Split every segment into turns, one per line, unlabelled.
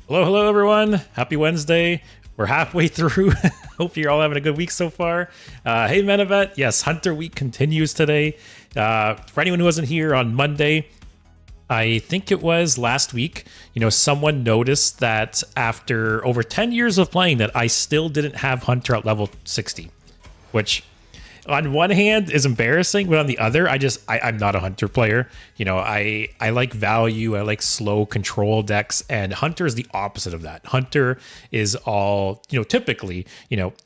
Hello, hello, everyone. Happy Wednesday. We're halfway through. Hope you're all having a good week so far. Hey, Menevet. Yes, Hunter Week continues today. For anyone who wasn't here on Monday, I think it was last week, someone noticed that after over 10 years of playing that I still didn't have Hunter at level 60, which on one hand is embarrassing, but on the other, I'm not a Hunter player. I like value, I like slow control decks, and Hunter is the opposite of that. Hunter is all, typically,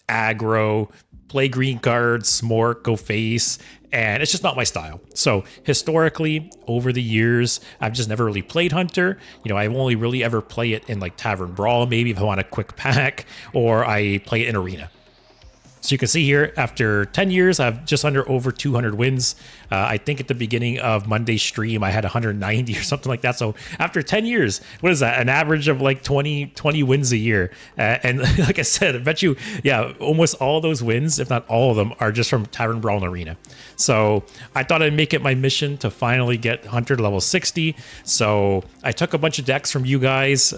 aggro, play green cards, smork, go face, and it's just not my style. So historically, over the years, I've just never really played Hunter. I've only really ever play it in like Tavern Brawl, maybe if I want a quick pack, or I play it in Arena. So you can see here, after 10 years, I have just under over 200 wins. I think at the beginning of Monday's stream, I had 190 or something like that. So after 10 years, what is that? An average of like 20 wins a year. And like I said, I bet you, almost all those wins, if not all of them, are just from Tavern Brawl and Arena. So I thought I'd make it my mission to finally get Hunter to level 60. So I took a bunch of decks from you guys.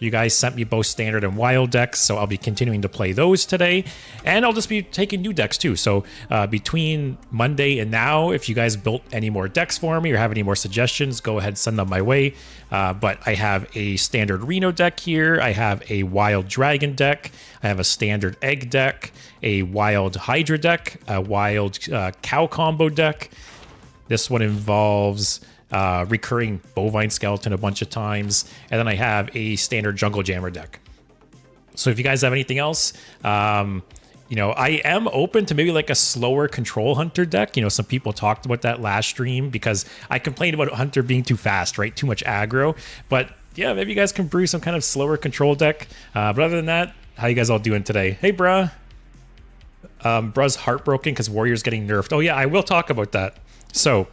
You guys sent me both standard and wild decks, so I'll be continuing to play those today. And I'll just be taking new decks too. So between Monday and now, if you guys built any more decks for me or have any more suggestions, go ahead and send them my way. But I have a standard Reno deck here. I have a wild Dragon deck. I have a standard Egg deck, a wild Hydra deck, a wild Cow combo deck. This one involves recurring Bovine Skeleton a bunch of times, and then I have a standard Jungle Jammer deck. So if you guys have anything else, I am open to maybe like a slower Control Hunter deck. Some people talked about that last stream because I complained about Hunter being too fast, right? Too much aggro. But yeah, maybe you guys can brew some kind of slower control deck. But other than that, how you guys all doing today? Hey, bruh. Bruh's heartbroken because Warrior's getting nerfed. Oh yeah, I will talk about that. So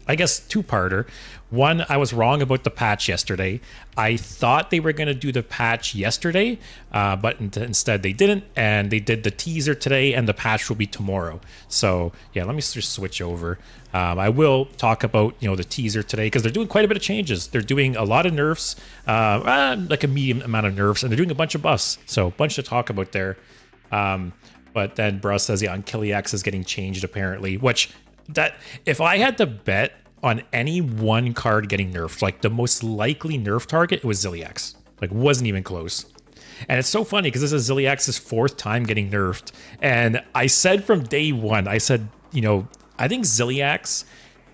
I guess two-parter. One, I was wrong about the patch yesterday. I thought they were going to do the patch yesterday, but instead they didn't, and they did the teaser today, and the patch will be tomorrow. So yeah, let me just switch over. I will talk about the teaser today because they're doing quite a bit of changes. They're doing a lot of nerfs, like a medium amount of nerfs, and they're doing a bunch of buffs. So a bunch to talk about there. But then Bruh says, yeah, Ankyliax is getting changed apparently, which that if I had to bet on any one card getting nerfed, like the most likely nerf target, it was Ziliax. Like wasn't even close. And it's so funny because this is Ziliax's fourth time getting nerfed. And I said from day one, I said, I think Ziliax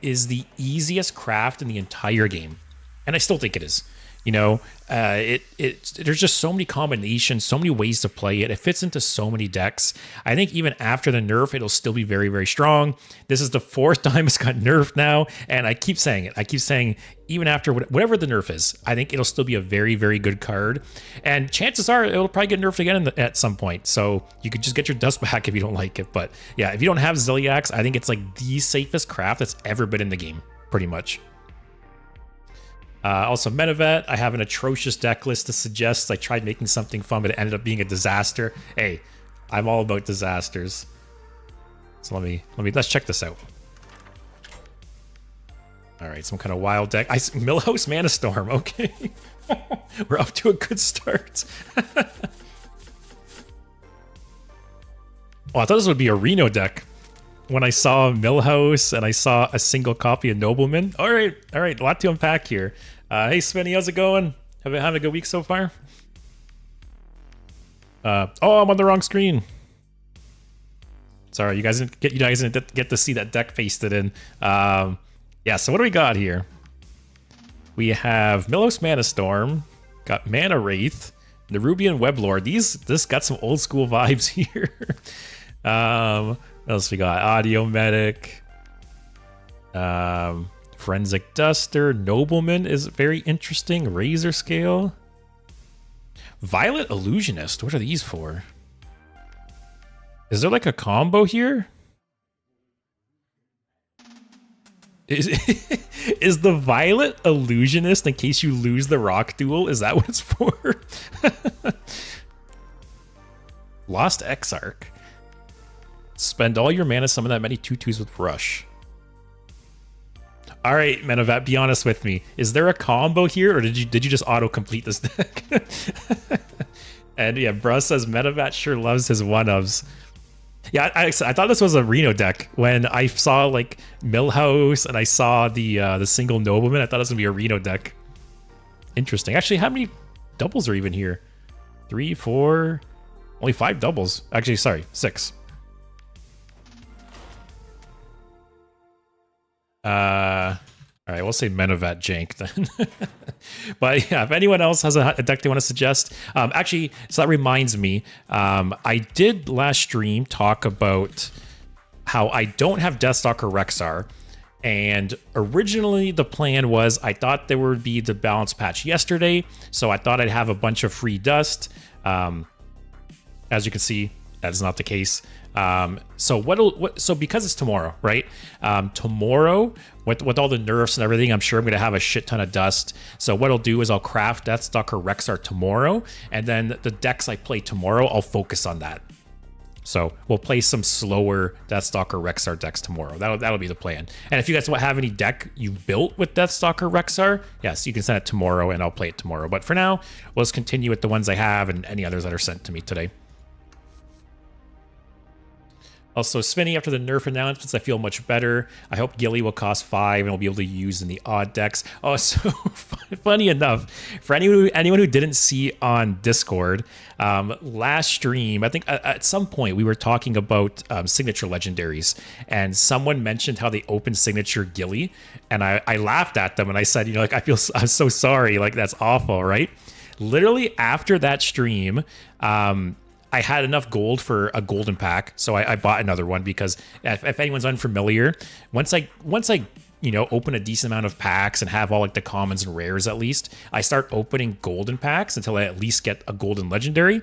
is the easiest craft in the entire game. And I still think it is. There's just so many combinations, so many ways to play it. It fits into so many decks. I think even after the nerf, it'll still be very, very strong. This is the fourth time it's got nerfed now, and I keep saying it. I keep saying even after whatever the nerf is, I think it'll still be a very, very good card. And chances are it'll probably get nerfed again at some point. So you could just get your dust back if you don't like it. But yeah, if you don't have Ziliax, I think it's like the safest craft that's ever been in the game, pretty much. Also, Menevet, I have an atrocious deck list to suggest. I tried making something fun, but it ended up being a disaster. Hey, I'm all about disasters. So let's check this out. All right, some kind of wild deck. Millhouse Mana Storm. Okay, we're off to a good start. Oh, I thought this would be a Reno deck. When I saw Millhouse and I saw a single copy of Nobleman. All right, a lot to unpack here. Hey, Svenny, how's it going? Have you had a good week so far? Oh, I'm on the wrong screen. Sorry, you guys didn't get to see that deck pasted in. Yeah, so what do we got here? We have Millhouse Mana Storm, got Mana Wraith, Nerubian Weblord. This got some old school vibes here. What else we got? Audio Medic, Forensic Duster, Nobleman is very interesting. Razor Scale, Violet Illusionist. What are these for? Is there like a combo here? Is the Violet Illusionist in case you lose the Rock Duel? Is that what it's for? Lost Exarch. Spend all your mana, summon that many 2/2s with Rush. All right, Menovat, be honest with me. Is there a combo here, or did you just auto complete this deck? And yeah, Bruh says Menovat sure loves his one-ofs. Yeah, I thought this was a Reno deck when I saw like Millhouse and I saw the single nobleman. I thought it was gonna be a Reno deck. Interesting. Actually, how many doubles are even here? 3, 4, only 5 doubles. Actually, sorry, 6. All right, we'll say Menovat Jank then. But yeah, if anyone else has a deck they want to suggest, actually, so that reminds me, I did last stream talk about how I don't have Deathstalker Rexar, and originally the plan was I thought there would be the balance patch yesterday, so I thought I'd have a bunch of free dust. As you can see, that is not the case. So because it's tomorrow, right? Tomorrow with all the nerfs and everything, I'm sure I'm gonna have a shit ton of dust. So what I'll do is I'll craft Deathstalker Rexar tomorrow, and then the decks I play tomorrow, I'll focus on that. So we'll play some slower Deathstalker Rexar decks tomorrow. That'll be the plan. And if you guys have any deck you built with Deathstalker Rexar, yes, you can send it tomorrow and I'll play it tomorrow. But for now, we'll just continue with the ones I have and any others that are sent to me today. Also, Spinny, after the nerf announcements, I feel much better. I hope Gilly will cost 5 and will be able to use in the odd decks. Oh, so funny enough, for anyone who didn't see on Discord, last stream, I think at some point we were talking about signature legendaries, and someone mentioned how they opened signature Gilly, and I laughed at them and I said, like, I'm so sorry, like that's awful, right? Literally after that stream, I had enough gold for a golden pack, so I bought another one because if anyone's unfamiliar, once I open a decent amount of packs and have all like the commons and rares at least, I start opening golden packs until I at least get a golden legendary,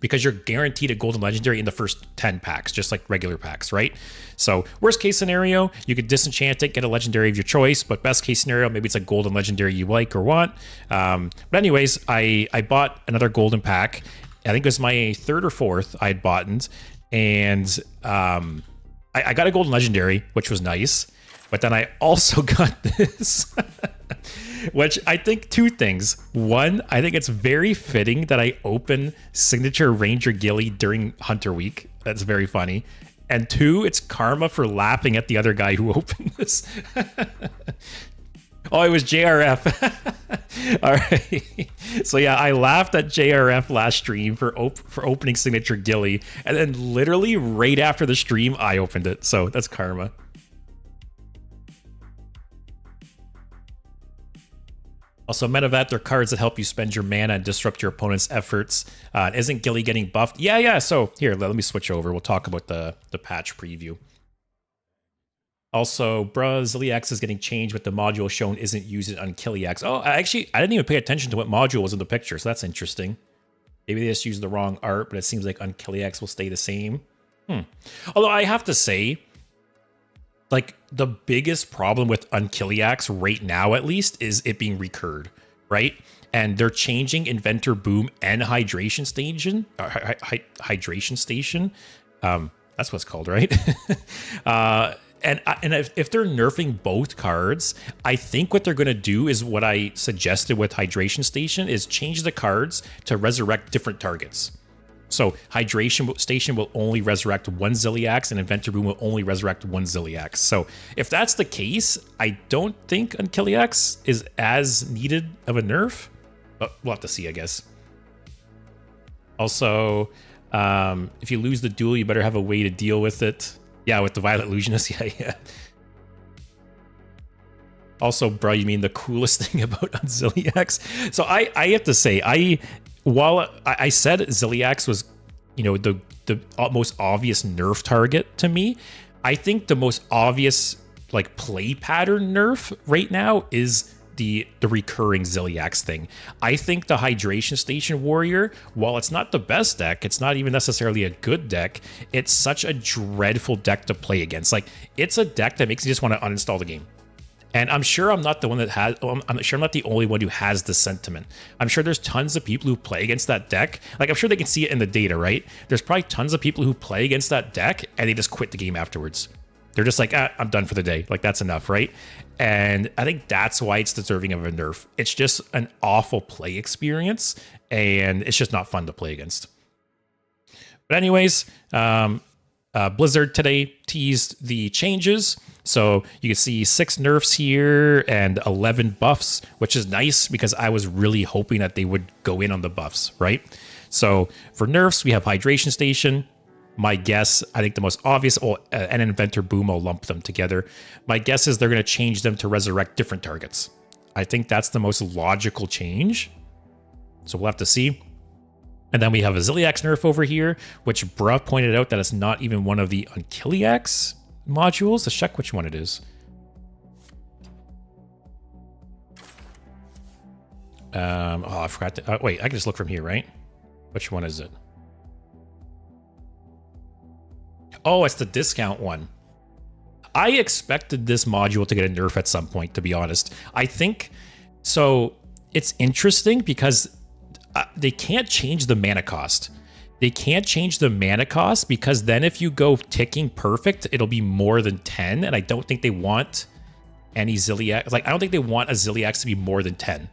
because you're guaranteed a golden legendary in the first 10 packs, just like regular packs, right? So worst case scenario, you could disenchant it, get a legendary of your choice, but best case scenario, maybe it's a golden legendary you like or want. But anyways, I bought another golden pack. I think it was my 3rd or 4th I had bought, and I got a golden legendary, which was nice. But then I also got this, which I think 2 things. One, I think it's very fitting that I open Signature Ranger Gilly during Hunter Week. That's very funny. And 2, it's karma for laughing at the other guy who opened this. Oh, it was JRF. All right. So yeah, I laughed at JRF last stream for opening Signature Gilly, and then literally right after the stream, I opened it. So that's karma. Also, Metavat, they're cards that help you spend your mana and disrupt your opponent's efforts. Isn't Gilly getting buffed? Yeah. So here, let me switch over. We'll talk about the patch preview. Also, bruh, Ziliax is getting changed, but the module shown isn't used on Killiax. Oh, I didn't even pay attention to what module was in the picture, so that's interesting. Maybe they just used the wrong art, but it seems like on Killiax will stay the same. Although I have to say, like, the biggest problem with Unkilliax right now, at least, is it being recurred, right? And they're changing Inventor Boom and Hydration Station. Hydration Station. That's what it's called, right? And if they're nerfing both cards, I think what they're going to do is what I suggested with Hydration Station is change the cards to resurrect different targets. So Hydration Station will only resurrect 1 Ziliax, and Inventor Boom will only resurrect 1 Ziliax. So if that's the case, I don't think Unkilliax is as needed of a nerf, but we'll have to see, I guess. Also, if you lose the duel, you better have a way to deal with it. Yeah, with the Violet Illusionist, yeah. Also, bro, you mean the coolest thing about Ziliax? So I have to say, while I said Ziliax was, the most obvious nerf target to me, I think the most obvious like play pattern nerf right now is the recurring Ziliax thing. I think the Hydration Station Warrior, while it's not the best deck, it's not even necessarily a good deck, it's such a dreadful deck to play against. Like, it's a deck that makes you just want to uninstall the game. And I'm sure I'm not the one that has, I'm sure I'm not the only one who has this sentiment. I'm sure there's tons of people who play against that deck. Like, I'm sure they can see it in the data, right? There's probably tons of people who play against that deck and they just quit the game afterwards. They're just like, I'm done for the day. Like, that's enough, right? And I think that's why it's deserving of a nerf. It's just an awful play experience, and it's just not fun to play against. But anyways, Blizzard today teased the changes. So you can see 6 nerfs here and 11 buffs, which is nice because I was really hoping that they would go in on the buffs, right? So for nerfs, we have Hydration Station. My guess, I think the most obvious, and Inventor Boom, I'll lump them together. My guess is they're going to change them to resurrect different targets. I think that's the most logical change. So we'll have to see. And then we have a Ziliax nerf over here, which Bruh pointed out that it's not even one of the Unkiliax modules. Let's check which one it is. I forgot to... wait, I can just look from here, right? Which one is it? Oh, it's the discount one. I expected this module to get a nerf at some point, to be honest. I think... So, it's interesting because they can't change the mana cost. They can't change the mana cost because then if you go ticking perfect, it'll be more than 10. And I don't think they want any Ziliax. Like, I don't think they want a Ziliax to be more than 10.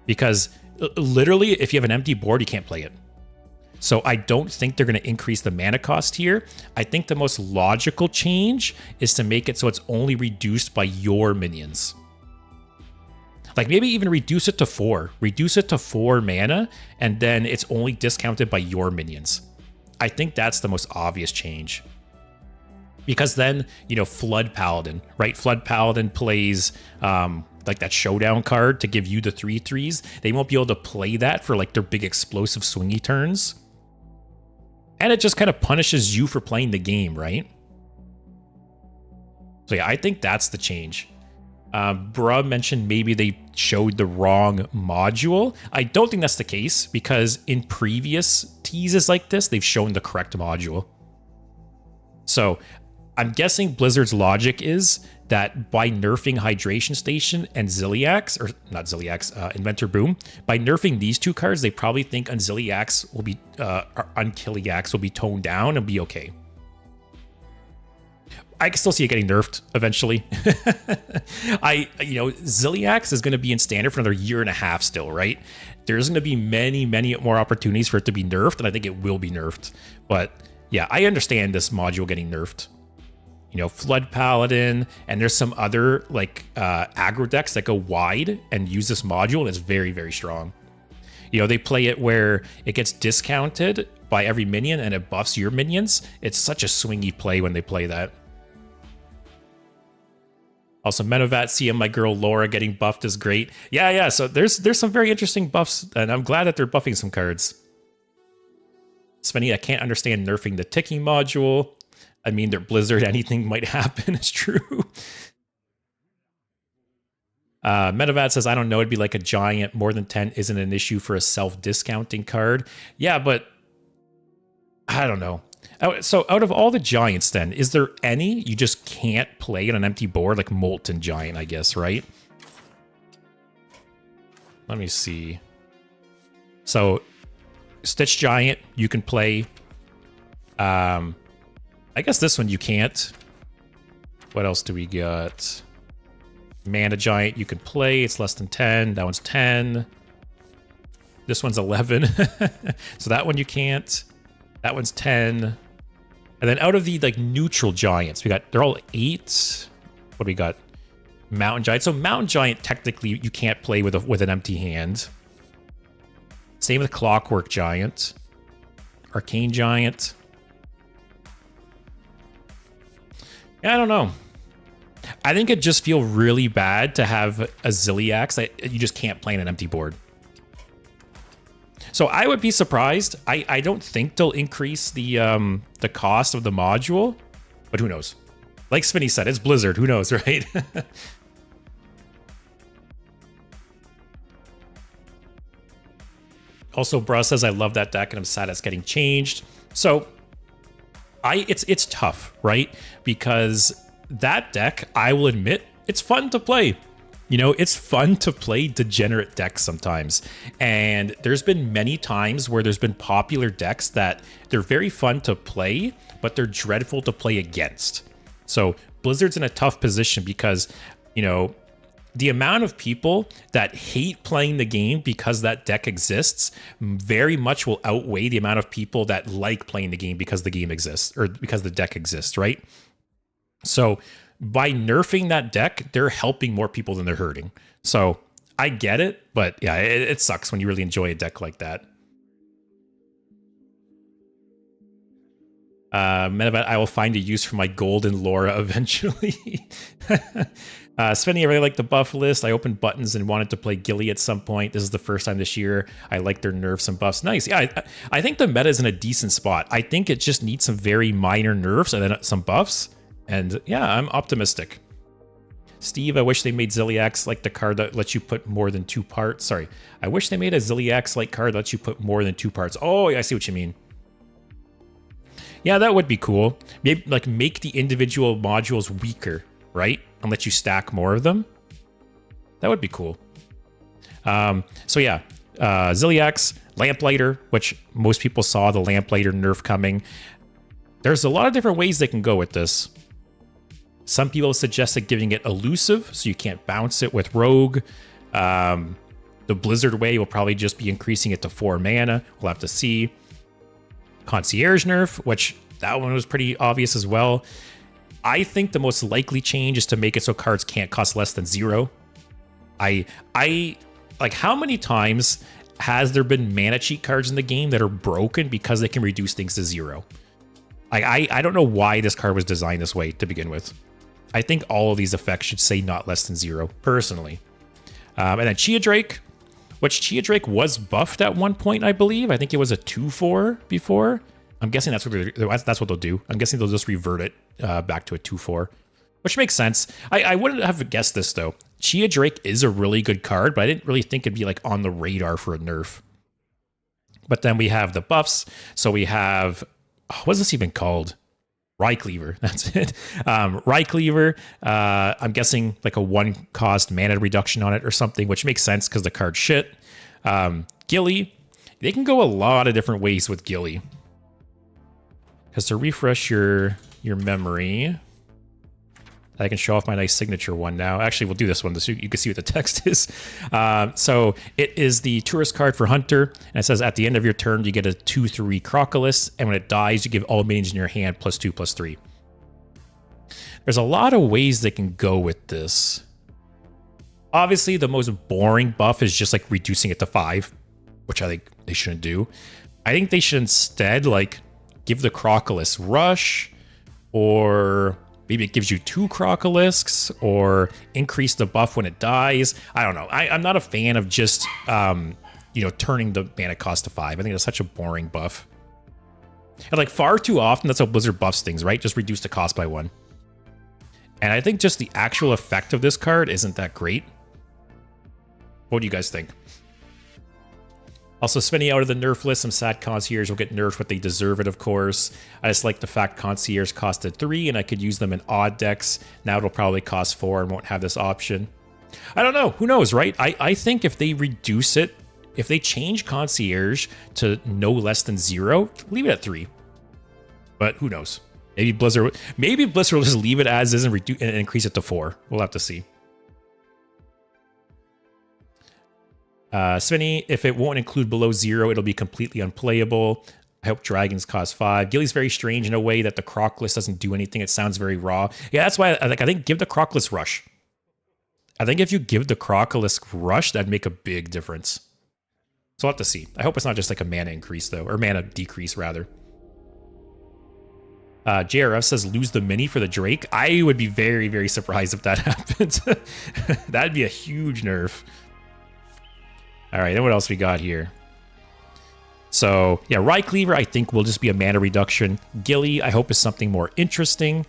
Because literally, if you have an empty board, you can't play it. So I don't think they're going to increase the mana cost here. I think the most logical change is to make it so it's only reduced by your minions. Like maybe even reduce it to 4. Reduce it to 4 mana, and then it's only discounted by your minions. I think that's the most obvious change. Because then, you know, Flood Paladin, right? Flood Paladin plays like that showdown card to give you the 3/3s. They won't be able to play that for like their big explosive swingy turns. And it just kind of punishes you for playing the game, right? So yeah, I think that's the change. Bruh mentioned maybe they showed the wrong module. I don't think that's the case because in previous teases like this, they've shown the correct module. So I'm guessing Blizzard's logic is that by nerfing Hydration Station and Ziliax, or not Ziliax, Inventor Boom, by nerfing these 2 cards, they probably think Unkiliax will be toned down and be okay. I can still see it getting nerfed eventually. Ziliax is going to be in standard for another 1.5 years still, right? There's going to be many, many more opportunities for it to be nerfed, and I think it will be nerfed. But yeah, I understand this module getting nerfed. You know, Flood Paladin, and there's some other like aggro decks that go wide and use this module, and it's very, very strong. You know, they play it where it gets discounted by every minion and it buffs your minions. It's such a swingy play when they play that. Also, Menovat, seeing my girl Laura getting buffed is great. Yeah, so there's some very interesting buffs, and I'm glad that they're buffing some cards. Svenny, I can't understand nerfing the ticking module. I mean, they're Blizzard, anything might happen, it's true. Metavat says, I don't know, it'd be like a giant. More than 10 isn't an issue for a self-discounting card. Yeah, but I don't know. So out of all the giants then, is there any you just can't play on an empty board? Like Molten Giant, I guess, right? Let me see. So Stitch Giant, you can play. I guess this one you can't. What else do we got? Mana Giant, you can play. It's less than 10. That one's 10. This one's 11. So that one you can't. That one's 10. And then out of the like neutral giants, they're all 8. What do we got? Mountain Giant. So Mountain Giant, technically, you can't play with an empty hand. Same with Clockwork Giant. Arcane Giant. Yeah, I don't know. I think it'd just feel really bad to have a Ziliax that you just can't play on an empty board. So I would be surprised. I don't think they'll increase the cost of the module, but who knows? Like Spinny said, it's Blizzard. Who knows, right? Also, Bruh says, I love that deck and I'm sad it's getting changed. So it's tough, right? Because that deck, I will admit, it's fun to play. You know, it's fun to play degenerate decks sometimes. And there's been many times where there's been popular decks that they're very fun to play, but they're dreadful to play against. So Blizzard's in a tough position because, you know, the amount of people that hate playing the game because that deck exists very much will outweigh the amount of people that like playing the game because the game exists or because the deck exists, right? So by nerfing that deck, they're helping more people than they're hurting. So I get it, but yeah, it sucks when you really enjoy a deck like that. Metabat, I will find a use for my golden Laura eventually. Svenny, I really like the buff list. I opened buttons and wanted to play Gilly at some point. This is the first time this year. I like their nerfs and buffs. Nice. Yeah, I think the meta is in a decent spot. I think it just needs some very minor nerfs and then some buffs. And yeah, I'm optimistic. Steve, I wish they made Ziliax like the card that lets you put more than 2 parts. Sorry. I wish they made a Ziliax like card that lets you put more than 2 parts. Oh, yeah, I see what you mean. Yeah, that would be cool. Maybe like make the individual modules weaker, right? And let you stack more of them. That would be cool. So yeah, Ziliax, Lamplighter, which most people saw the Lamplighter nerf coming. There's a lot of different ways they can go with this. Some people suggested giving it elusive, so you can't bounce it with Rogue. The Blizzard way will probably just be increasing it to 4 mana. We'll have to see. Concierge nerf, which that one was pretty obvious as well. I think the most likely change is to make it so cards can't cost less than 0. I like, how many times has there been mana cheat cards in the game that are broken because they can reduce things to 0? I don't know why this card was designed this way to begin with. I think all of these effects should say not less than 0, personally. And then Chia Drake, which Chia Drake was buffed at one point, I believe. I think it was a 2/4 before. I'm guessing that's what they'll do. I'm guessing they'll just revert it back to a 2/4, which makes sense. I wouldn't have guessed this, though. Chia Drake is a really good card, but I didn't really think it'd be like on the radar for a nerf. But then we have the buffs. So we have, what is this even called? Rycleaver, that's it. Rycleaver, I'm guessing like a 1-cost mana reduction on it or something, which makes sense because the card's shit. Gilly, they can go a lot of different ways with Gilly. Because to refresh your memory, I can show off my nice signature one now. Actually, we'll do this one so you can see what the text is. So it is the tourist card for Hunter, and it says at the end of your turn, you get a 2/3 Crocalus, and when it dies, you give all minions in your hand +2/+3. There's a lot of ways they can go with this. Obviously, the most boring buff is just like reducing it to 5, which I think they shouldn't do. I think they should instead like give the Crocalus Rush, or maybe it gives you 2 Crocalisks, or increase the buff when it dies. I don't know. I'm not a fan of just, turning the mana cost to 5. I think that's such a boring buff. And like far too often, that's how Blizzard buffs things, right? Just reduce the cost by 1. And I think just the actual effect of this card isn't that great. What do you guys think? Also, Svenny out of the nerf list, some sad concierge will get nerfed, but they deserve it, of course. I just like the fact concierge costed 3, and I could use them in odd decks. Now it'll probably cost 4 and won't have this option. I don't know. Who knows, right? I think if they reduce it, if they change concierge to no less than 0, leave it at 3. But who knows? Maybe Blizzard will just leave it as is and increase it to 4. We'll have to see. Svenny, if it won't include below 0, it'll be completely unplayable. I hope dragons cost 5. Gilly's very strange in a way that the Crocalus doesn't do anything. It sounds very raw. Yeah, that's why I think give the Crocalus Rush. I think if you give the Crocalus Rush, that'd make a big difference. So we'll have to see. I hope it's not just like a mana increase, though, or mana decrease, rather. JRF says lose the mini for the Drake. I would be very, very surprised if that happened. That'd be a huge nerf. All right, then what else we got here? So, yeah, Rycleaver, I think, will just be a mana reduction. Gilly, I hope, is something more interesting.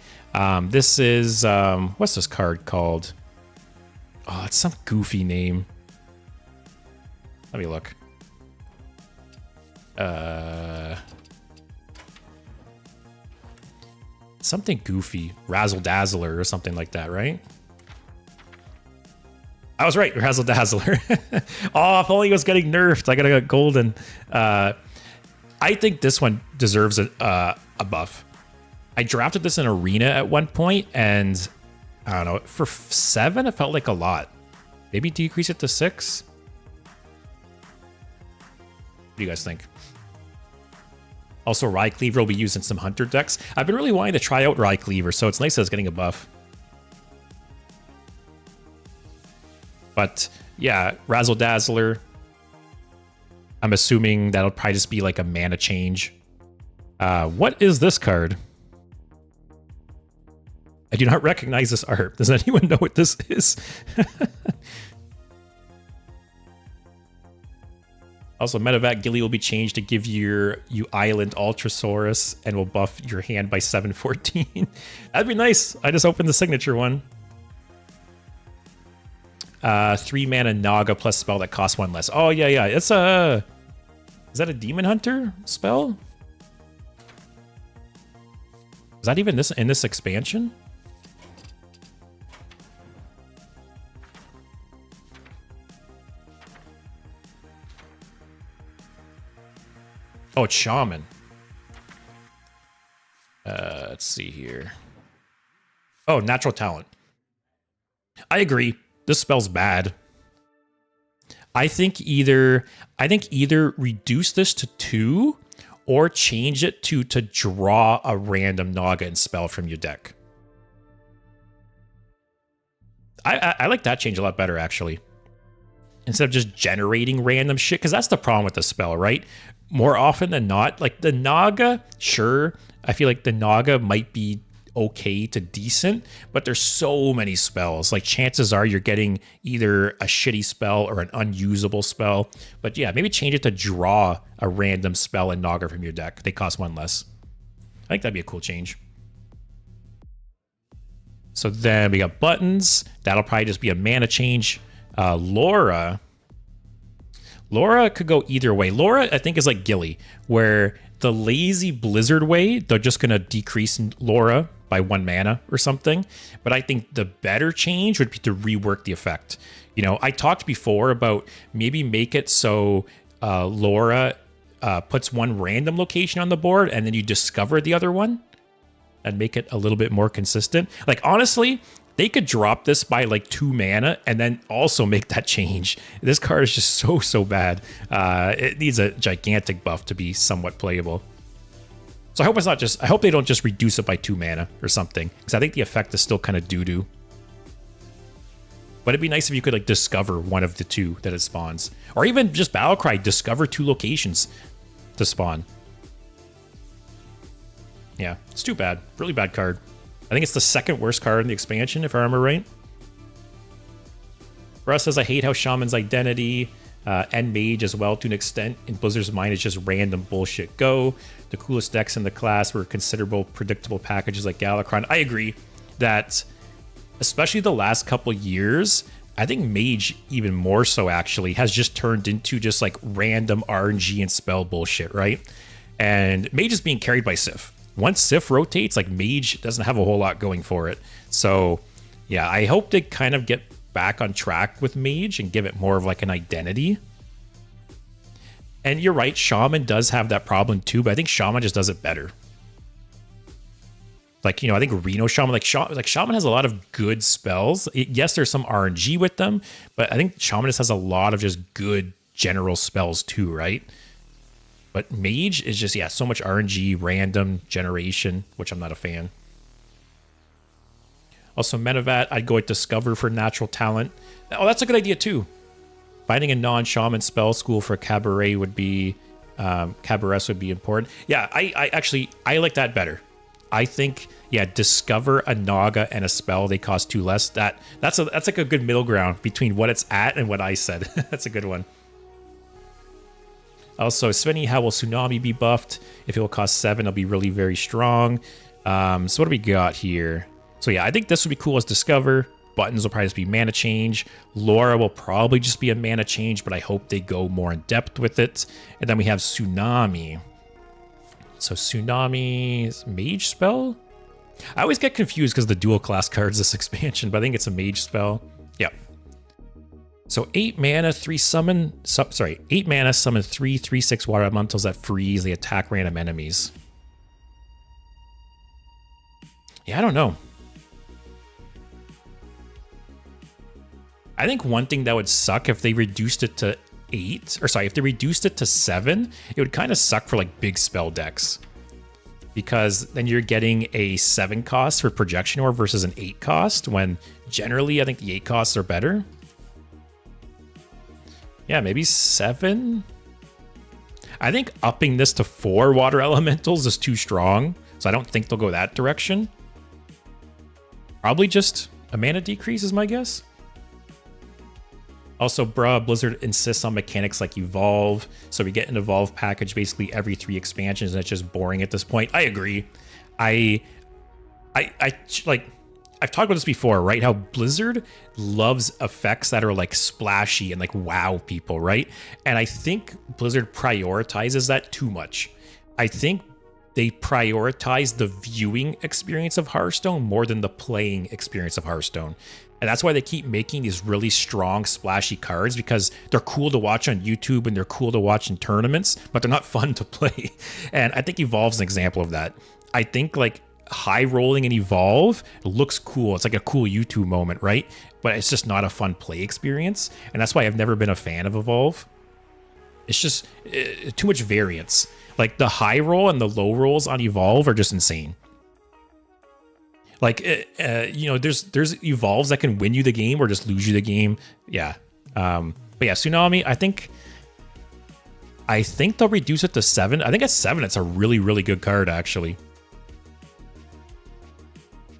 This is, what's this card called? Oh, it's some goofy name. Let me look. Something goofy. Razzle Dazzler or something like that, right? I was right, Razzle Dazzler. Oh, if only it was getting nerfed. I gotta get golden. I think this one deserves a buff. I drafted this in Arena at one point, and I don't know, for 7, it felt like a lot. Maybe decrease it to 6? What do you guys think? Also, Rye Cleaver will be used in some Hunter decks. I've been really wanting to try out Rye Cleaver, so it's nice that it's getting a buff. But yeah, Razzle Dazzler. I'm assuming that'll probably just be like a mana change. What is this card? I do not recognize this art. Does anyone know what this is? Also, Medevac Gilly will be changed to give you Island Ultrasaurus and will buff your hand by 714. That'd be nice. I just opened the signature one. 3 mana Naga plus spell that costs 1 less. Oh, yeah. It's a... Is that a Demon Hunter spell? Is that even in this expansion? Oh, it's Shaman. Let's see here. Oh, Natural Talent. I agree. This spell's bad. I think either reduce this to 2 or change it to draw a random Naga and spell from your deck. I like that change a lot better, actually. Instead of just generating random shit, because that's the problem with the spell, right? More often than not, like the Naga, sure, I feel like the Naga might be okay to decent, but there's so many spells. Like chances are you're getting either a shitty spell or an unusable spell. But yeah, maybe change it to draw a random spell and Naga from your deck. They cost 1 less. I think that'd be a cool change. So then we got buttons. That'll probably just be a mana change. Laura could go either way. Laura, I think, is like Gilly, where the lazy Blizzard way, they're just going to decrease Laura by 1 mana or something. But I think the better change would be to rework the effect. You know, I talked before about maybe make it so Laura puts 1 random location on the board and then you discover the other one and make it a little bit more consistent. Like, honestly, they could drop this by like 2 mana and then also make that change. This card is just so bad. It needs a gigantic buff to be somewhat playable. So I hope it's not just... I hope they don't just reduce it by 2 mana or something, because I think the effect is still kind of doo-doo. But it'd be nice if you could like discover one of the 2 that it spawns. Or even just Battlecry, discover 2 locations to spawn. Yeah, it's too bad. Really bad card. I think it's the 2nd worst card in the expansion, if I remember right. Russ says, I hate how Shaman's identity and Mage as well to an extent in Blizzard's mind is just random bullshit. Go. The coolest decks in the class were considerable predictable packages like Galakron. I agree that, especially the last couple years, I think Mage even more so actually has just turned into just like random RNG and spell bullshit, right? And Mage is being carried by Sif. Once Sif rotates, like Mage doesn't have a whole lot going for it. So yeah, I hope they kind of get back on track with Mage and give it more of like an identity. And you're right, Shaman does have that problem too, but I think Shaman just does it better. Like, you know, I think Reno Shaman, like Shaman has a lot of good spells. Yes, there's some RNG with them, but I think Shaman just has a lot of just good general spells too, right? But Mage is just, yeah, so much RNG, random generation, which I'm not a fan. Also, Medevat, I'd go with Discover for natural talent. Oh, that's a good idea too. Finding a non-shaman spell school for Cabaret would be, Cabarets would be important. Yeah, I like that better. I think, yeah, discover a Naga and a spell, they cost 2 less. That's like a good middle ground between what it's at and what I said. That's a good one. Also, Svenny, how will Tsunami be buffed? If it will cost 7, it'll be really very strong. So what do we got here? So yeah, I think this would be cool as Discover. Buttons will probably just be mana change. Laura will probably just be a mana change, but I hope they go more in depth with it. And then we have Tsunami. So Tsunami's Mage spell? I always get confused because the dual class cards this expansion, but I think it's a Mage spell. Yeah. So 8 mana, 3 summon... 8 mana, summon 3 3/6 water elementals that freeze. They attack random enemies. Yeah, I don't know. I think one thing that would suck if they reduced it to 8, or sorry, if they reduced it to 7, it would kind of suck for like big spell decks. Because then you're getting a 7 cost for Projection Orb versus an 8 cost, when generally I think the 8 costs are better. Yeah, maybe 7? I think upping this to 4 Water Elementals is too strong, so I don't think they'll go that direction. Probably just a mana decrease is my guess. Also, Blizzard insists on mechanics like Evolve, so we get an Evolve package basically every 3 expansions, and it's just boring at this point. I agree. I've talked about this before, right? How Blizzard loves effects that are like splashy and like wow people, right? And I think Blizzard prioritizes that too much. I think they prioritize the viewing experience of Hearthstone more than the playing experience of Hearthstone. And that's why they keep making these really strong, splashy cards, because they're cool to watch on YouTube and they're cool to watch in tournaments, but they're not fun to play. And I think Evolve's an example of that. I think like high rolling and Evolve looks cool. It's like a cool YouTube moment, right? But it's just not a fun play experience. And that's why I've never been a fan of Evolve. It's just too much variance. Like the high roll and the low rolls on Evolve are just insane. Like, you know, there's Evolves that can win you the game or just lose you the game. Yeah. But yeah, Tsunami, I think they'll reduce it to 7. I think at 7, it's a really, really good card, actually.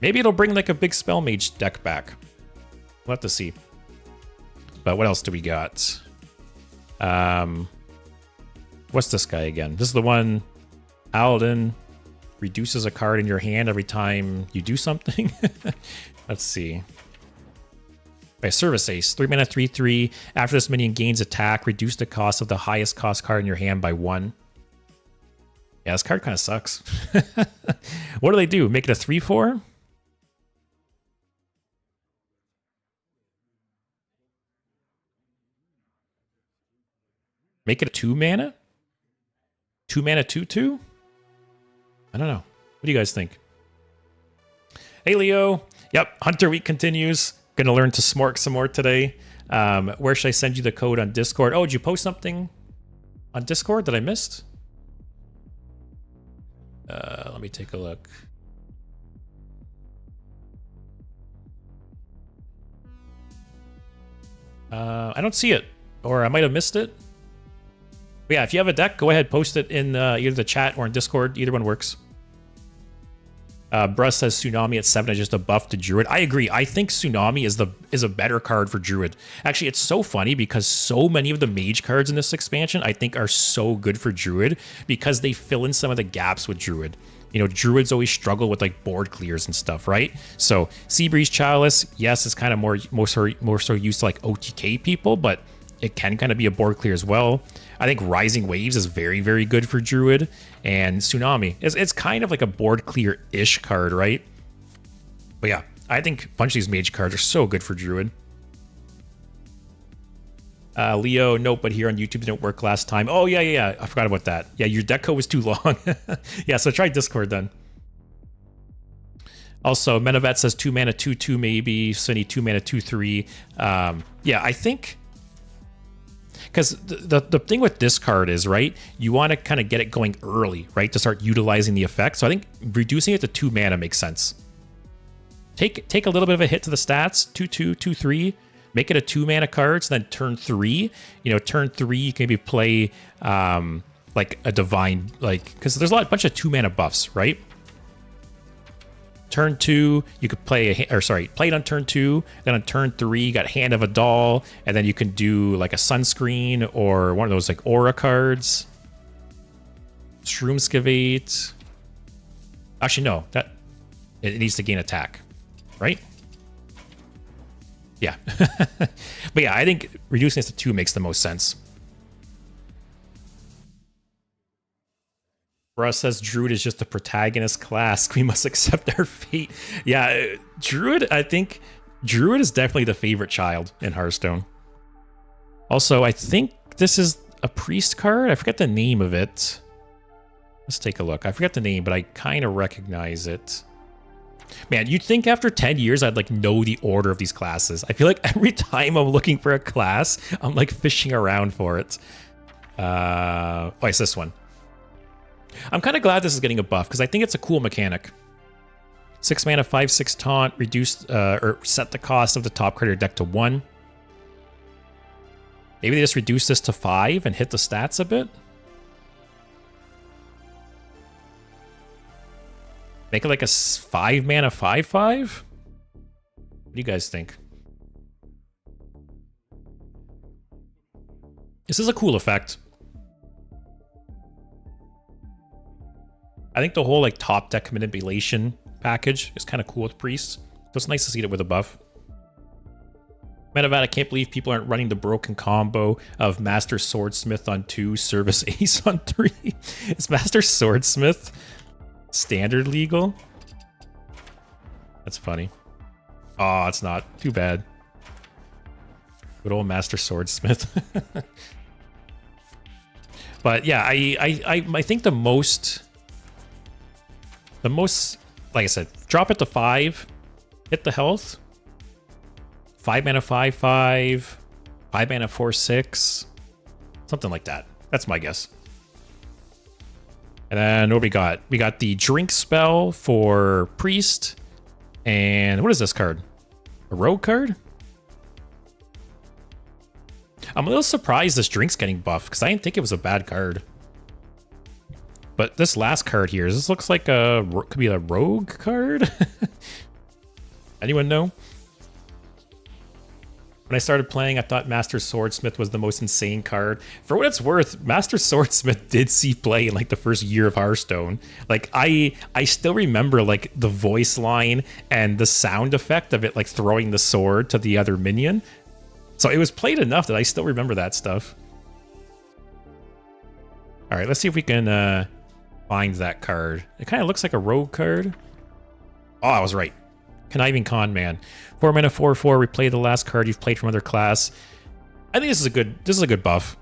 Maybe it'll bring like a big Spell Mage deck back. We'll have to see. But what else do we got? What's this guy again? This is the one, Alden. Reduces a card in your hand every time you do something. Let's see. By Service Ace, 3 mana, 3/3. After this minion gains attack, reduce the cost of the highest cost card in your hand by 1. Yeah, this card kind of sucks. What do they do? Make it a 3/4? Make it a 2 mana? 2 mana, 2/2? I don't know. What do you guys think? Hey, Leo. Yep, Hunter Week continues. Gonna learn to smork some more today. Where should I send you the code on Discord? Oh, did you post something on Discord that I missed? Let me take a look. I don't see it, or I might have missed it. But yeah, if you have a deck, go ahead, post it in either the chat or in Discord. Either one works. Bruss says Tsunami at 7 is just a buff to Druid. I agree. I think Tsunami is a better card for Druid. Actually, it's so funny because so many of the mage cards in this expansion I think are so good for Druid because they fill in some of the gaps with Druid. You know, Druids always struggle with like board clears and stuff, right? So Seabreeze Chalice, yes, it's kind of more so used to like OTK people, but it can kind of be a board clear as well. I think Rising Waves is very, very good for Druid. And Tsunami, it's kind of like a board clear-ish card, right? But yeah, I think a bunch of these mage cards are so good for Druid. Leo, nope, but here on YouTube didn't work last time. Oh, yeah. I forgot about that. Yeah, your deck code was too long. Yeah, so try Discord then. Also, Menavet says 2 mana, 2/2 maybe. Sunny, 2 mana, 2/3. Yeah, I think... Because the thing with this card is, right, you want to kind of get it going early, right, to start utilizing the effect. So I think reducing it to 2 mana makes sense. Take a little bit of a hit to the stats, 2/2, 2/3. Make it a 2 mana card, so then turn 3. You know, turn 3, you can maybe play like a Divine, like, because there's a bunch of 2 mana buffs, right? Turn 2, you could play play it on turn 2. Then on turn 3, you got Hand of a Doll, and then you can do like a Sunscreen or one of those like Aura cards. Shroomskivate. Actually, no, it needs to gain attack, right? Yeah. But yeah, I think reducing this to 2 makes the most sense. Russ says Druid is just a protagonist class. We must accept our fate. Yeah, Druid, I think Druid is definitely the favorite child in Hearthstone. Also, I think this is a priest card. I forget the name of it. Let's take a look. I forget the name, but I kind of recognize it. Man, you'd think after 10 years I'd like know the order of these classes. I feel like every time I'm looking for a class, I'm like fishing around for it. Oh, it's this one. I'm kind of glad this is getting a buff because I think it's a cool mechanic. 6 mana, 5/6 taunt, reduce or set the cost of the top card of your deck to 1. Maybe they just reduce this to 5 and hit the stats a bit. Make it like a 5 mana 5/5? What do you guys think? This is a cool effect. I think the whole like top deck manipulation package is kind of cool with priests. So it's nice to see it with a buff. Metavat, I can't believe people aren't running the broken combo of Master Swordsmith on 2, Service Ace on 3. Is Master Swordsmith standard legal? That's funny. Oh, it's not. Too bad. Good old Master Swordsmith. But yeah, I think the most, like I said, drop it to 5, hit the health. 5 mana 5/5, 5 mana 4/6, something like that. That's my guess. And then what we got? We got the drink spell for priest. And what is this card? A rogue card? I'm a little surprised this drink's getting buffed because I didn't think it was a bad card. But this last card here, this looks like a could be a rogue card. Anyone know? When I started playing, I thought Master Swordsmith was the most insane card. For what it's worth, Master Swordsmith did see play in like the first year of Hearthstone. Like I still remember like the voice line and the sound effect of it like throwing the sword to the other minion. So it was played enough that I still remember that stuff. All right, let's see if we can find that card. It kind of looks like a rogue card. Oh, I was right. Conniving Con Man. 4 mana 4/4. Replay the last card you've played from other class. I think this is a good buff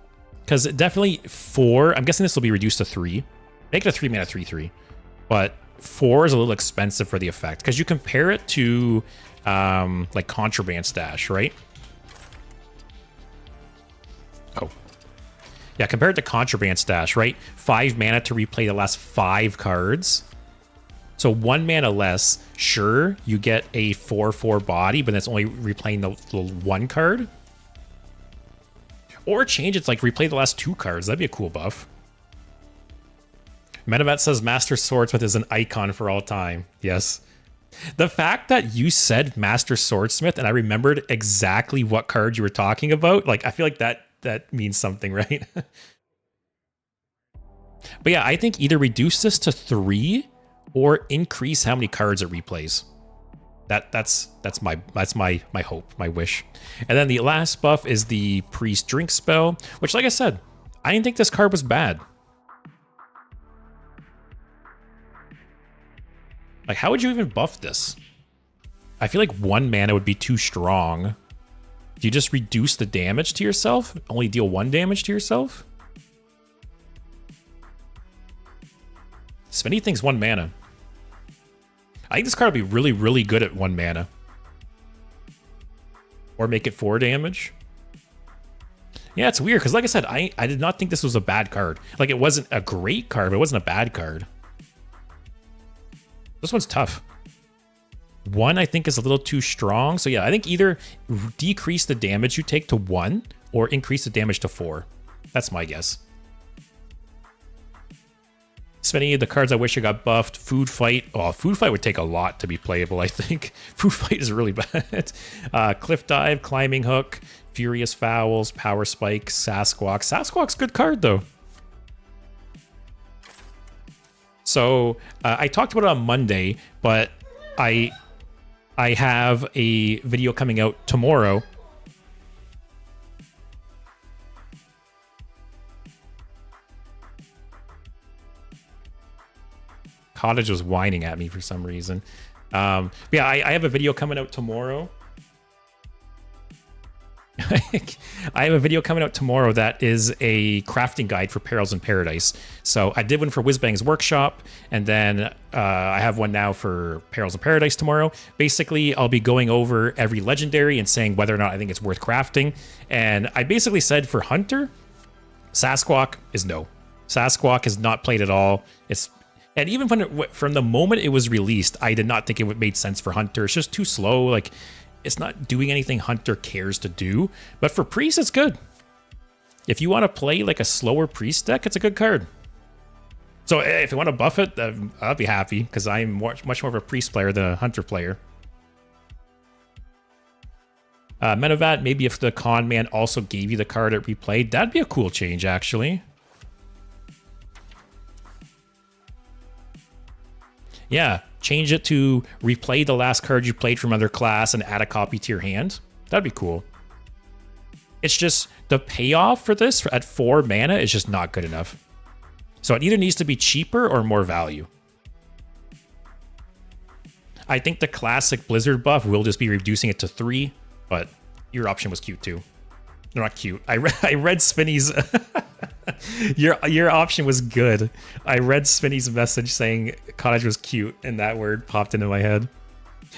because definitely 4. I'm guessing this will be reduced to 3. Make it a 3 mana 3/3. But 4 is a little expensive for the effect because you compare it to like Contraband Stash, right? Oh, yeah. Compared to Contraband Stash, right? 5 mana to replay the last 5 cards. So 1 mana less, sure, you get a 4/4 body, but that's only replaying the 1 card. Or change it to like replay the last 2 cards. That'd be a cool buff. Metavat says Master Swordsmith is an icon for all time. Yes. The fact that you said Master Swordsmith and I remembered exactly what card you were talking about, like I feel like that means something, right? But yeah, I think either reduce this to 3 or increase how many cards it replays. That's my hope, my wish. And then the last buff is the Priest Drink spell, which, like I said, I didn't think this card was bad. Like, how would you even buff this? I feel like 1 mana would be too strong. Do you just reduce the damage to yourself? Only deal 1 damage to yourself? Svenny thinks 1 mana. I think this card would be really, really good at 1 mana. Or make it 4 damage. Yeah, it's weird, because like I said, I did not think this was a bad card. Like, it wasn't a great card, but it wasn't a bad card. This one's tough. 1, I think, is a little too strong. So yeah, I think either decrease the damage you take to 1 or increase the damage to 4. That's my guess. Spenny, the cards I wish I got buffed. Food Fight. Oh, Food Fight would take a lot to be playable, I think. Food Fight is really bad. Cliff Dive, Climbing Hook, Furious Fowls, Power Spike, Sasquatch. Sasquatch's a good card, though. So, I talked about it on Monday, but I have a video coming out tomorrow. Cottage was whining at me for some reason. Yeah, I have a video coming out tomorrow. I have a video coming out tomorrow that is a crafting guide for Perils in Paradise. So I did one for Whizbang's workshop, and then I have one now for Perils in Paradise tomorrow. Basically, I'll be going over every legendary and saying whether or not I think it's worth crafting. And I basically said for Hunter, Sasquatch is no. Sasquatch is not played at all. And even from the moment it was released, I did not think it would make sense for Hunter. It's just too slow. Like, it's not doing anything Hunter cares to do. But for Priest, it's good. If you want to play like a slower Priest deck, it's a good card. So if you want to buff it, I'll be happy, because I'm much more of a Priest player than a Hunter player. Menevat, maybe if the Con Man also gave you the card at replay, that'd be a cool change, actually. Yeah, change it to replay the last card you played from other class and add a copy to your hand. That'd be cool. It's just the payoff for this at 4 mana is just not good enough. So it either needs to be cheaper or more value. I think the classic Blizzard buff will just be reducing it to 3, but your option was cute too. No, not cute. I read Spinny's... your option was good. I read Spinny's message saying cottage was cute, and that word popped into my head.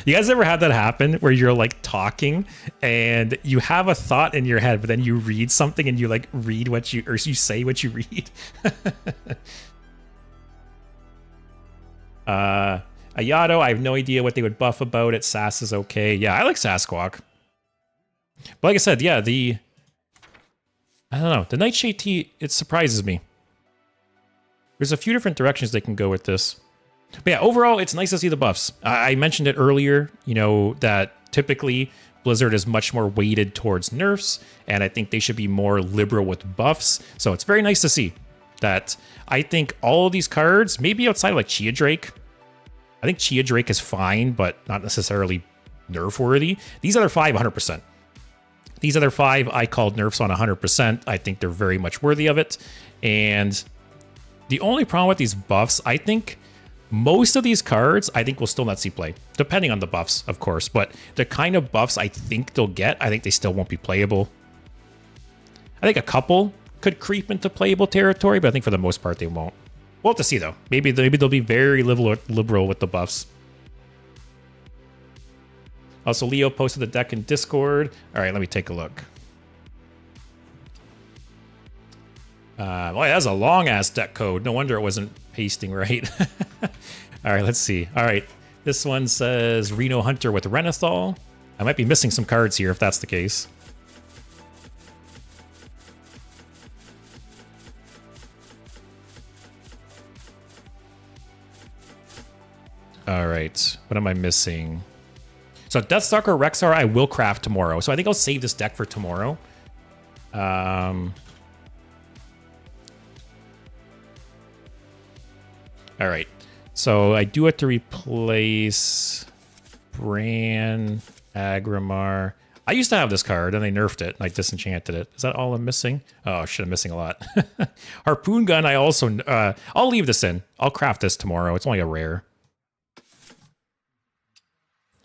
You guys ever had that happen where you're like talking and you have a thought in your head, but then you read something and you like read what you, or you say what you read? Ayato, I have no idea what they would buff about it. Sass is okay. Yeah, I like Sasquatch. But like I said, yeah, I don't know. The Nightshade Tea, it surprises me. There's a few different directions they can go with this. But yeah, overall, it's nice to see the buffs. I mentioned it earlier, you know, that typically Blizzard is much more weighted towards nerfs, and I think they should be more liberal with buffs. So it's very nice to see that. I think all of these cards, maybe outside of like Chia Drake, I think Chia Drake is fine, but not necessarily nerf worthy. These other 5, 100%. These other 5, I called nerfs on 100%. I think they're very much worthy of it. And the only problem with these buffs, I think most of these cards, I think will still not see play. Depending on the buffs, of course. But the kind of buffs I think they'll get, I think they still won't be playable. I think a couple could creep into playable territory, but I think for the most part they won't. We'll have to see, though. Maybe they'll be very liberal with the buffs. Also, Leo posted the deck in Discord. All right, let me take a look. Boy, that's a long-ass deck code. No wonder it wasn't pasting right. All right, let's see. All right, this one says Reno Hunter with Renathal. I might be missing some cards here if that's the case. All right, what am I missing? So Deathstalker Rexar I will craft tomorrow. So I think I'll save this deck for tomorrow. All right. So I do have to replace Bran, Agrimar. I used to have this card and they nerfed it. I disenchanted it. Is that all I'm missing? Oh shit, I'm missing a lot. Harpoon Gun, I also... I'll leave this in. I'll craft this tomorrow. It's only a rare.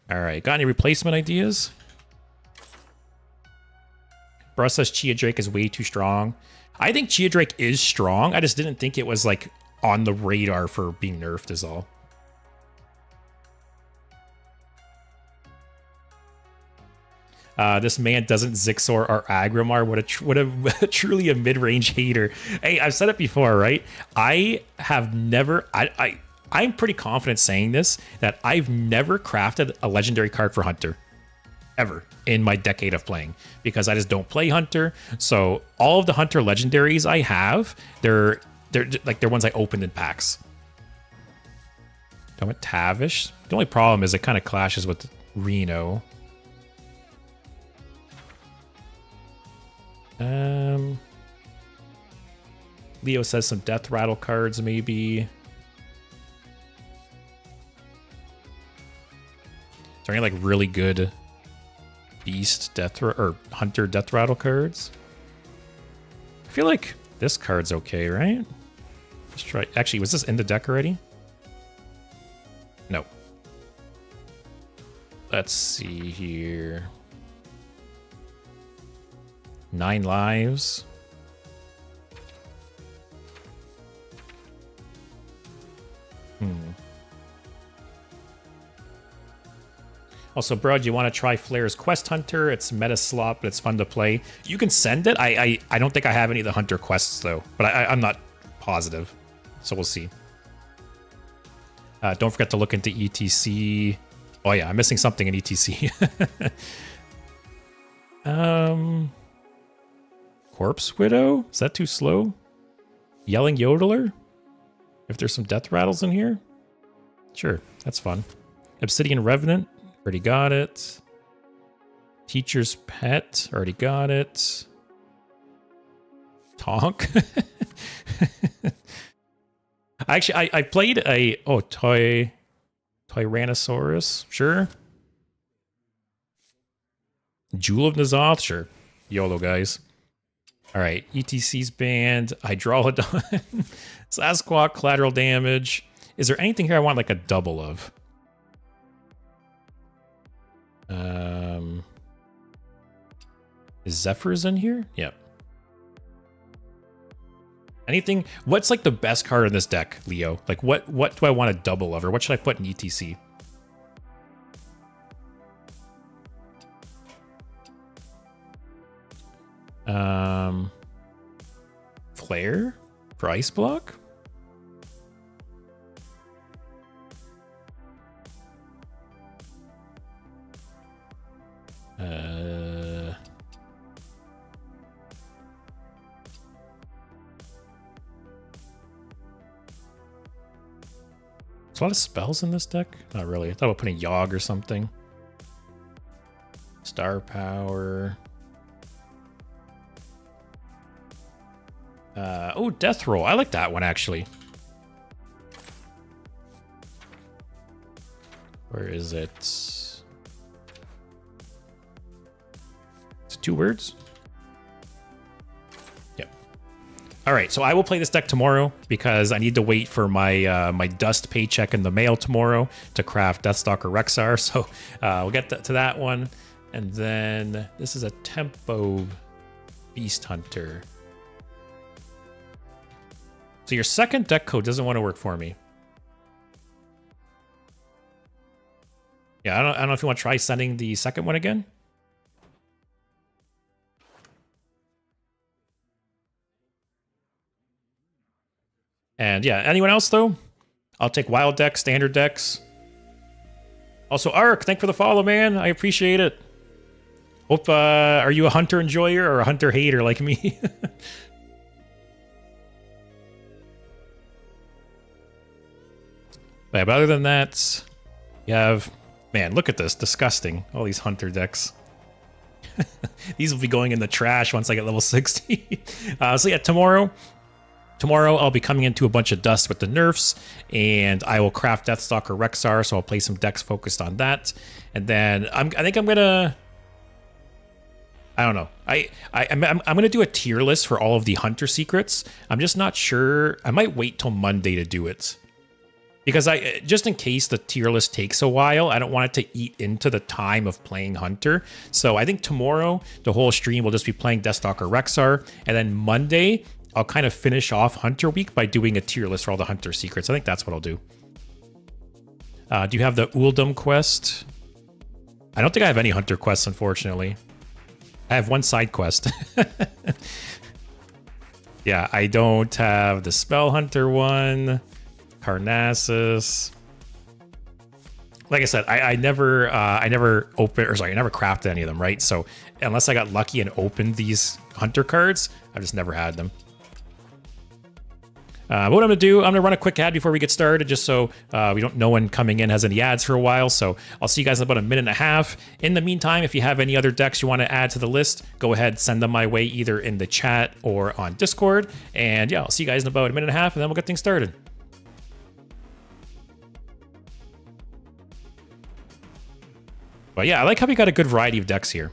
All right, got any replacement ideas? Bruss says Chia Drake is way too strong. I think Chia Drake is strong. I just didn't think it was like on the radar for being nerfed is all. This man doesn't Zixor or Agrimar. What a truly a mid-range hater. Hey, I've said it before, right? I have never... I'm pretty confident saying this, that I've never crafted a legendary card for Hunter. Ever. In my decade of playing. Because I just don't play Hunter. So all of the Hunter legendaries I have, they're ones I opened in packs. Done with Tavish. The only problem is it kind of clashes with Reno. Leo says some Death Rattle cards, maybe. Is there any like really good Beast or Hunter Death Rattle cards? I feel like this card's okay, right? Let's try. Actually, was this in the deck already? No. Let's see here. 9 lives. Also, bro, do you want to try Flair's Quest Hunter? It's meta slot, but it's fun to play. You can send it. I don't think I have any of the Hunter quests, though. But I'm not positive. So we'll see. Don't forget to look into ETC. Oh, yeah, I'm missing something in ETC. Corpse Widow? Is that too slow? Yelling Yodeler? If there's some death rattles in here? Sure, that's fun. Obsidian Revenant? Already got it. Teacher's Pet? Already got it. Tonk? Actually, I played a... Oh, Tyrannosaurus? Sure. Jewel of N'Zoth? Sure. YOLO, guys. Alright, ETC's banned. Hydrolodon. Sasquatch, collateral damage. Is there anything here I want like a double of? Is Zephyr's in here? Yep. Anything? What's like the best card in this deck, Leo? Like what do I want a double of, or what should I put in ETC? Flare for Ice Block? There's a lot of spells in this deck? Not really. I thought about putting Yogg or something. Star Power. Oh, Death Roll. I like that one, actually. Where is it? It's 2 words? Yep. All right, so I will play this deck tomorrow because I need to wait for my my dust paycheck in the mail tomorrow to craft Deathstalker Rexar. So we'll get to that one. And then this is a Tempo Beast Hunter. So your second deck code doesn't want to work for me. Yeah, I don't know if you want to try sending the second one again. And yeah, anyone else though? I'll take wild decks, standard decks. Also, Ark, thank for the follow, man. I appreciate it. Hope, are you a Hunter enjoyer or a Hunter hater like me? But other than that, you have... Man, look at this. Disgusting. All these Hunter decks. These will be going in the trash once I get level 60. So yeah, tomorrow I'll be coming into a bunch of dust with the nerfs, and I will craft Deathstalker Rexar, so I'll play some decks focused on that. And then I think I'm gonna... I don't know. I'm gonna do a tier list for all of the Hunter secrets. I'm just not sure. I might wait till Monday to do it. Because just in case the tier list takes a while, I don't want it to eat into the time of playing Hunter. So I think tomorrow, the whole stream will just be playing Deathstalker Rexar. And then Monday, I'll kind of finish off Hunter Week by doing a tier list for all the Hunter secrets. I think that's what I'll do. Do you have the Uldum quest? I don't think I have any Hunter quests, unfortunately. I have one side quest. Yeah, I don't have the Spell Hunter one. Carnassus. Like I said, I never opened, or sorry, I never crafted any of them, right? So unless I got lucky and opened these Hunter cards, I've just never had them. What I'm gonna do, I'm gonna run a quick ad before we get started, just so no one coming in has any ads for a while. So I'll see you guys in about a minute and a half. In the meantime, if you have any other decks you want to add to the list, go ahead, send them my way either in the chat or on Discord. And yeah, I'll see you guys in about a minute and a half, and then we'll get things started. But yeah, I like how we got a good variety of decks here.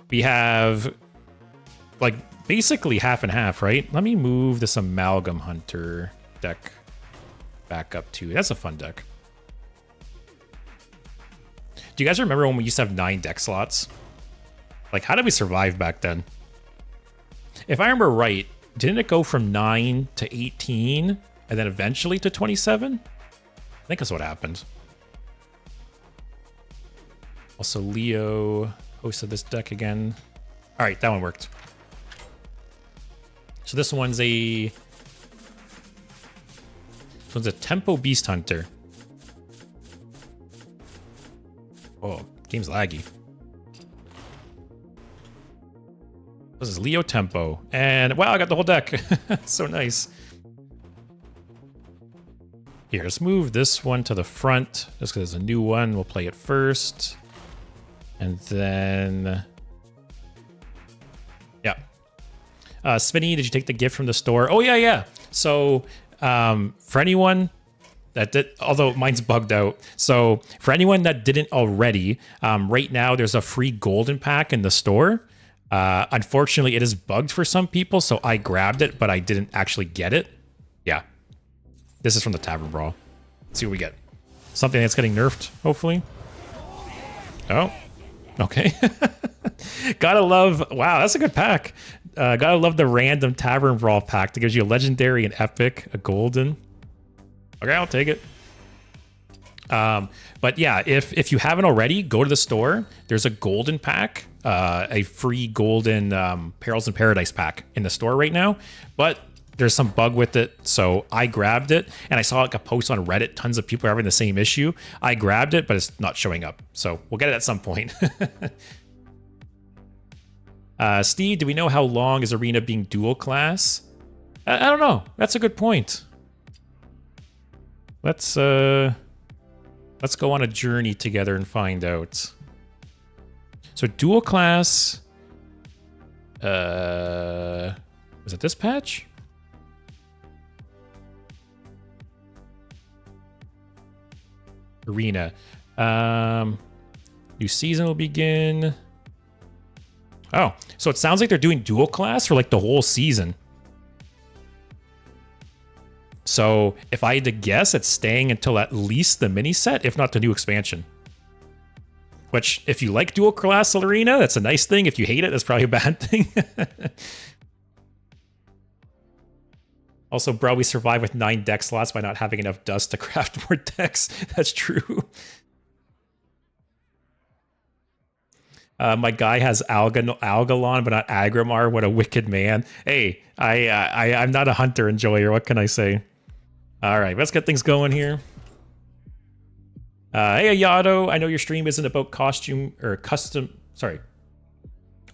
We have like basically half and half, right? Let me move this Amalgam Hunter deck back up too. That's a fun deck. Do you guys remember when we used to have 9 deck slots? Like, how did we survive back then? If I remember right, didn't it go from 9 to 18 and then eventually to 27? I think that's what happened. Also, Leo hosted this deck again. All right, that one worked. So this one's a Tempo Beast Hunter. Oh, game's laggy. This is Leo Tempo. And wow, I got the whole deck. So nice. Here, let's move this one to the front. Just because it's a new one, we'll play it first. And then... yeah. Spinny, did you take the gift from the store? Oh, yeah. So, for anyone that did... although mine's bugged out. So, for anyone that didn't already, right now there's a free golden pack in the store. Unfortunately, it is bugged for some people, so I grabbed it, but I didn't actually get it. Yeah. This is from the Tavern Brawl. Let's see what we get. Something that's getting nerfed, hopefully. Oh. Okay. Gotta love... wow, that's a good pack. Gotta love the random Tavern Brawl pack that gives you a legendary, an epic, a golden. Okay, I'll take it. But yeah, if you haven't already, go to the store. There's a golden pack, a free golden Perils in Paradise pack in the store right now. But there's some bug with it, so I grabbed it. And I saw like a post on Reddit. Tons of people are having the same issue. I grabbed it, but it's not showing up. So we'll get it at some point. Steve, do we know how long is Arena being dual class? I don't know. That's a good point. Let's go on a journey together and find out. So dual class, was it this patch? Arena. New season will begin. Oh, so it sounds like they're doing dual class for like the whole season. So if I had to guess, it's staying until at least the mini set, if not the new expansion. Which, if you like dual class Arena, that's a nice thing. If you hate it, that's probably a bad thing. Also, bro, we survive with 9 deck slots by not having enough dust to craft more decks. That's true. My guy has Algalon, but not Agrimar. What a wicked man. Hey, I'm not a hunter enjoyer. What can I say? All right, let's get things going here. Hey, Ayato, I know your stream isn't about costume or custom... sorry.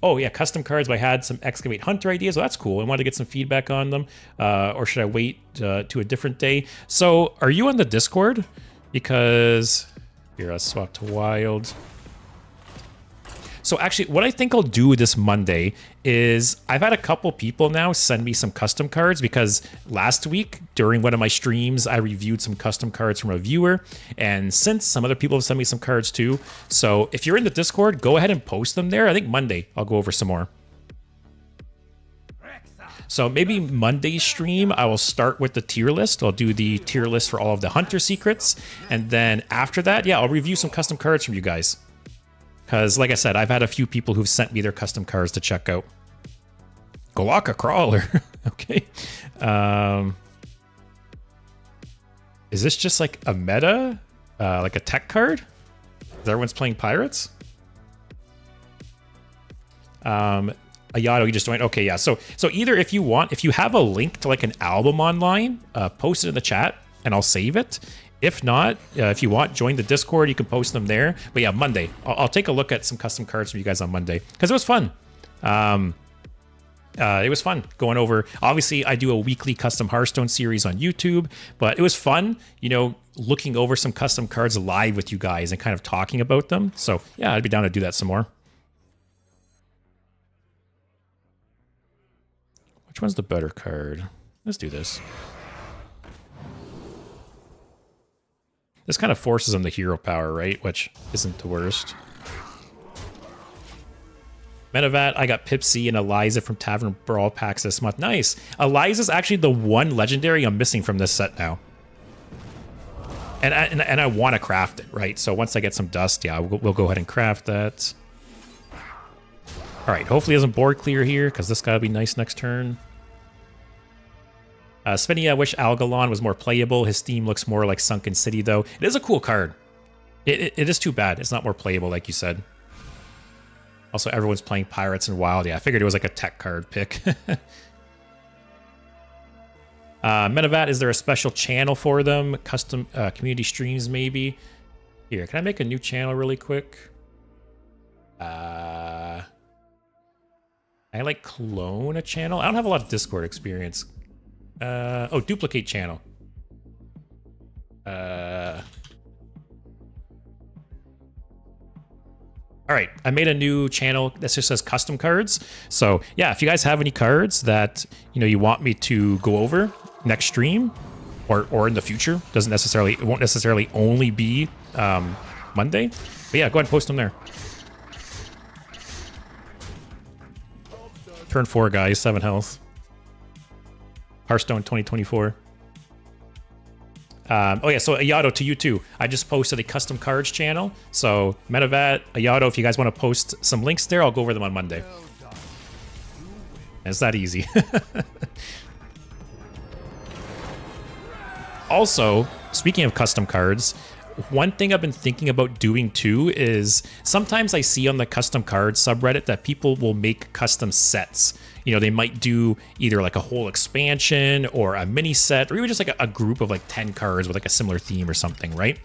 Oh, yeah, custom cards, but I had some Excavate Hunter ideas. Well, that's cool. I wanted to get some feedback on them. Or should I wait to a different day? So, are you on the Discord? Because... here, let's swap to Wild. So actually, what I think I'll do this Monday is I've had a couple people now send me some custom cards because last week during one of my streams, I reviewed some custom cards from a viewer. And since some other people have sent me some cards too. So if you're in the Discord, go ahead and post them there. I think Monday I'll go over some more. So maybe Monday's stream, I will start with the tier list. I'll do the tier list for all of the Hunter secrets. And then after that, yeah, I'll review some custom cards from you guys. Because, like I said, I've had a few people who've sent me their custom cards to check out. Golaka Crawler. Okay. Is this just like a meta? Like a tech card? Everyone's playing Pirates? Ayato, you just joined. Okay, yeah. So either if you want, if you have a link to like an album online, post it in the chat and I'll save it. If not, if you want, join the Discord. You can post them there. But yeah, Monday. I'll take a look at some custom cards from you guys on Monday. Because it was fun. It was fun going over. Obviously, I do a weekly custom Hearthstone series on YouTube. But it was fun, you know, looking over some custom cards live with you guys and kind of talking about them. So yeah, I'd be down to do that some more. Which one's the better card? Let's do this. This kind of forces them the hero power, right? Which isn't the worst. Metavat, I got Pipsy and Eliza from Tavern Brawl packs this month. Nice. Eliza's actually the one legendary I'm missing from this set now. And I want to craft it, right? So once I get some dust, yeah, we'll go ahead and craft that. All right, hopefully he doesn't board clear here, because this guy will be nice next turn. Spenny, I wish Algalon was more playable. His theme looks more like Sunken City, though. It is a cool card. It is too bad. It's not more playable, like you said. Also, everyone's playing Pirates and Wild. Yeah, I figured it was like a tech card pick. Menavat, is there a special channel for them? Custom community streams, maybe? Here, can I make a new channel really quick? I like clone a channel. I don't have a lot of Discord experience. Oh, duplicate channel. All right, I made a new channel that just says custom cards. So yeah, if you guys have any cards that you want me to go over next stream or in the future, it won't necessarily only be Monday. But yeah, go ahead and post them there. Turn 4, guys, 7 health. Hearthstone 2024. Oh yeah, so Ayato, to you too. I just posted a custom cards channel. So Menavat, Ayato, if you guys want to post some links there, I'll go over them on Monday. It's that easy. Also, speaking of custom cards, one thing I've been thinking about doing too is sometimes I see on the custom cards subreddit that people will make custom sets. They might do either like a whole expansion or a mini set, or even just like a group of like 10 cards with like a similar theme or something, right?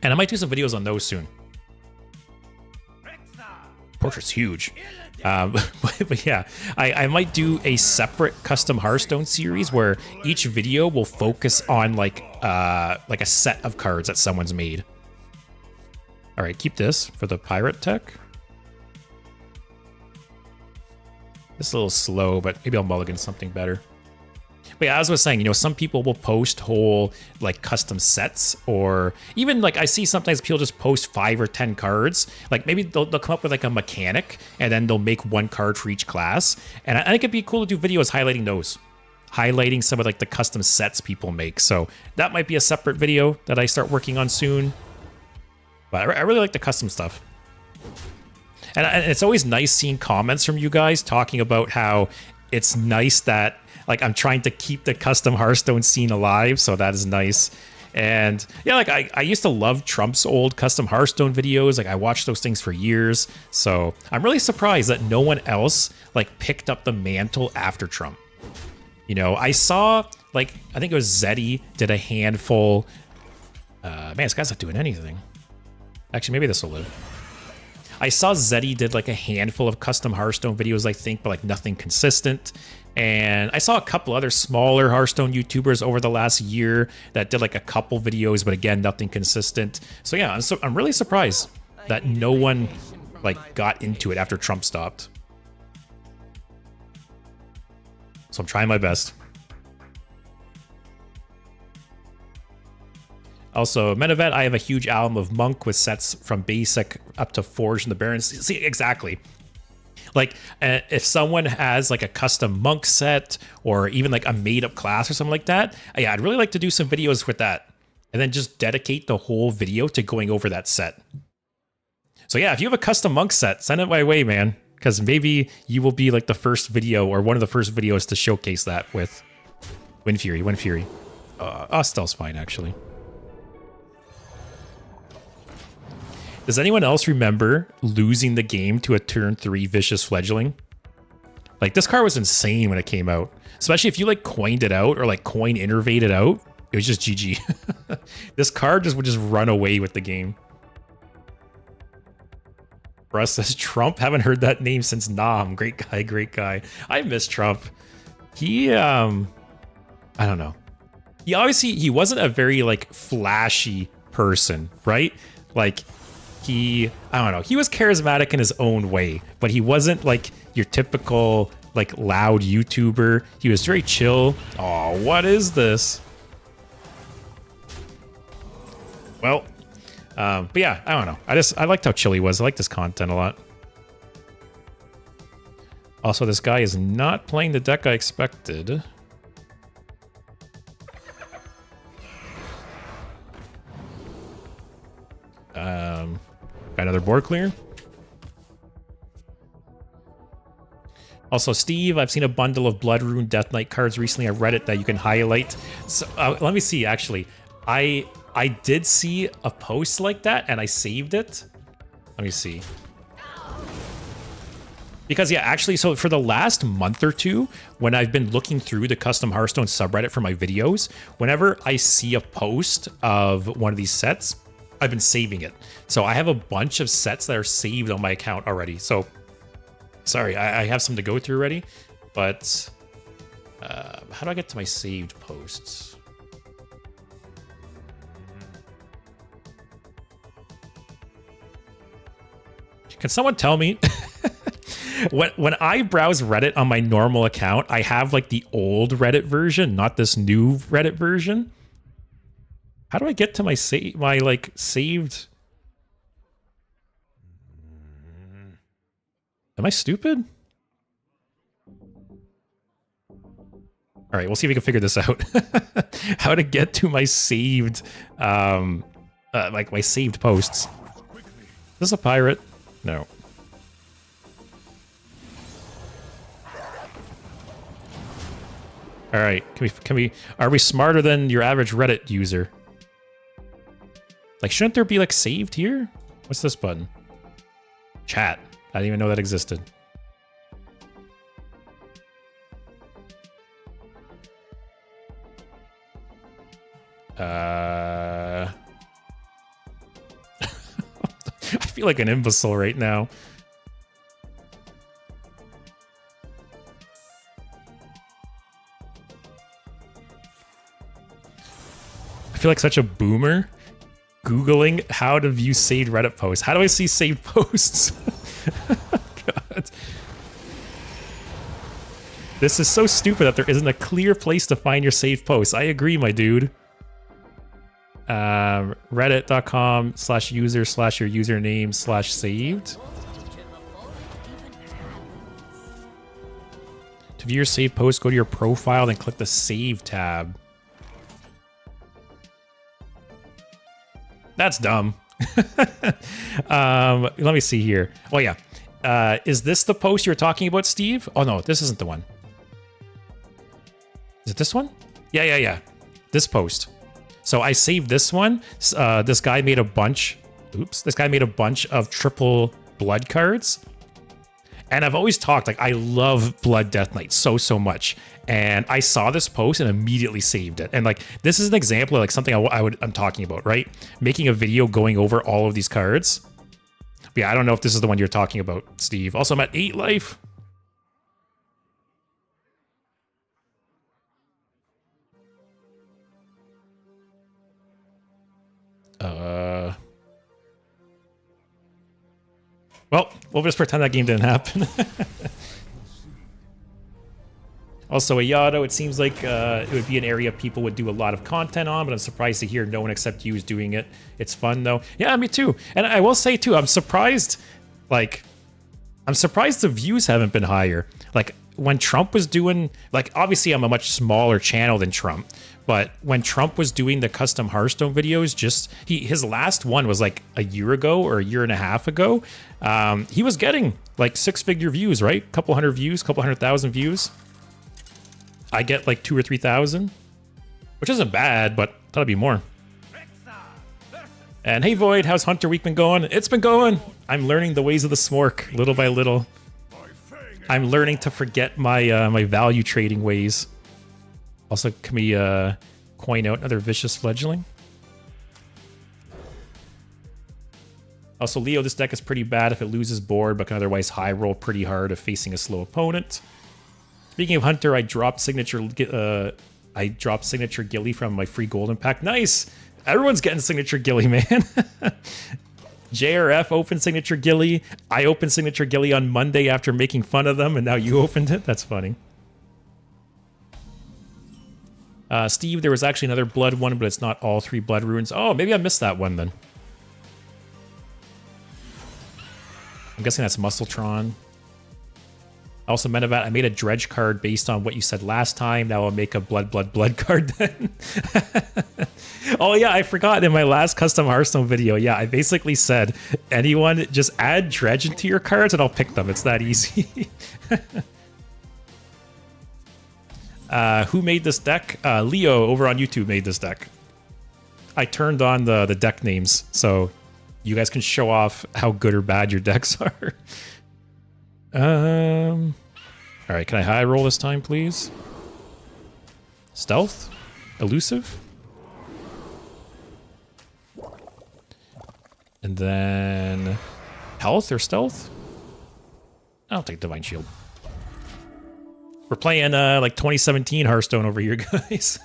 And I might do some videos on those soon. Portrait's huge. But yeah, I might do a separate custom Hearthstone series where each video will focus on like a set of cards that someone's made. All right, keep this for the pirate tech. It's a little slow, but maybe I'll mulligan something better. But yeah, as I was saying, some people will post whole like custom sets, or even like I see sometimes people just post 5 or 10 cards. Like maybe they'll come up with like a mechanic and then they'll make 1 card for each class. And I think it'd be cool to do videos highlighting those. Highlighting some of like the custom sets people make. So that might be a separate video that I start working on soon. But I really like the custom stuff. And it's always nice seeing comments from you guys talking about how it's nice that like I'm trying to keep the custom Hearthstone scene alive. So that is nice. And yeah, like I used to love Trump's old custom Hearthstone videos. Like I watched those things for years. So I'm really surprised that no one else like picked up the mantle after Trump. I saw like, I think it was Zeddy did a handful. Man, this guy's not doing anything. Actually, maybe this will live. I saw Zeddy did like a handful of custom Hearthstone videos, I think, but like nothing consistent. And I saw a couple other smaller Hearthstone YouTubers over the last year that did like a couple videos, but again, nothing consistent. So yeah, I'm really surprised that no one like got into it after Trump stopped. So I'm trying my best. Also, Menavet, I have a huge album of Monk with sets from basic up to Forge and the Barons. See, exactly. Like, if someone has like a custom Monk set or even like a made-up class or something like that, yeah, I'd really like to do some videos with that. And then just dedicate the whole video to going over that set. So yeah, if you have a custom Monk set, send it my way, man. Because maybe you will be like the first video or one of the first videos to showcase that with Wind Fury. Ostel's fine, actually. Does anyone else remember losing the game to a turn 3 Vicious Fledgling? Like, this card was insane when it came out. Especially if you, like, coined it out or, like, coin innervated out. It was just GG. This card would just run away with the game. Russ says, Trump? Haven't heard that name since Nam. Great guy, great guy. I miss Trump. He, I don't know. He wasn't a very, like, flashy person, right? Like... I don't know, he was charismatic in his own way, but he wasn't like your typical like loud YouTuber. He was very chill. Oh, what is this? Well, but yeah, I don't know. I liked how chill he was. I like this content a lot. Also, this guy is not playing the deck I expected. Got another board clear. Also, Steve, I've seen a bundle of Blood Rune Death Knight cards recently. I read it that you can highlight. So let me see. Actually, I did see a post like that, and I saved it. Let me see. Because, yeah, actually, so for the last month or two, when I've been looking through the custom Hearthstone subreddit for my videos, whenever I see a post of one of these sets, I've been saving it. So I have a bunch of sets that are saved on my account already. So, sorry, I have some to go through already. But how do I get to my saved posts? Can someone tell me? When I browse Reddit on my normal account, I have like the old Reddit version, not this new Reddit version. How do I get to my saved? Am I stupid? All right, we'll see if we can figure this out. How to get to my saved, like my saved posts. Is this a pirate? No. All right, are we smarter than your average Reddit user? Like, shouldn't there be like saved here? What's this button? Chat. I didn't even know that existed. I feel like an imbecile right now. I feel like such a boomer Googling how to view saved Reddit posts. How do I see saved posts? God. This is so stupid that there isn't a clear place to find your saved posts. I agree, my dude. Reddit.com/user/your username/saved. To view your saved post, go to your profile, then click the Save tab. That's dumb. Let me see here. Oh, yeah. Is this the post you're talking about, Steve? Oh, no, this isn't the one. Is it this one? Yeah. This post. So I saved this one. This guy made a bunch. Oops. This guy made a bunch of triple blood cards. And I've always talked, like, I love Blood Death Knight so much. And I saw this post and immediately saved it. And, like, this is an example of, like, something I'm talking about, right? Making a video going over all of these cards. But yeah, I don't know if this is the one you're talking about, Steve. Also, I'm at 8 life. Well, we'll just pretend that game didn't happen. Also, Ayado, it seems like it would be an area people would do a lot of content on, but I'm surprised to hear no one except you is doing it. It's fun, though. Yeah, me too. And I will say, too, I'm surprised the views haven't been higher. Like, when Trump was doing, like, obviously I'm a much smaller channel than Trump, but when Trump was doing the custom Hearthstone videos, his last one was like a year ago or a year and a half ago. He was getting like 6-figure views, right? Couple hundred views, couple 100,000 views. I get like 2,000 or 3,000, which isn't bad, but thought it'd be more. And hey Void, how's Hunter Week been going? It's been going. I'm learning the ways of the smork little by little. I'm learning to forget my my value trading ways. Also, can we coin out another vicious fledgling? Also, Leo, this deck is pretty bad if it loses board, but can otherwise high roll pretty hard if facing a slow opponent. Speaking of Hunter, I dropped signature Gilly from my free golden pack. Nice! Everyone's getting signature Gilly, man. JRF opened signature Gilly. I opened signature Gilly on Monday after making fun of them, and now you opened it? That's funny. Steve, there was actually another blood one, but it's not all 3 blood runes. Oh, maybe I missed that one then. I'm guessing that's Muscletron. Also, Menevat, I made a dredge card based on what you said last time. Now I'll make a blood card then. Oh yeah, I forgot in my last custom Hearthstone video. Yeah, I basically said, anyone just add dredge into your cards and I'll pick them. It's that easy. Who made this deck? Leo over on YouTube made this deck. I turned on the deck names, so you guys can show off how good or bad your decks are. All right, can I high roll this time, please? Stealth? Elusive? And then health or stealth? I'll take Divine Shield. We're playing like 2017 Hearthstone over here, guys.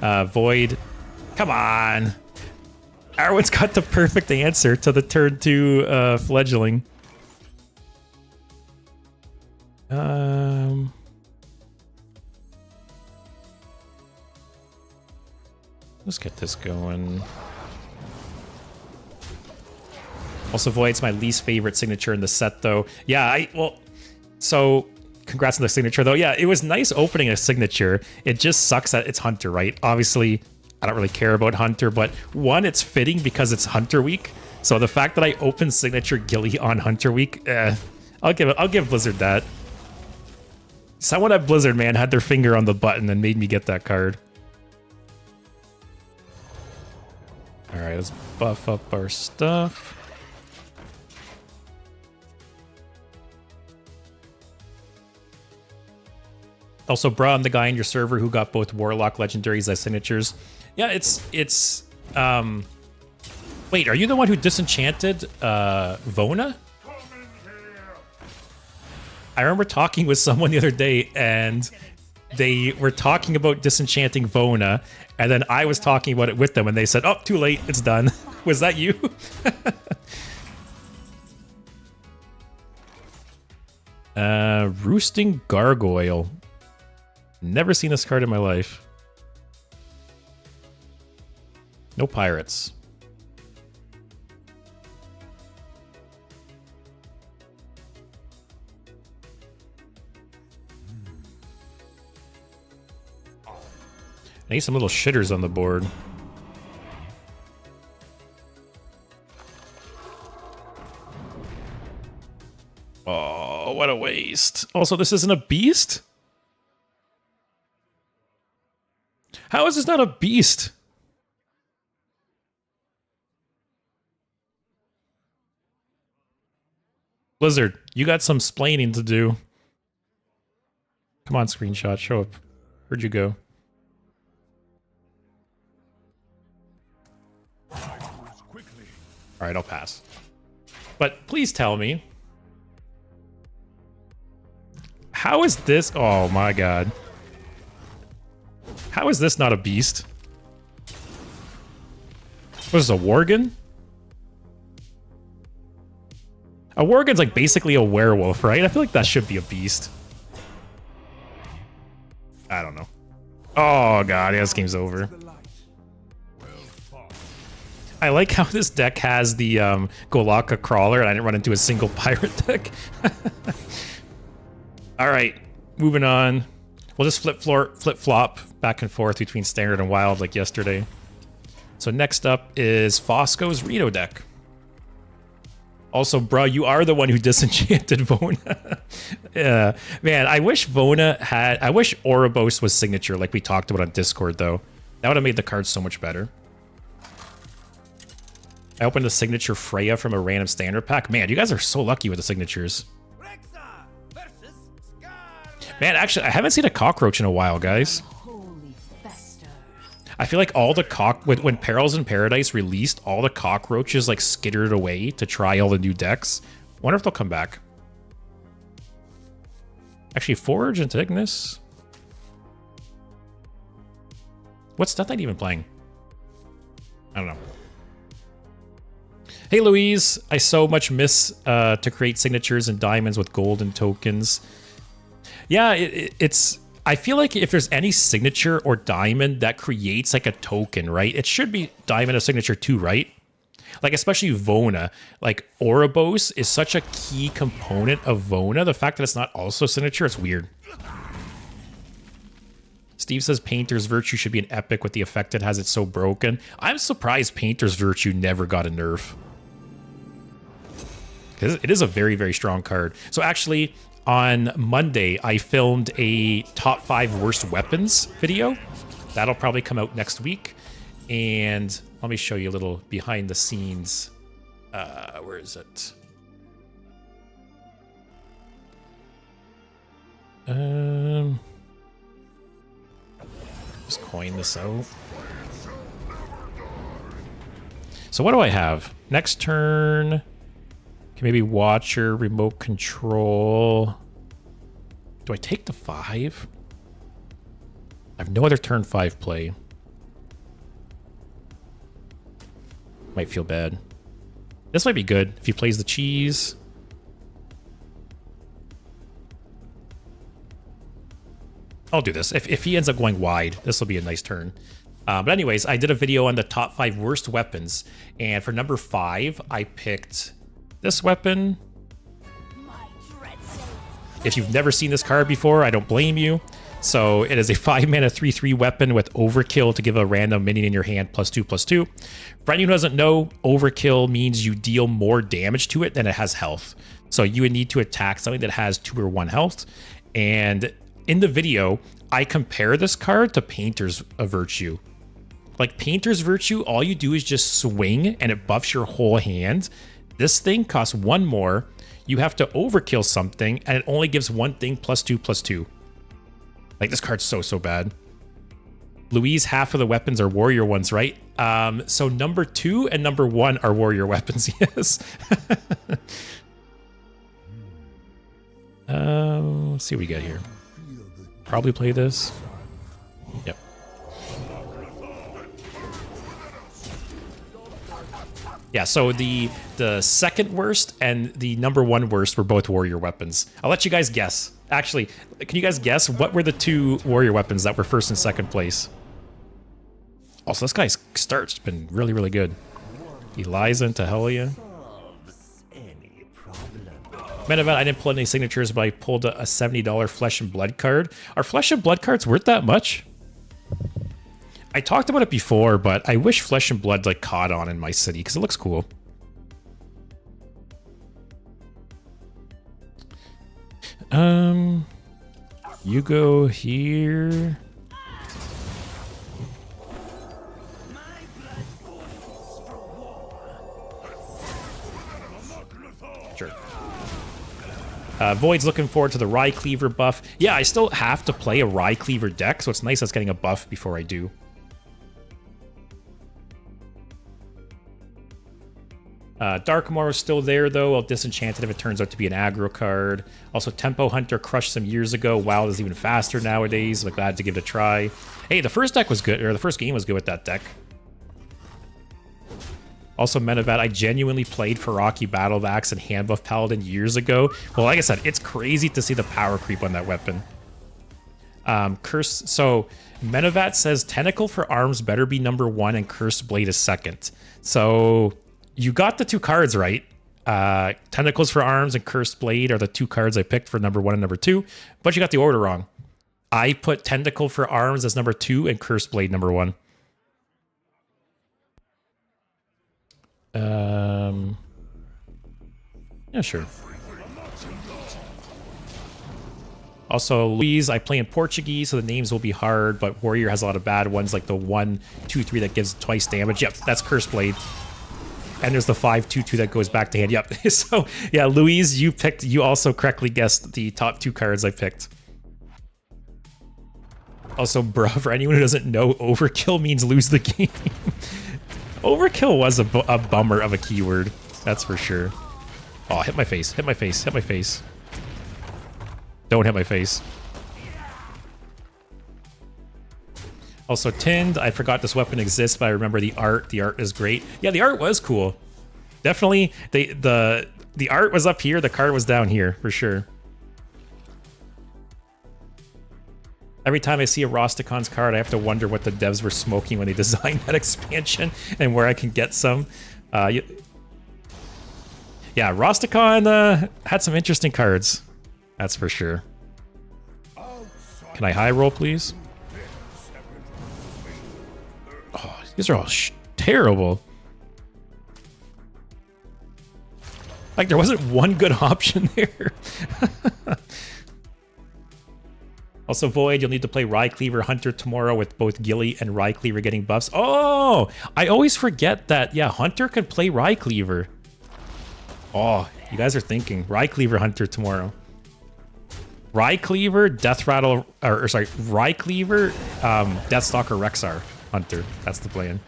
Void. Come on. Arwen's got the perfect answer to the turn 2 fledgling. Let's get this going. Also, Void's my least favorite signature in the set, though. Yeah, so congrats on the signature, though. Yeah, it was nice opening a signature. It just sucks that it's Hunter, right? Obviously, I don't really care about Hunter, but one, it's fitting because it's Hunter week. So the fact that I opened signature Gilly on Hunter week, I'll give Blizzard that. Someone at Blizzard, man, had their finger on the button and made me get that card. All right, let's buff up our stuff. Also, bruh, I'm the guy in your server who got both Warlock legendaries as signatures. Yeah, it's wait, are you the one who disenchanted Vona? I remember talking with someone the other day, and they were talking about disenchanting Vona, and then I was talking about it with them, and they said, "Oh, too late, it's done." Was that you? Roosting Gargoyle. Never seen this card in my life. No pirates. I need some little shitters on the board. Oh, what a waste. Also, this isn't a beast? How is this not a beast? Blizzard, you got some splaining to do. Come on, screenshot, show up. Where'd you go? Alright, I'll pass. But please tell me. How is this? Oh my god. How is this not a beast? What is this, a Worgen? A Worgen's like basically a werewolf, right? I feel like that should be a beast. I don't know. Oh god, yeah, this game's over. I like how this deck has the Golakka Crawler, and I didn't run into a single pirate deck. Alright, moving on. We'll just flip-flop back and forth between Standard and Wild like yesterday. So next up is Fosco's Reno deck. Also, bruh, you are the one who disenchanted Vona. Yeah, man, I wish Vona had... I wish Ouroboros was signature like we talked about on Discord, though. That would have made the card so much better. I opened a signature Freya from a random Standard pack. Man, you guys are so lucky with the signatures. Man, actually, I haven't seen a cockroach in a while, guys. I feel like all the when Perils in Paradise released, all the cockroaches like skittered away to try all the new decks. Wonder if they'll come back. Actually, Forge and Ignis. What's Death Knight even playing? I don't know. Hey Louise, I so much miss to create signatures and diamonds with golden tokens. Yeah, it's... I feel like if there's any signature or diamond that creates like a token, right? It should be diamond of signature too, right? Like especially Vona. Like Ouroboros is such a key component of Vona. The fact that it's not also signature, it's weird. Steve says Painter's Virtue should be an epic with the effect it has. It's so broken. I'm surprised Painter's Virtue never got a nerf. because it is a very, very strong card. So actually, on Monday, I filmed a top 5 worst weapons video. That'll probably come out next week. And let me show you a little behind the scenes. Where is it? Just coin this out. So what do I have? Next turn, can maybe Watcher, remote control. Do I take the 5? I have no other turn 5 play. Might feel bad. This might be good if he plays the cheese. I'll do this. If he ends up going wide, this will be a nice turn. But anyways, I did a video on the top 5 worst weapons. And for number 5, I picked this weapon. If you've never seen this card before, I don't blame you. So it is a 5-mana 3/3 weapon with Overkill to give a random minion in your hand +2/+2. For anyone who doesn't know, Overkill means you deal more damage to it than it has health. So you would need to attack something that has 2 or 1 health. And in the video, I compare this card to Painter's Virtue. Like Painter's Virtue, all you do is just swing and it buffs your whole hand. This thing costs 1 more. You have to overkill something and it only gives 1 thing +2/+2. Like this card's so bad. Louise, half of the weapons are warrior ones, right? So number 2 and number 1 are warrior weapons, yes. Let's see what we got here. Probably play this. Yep. Yeah, so the second worst and the number 1 worst were both warrior weapons. I'll let you guys guess. Actually, can you guys guess what were the 2 warrior weapons that were first and second place? Also, this guy's start's been really, really good. Eliza into Hellia. Main event, I didn't pull any signatures, but I pulled a $70 Flesh and Blood card. Are Flesh and Blood cards worth that much? I talked about it before, but I wish Flesh and Blood like caught on in my city because it looks cool. You go here. Sure. Void's looking forward to the Rye Cleaver buff. Yeah, I still have to play a Rye Cleaver deck, so it's nice that's getting a buff before I do. Darkmoor is still there, though. I'll Disenchanted if it turns out to be an aggro card. Also, Tempo Hunter crushed some years ago. WoW is even faster nowadays. I'm glad to give it a try. Hey, the first deck was good, or the first game was good with that deck. Also, Menevat, I genuinely played Feraki Battlavax and Handbuff Paladin years ago. Well, like I said, it's crazy to see the power creep on that weapon. So, Menevat says Tentacle for Arms better be number 1 and Cursed Blade is second. So, you got the 2 cards right. Tentacles for Arms and Cursed Blade are the 2 cards I picked for number 1 and number 2, but you got the order wrong. I put Tentacle for Arms as number 2 and Cursed Blade number 1. Yeah, sure. Also, Louise, I play in Portuguese, so the names will be hard, but Warrior has a lot of bad ones, like the 1/2/3 that gives twice damage. Yep, that's Cursed Blade. And there's the 5/2/2 that goes back to hand. Yep. So, yeah, Louise, you also correctly guessed the top 2 cards I picked. Also, bruh, for anyone who doesn't know, Overkill means lose the game. Overkill was a bummer of a keyword, that's for sure. Oh, hit my face, hit my face, hit my face. Don't hit my face. Also, Tinned, I forgot this weapon exists, but I remember the art. The art is great. Yeah, the art was cool. Definitely, the art was up here, the card was down here, for sure. Every time I see a Rosticon's card, I have to wonder what the devs were smoking when they designed that expansion and where I can get some. Yeah, Rosticon had some interesting cards. That's for sure. Can I high roll, please? Oh, these are all terrible. Like, there wasn't one good option there. Also, Void, you'll need to play Rycleaver Hunter tomorrow with both Gilly and Rycleaver getting buffs. Oh, I always forget that, yeah, Hunter can play Rycleaver. Oh, you guys are thinking. Rycleaver Hunter tomorrow. Rycleaver, Death Rattle, or sorry, Rycleaver, Deathstalker Rexar Hunter. That's the plan.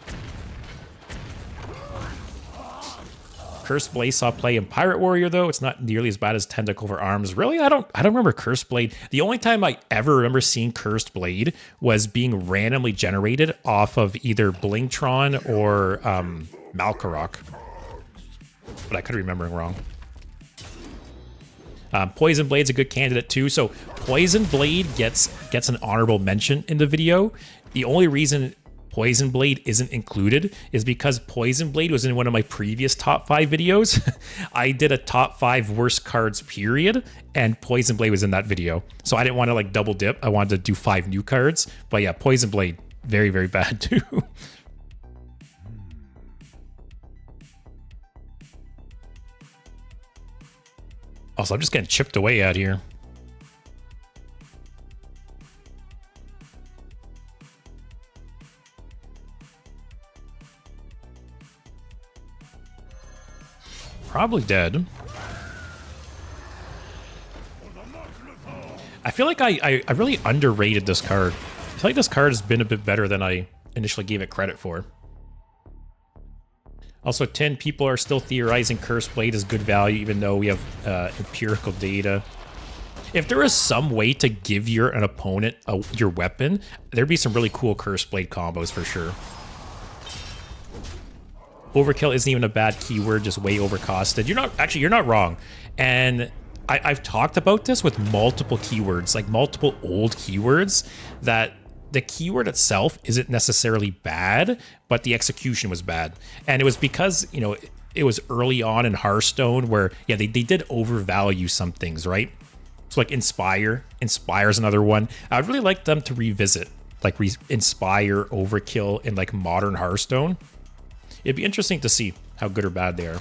Cursed Blade saw play in Pirate Warrior though. It's not nearly as bad as Tentacle for Arms. Really, I don't remember Cursed Blade. The only time I ever remember seeing Cursed Blade was being randomly generated off of either Blingtron or Malkarok. But I could be remembering wrong. Poison Blade's a good candidate too. So Poison Blade gets an honorable mention in the video. The only reason Poison Blade isn't included is because Poison Blade was in one of my previous top 5 videos. I did a top 5 worst cards period, and Poison Blade was in that video. So I didn't want to like double dip. I wanted to do 5 new cards. But yeah, Poison Blade, very, very bad too. Also, I'm just getting chipped away out here. Probably dead. I feel like I really underrated this card. I feel like this card has been a bit better than I initially gave it credit for. Also, 10 people are still theorizing Cursed Blade is good value, even though we have empirical data. If there was some way to give an opponent your weapon, there'd be some really cool Cursed Blade combos for sure. Overkill isn't even a bad keyword, just way overcosted. You're not wrong. And I've talked about this with multiple keywords, like multiple old keywords, that the keyword itself isn't necessarily bad, but the execution was bad. And it was because, you know, it was early on in Hearthstone where, yeah, they did overvalue some things, right? So like Inspire. Inspire's another one. I'd really like them to revisit, like Inspire, Overkill in like modern Hearthstone. It'd be interesting to see how good or bad they are.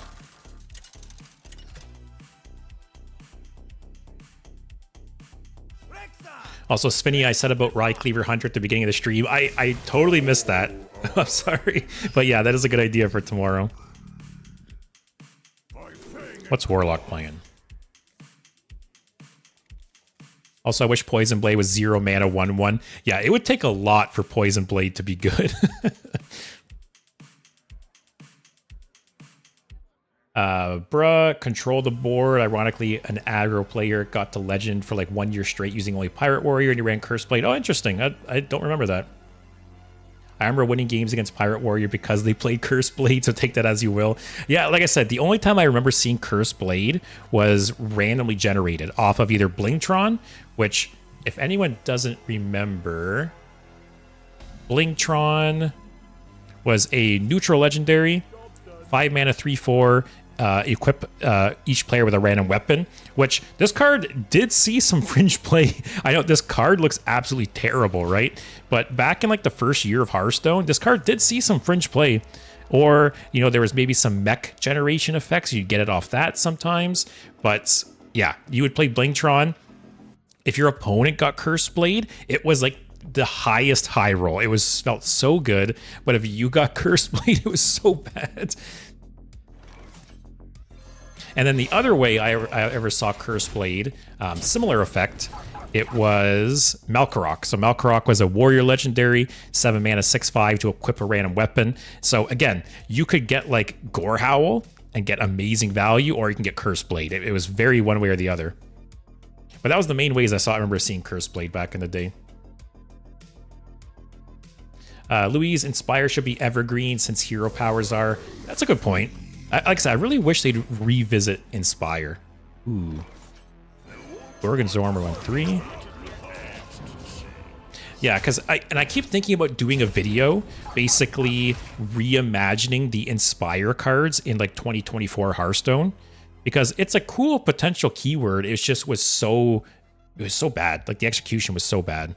Also, Spinny, I said about Rycleaver Hunter at the beginning of the stream. I totally missed that. I'm sorry. But yeah, that is a good idea for tomorrow. What's Warlock playing? Also, I wish Poison Blade was 0 mana 1/1. Yeah, it would take a lot for Poison Blade to be good. Bruh, control the board. Ironically, an aggro player got to legend for like 1 year straight using only Pirate Warrior, and he ran Cursed Blade. Oh, interesting. I don't remember that. I remember winning games against Pirate Warrior because they played Cursed Blade, so take that as you will. Yeah, like I said, the only time I remember seeing Cursed Blade was randomly generated off of either Blingtron, which, if anyone doesn't remember, Blingtron was a neutral legendary, 5 mana, 3/4, equip each player with a random weapon, which this card did see some fringe play. I know this card looks absolutely terrible, right? But back in like the first year of Hearthstone, this card did see some fringe play. Or, you know, there was maybe some mech generation effects. You'd get it off that sometimes. But yeah, you would play Blingtron. If your opponent got Cursed Blade, it was like the highest high roll. It felt so good. But if you got Cursed Blade, it was so bad. And then the other way I ever saw Cursed Blade, similar effect, it was Malkarok. So Malkarok was a warrior legendary, 7 mana, 6/5 to equip a random weapon. So again, you could get like Gorehowl and get amazing value, or you can get Cursed Blade. It was very one way or the other. But that was the main ways I remember seeing Cursed Blade back in the day. Louise, Inspire should be evergreen since hero powers are. That's a good point. Like I said, I really wish they'd revisit Inspire. Ooh. Gorgonzormer went 3. Yeah, because I keep thinking about doing a video basically reimagining the Inspire cards in like 2024 Hearthstone, because it's a cool potential keyword. It just was so bad. Like the execution was so bad.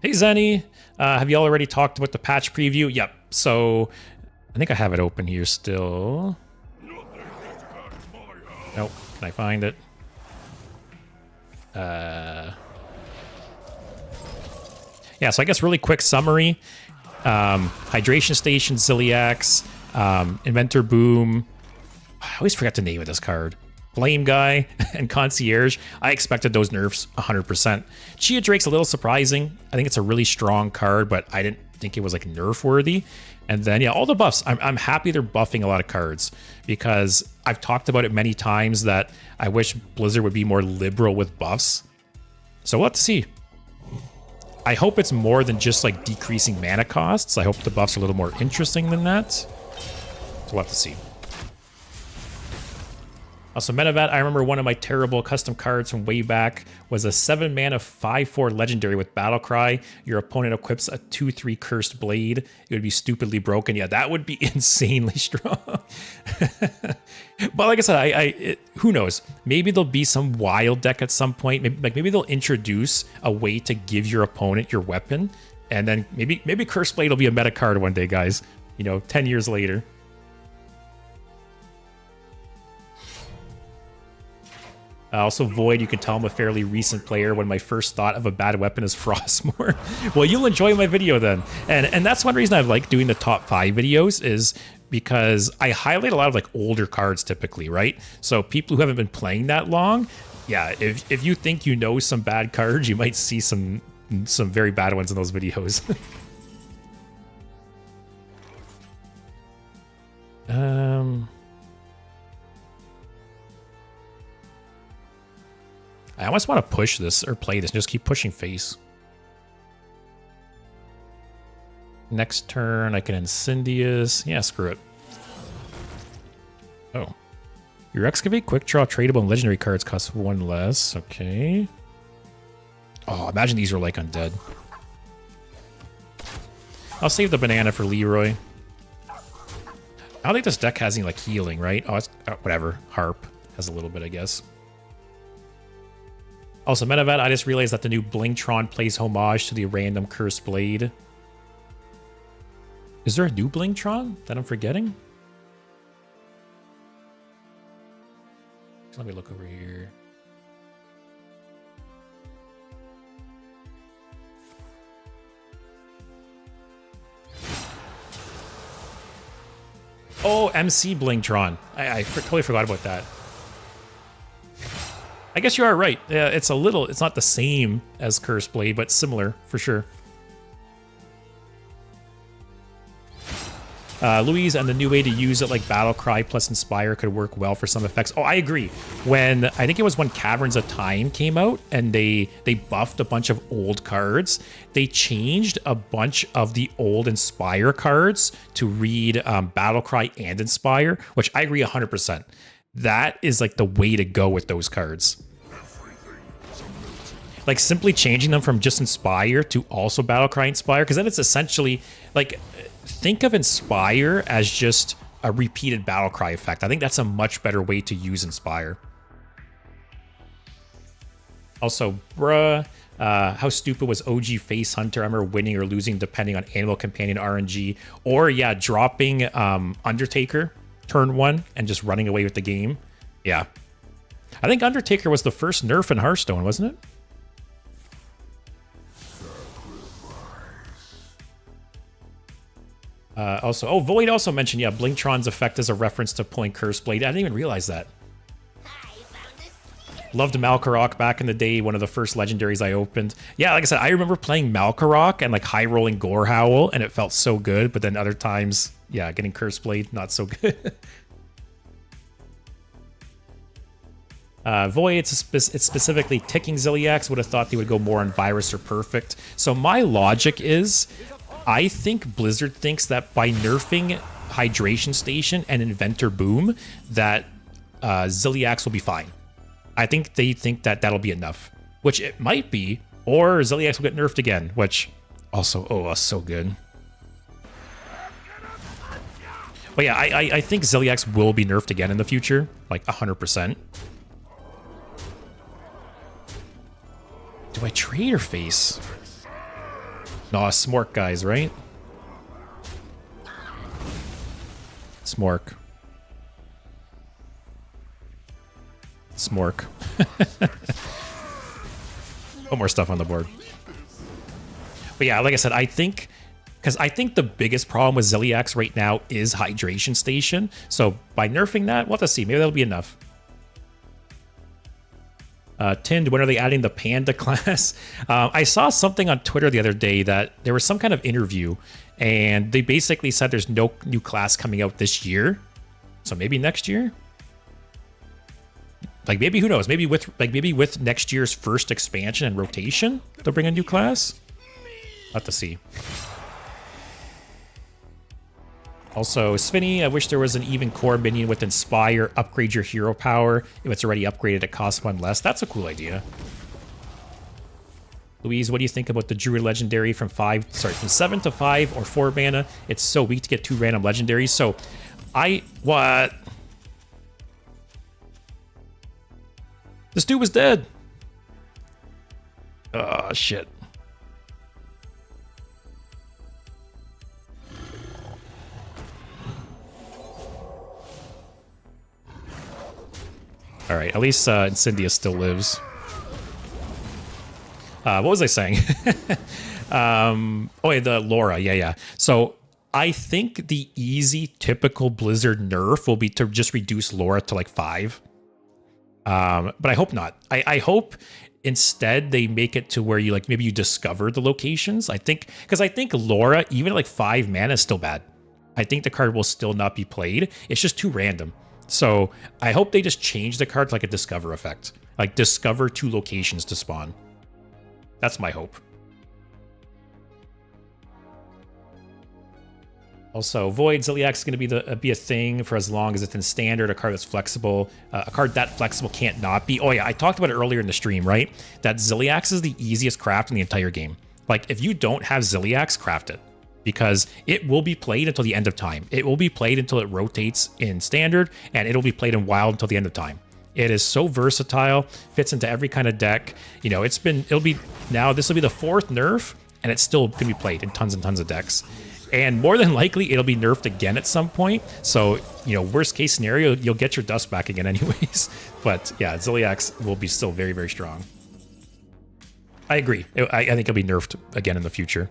Hey Zenny, have y'all already talked about the patch preview? Yep. So I think I have it open here still. Nope. Can I find it? Yeah, so I guess really quick summary. Hydration Station, Ziliax, Inventor Boom. I always forget the name of this card. Flame Guy and Concierge. I expected those nerfs 100%. Chia Drake's a little surprising. I think it's a really strong card, but I didn't think it was like nerf worthy. And then, yeah, all the buffs. I'm happy they're buffing a lot of cards because I've talked about it many times that I wish Blizzard would be more liberal with buffs. So we'll have to see. I hope it's more than just like decreasing mana costs. I hope the buffs are a little more interesting than that. So we'll have to see. Also, Menavat, I remember one of my terrible custom cards from way back was a 7 mana 5/4 legendary with Battlecry. Your opponent equips a 2/3 cursed blade. It would be stupidly broken. Yeah, that would be insanely strong. But like I said, who knows? Maybe there'll be some wild deck at some point. Maybe they'll introduce a way to give your opponent your weapon, and then maybe Cursed Blade will be a meta card one day, guys. You know, 10 years later. Also, Void, you can tell I'm a fairly recent player when my first thought of a bad weapon is Frostmourne. Well, you'll enjoy my video then. And that's one reason I like doing the top 5 videos is because I highlight a lot of like older cards typically, right? So people who haven't been playing that long, yeah, if you think you know some bad cards, you might see some very bad ones in those videos. I almost want to push this or play this and just keep pushing face. Next turn, I can Incendious. Yeah, screw it. Oh. Your Excavate, Quick Draw, Tradable, and Legendary cards cost 1 less. Okay. Oh, imagine these were like undead. I'll save the banana for Leroy. I don't think this deck has any like healing, right? Oh, it's whatever. Harp has a little bit, I guess. Also, Menavat, I just realized that the new Blingtron plays homage to the random Cursed Blade. Is there a new Blingtron that I'm forgetting? Let me look over here. Oh, MC Blingtron. I totally forgot about that. I guess you are right. Yeah, it's not the same as Cursed Blade, but similar for sure. Louise, and the new way to use it like Battlecry plus Inspire could work well for some effects. Oh, I agree. I think it was when Caverns of Time came out and they buffed a bunch of old cards, they changed a bunch of the old Inspire cards to read Battlecry and Inspire, which I agree 100%. That is like the way to go with those cards. Like simply changing them from just Inspire to also Battlecry Inspire, because then it's essentially like, think of Inspire as just a repeated Battlecry effect. I think that's a much better way to use Inspire. Also, bruh, how stupid was OG Face Hunter? I remember winning or losing depending on Animal Companion RNG, or yeah, dropping Undertaker turn 1 and just running away with the game. Yeah. I think Undertaker was the first nerf in Hearthstone, wasn't it? Also, Void also mentioned, yeah, Blingtron's effect is a reference to pulling Cursed Blade. I didn't even realize that. Loved Malkarok back in the day, one of the first legendaries I opened. Yeah, like I said, I remember playing Malkarok and like high-rolling Gorehowl, and it felt so good, but then other times, yeah, getting Cursed Blade, not so good. Void, it's specifically ticking Ziliax. Would have thought they would go more on Virus or Perfect. So my logic is, I think Blizzard thinks that by nerfing Hydration Station and Inventor Boom, that Ziliax will be fine. I think they think that that'll be enough, which it might be, or Ziliax will get nerfed again, which also, oh, so good. But yeah, I think Ziliax will be nerfed again in the future, like 100%. Do I trade or face? No, Smork guys, right? Smork. Smork. Put more stuff on the board. But yeah, like I said, I think the biggest problem with Ziliax right now is Hydration Station. So by nerfing that, we'll have to see. Maybe that'll be enough. Tind, when are they adding the Panda class? I saw something on Twitter the other day that there was some kind of interview, and they basically said there's no new class coming out this year. So maybe next year? Like maybe, who knows? Maybe with next year's first expansion and rotation, they'll bring a new class? We'll have to see. Also, Svinny, I wish there was an even core minion with Inspire, upgrade your hero power. If it's already upgraded, it costs one less. That's a cool idea. Louise, what do you think about the Druid Legendary from 7 to 5 or 4 mana? It's so weak to get 2 random legendaries. So, what? This dude was dead. Oh, shit. All right, at least Incendia still lives. What was I saying? Oh, yeah, the Laura. Yeah. So I think the easy, typical Blizzard nerf will be to just reduce Laura to like 5. But I hope not. I hope instead they make it to where you like maybe you discover the locations. I think Laura, even at like 5 mana, is still bad. I think the card will still not be played. It's just too random. So I hope they just change the card to like a discover effect. Like discover 2 locations to spawn. That's my hope. Also, Void Ziliax is going to be a thing for as long as it's in standard, a card that's flexible. A card that flexible can't not be. Oh yeah, I talked about it earlier in the stream, right? That Ziliax is the easiest craft in the entire game. Like if you don't have Ziliax, craft it. Because it will be played until the end of time. It will be played until it rotates in standard, and it'll be played in wild until the end of time. It is so versatile, fits into every kind of deck. You know, this will be the 4th nerf, and it's still gonna be played in tons and tons of decks. And more than likely, it'll be nerfed again at some point. So, you know, worst case scenario, you'll get your dust back again anyways. But yeah, Ziliax will be still very, very strong. I agree. I think it'll be nerfed again in the future.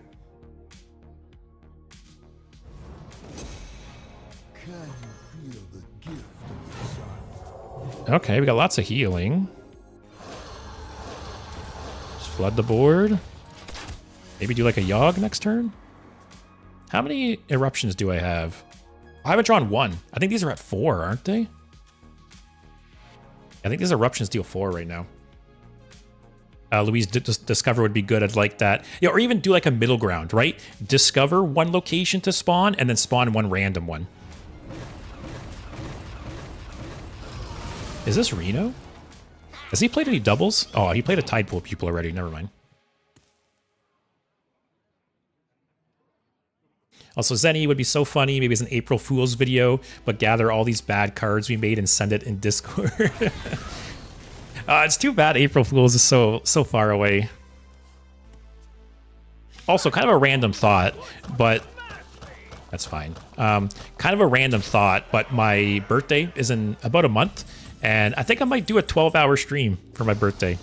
Okay, we got lots of healing. Just flood the board. Maybe do like a Yogg next turn. How many eruptions do I have? I haven't drawn 1. I think these are at 4, aren't they? I think these eruptions deal 4 right now. Louise, discover would be good. I'd like that. Yeah, or even do like a middle ground, right? Discover 1 location to spawn and then spawn 1 random one. Is this Reno? Has he played any doubles? Oh, he played a Tide Pool Pupil already. Never mind. Also, Zenny would be so funny. Maybe it's an April Fool's video, but gather all these bad cards we made and send it in Discord. It's too bad April Fool's is so far away. Also, kind of a random thought, but that's fine. Kind of a random thought, but my birthday is in about a month. And I think I might do a 12-hour stream for my birthday.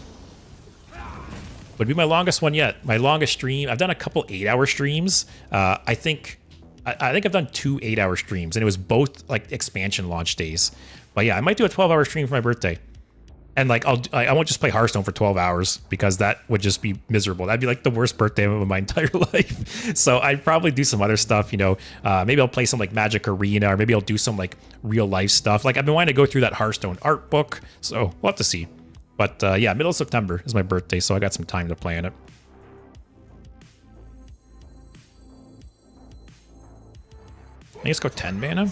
Would be my longest one yet. My longest stream. I've done a couple 8-hour streams. I think I've done 2 8-hour streams, and it was both like expansion launch days. But yeah, I might do a 12-hour stream for my birthday. And like I won't just play Hearthstone for 12 hours because that would just be miserable. That'd be like the worst birthday of my entire life. So I'd probably do some other stuff, you know. Maybe I'll play some like Magic Arena, or maybe I'll do some like real life stuff. Like I've been wanting to go through that Hearthstone art book, so we'll have to see. But yeah, middle of September is my birthday, so I got some time to play in it. I guess go 10 mana.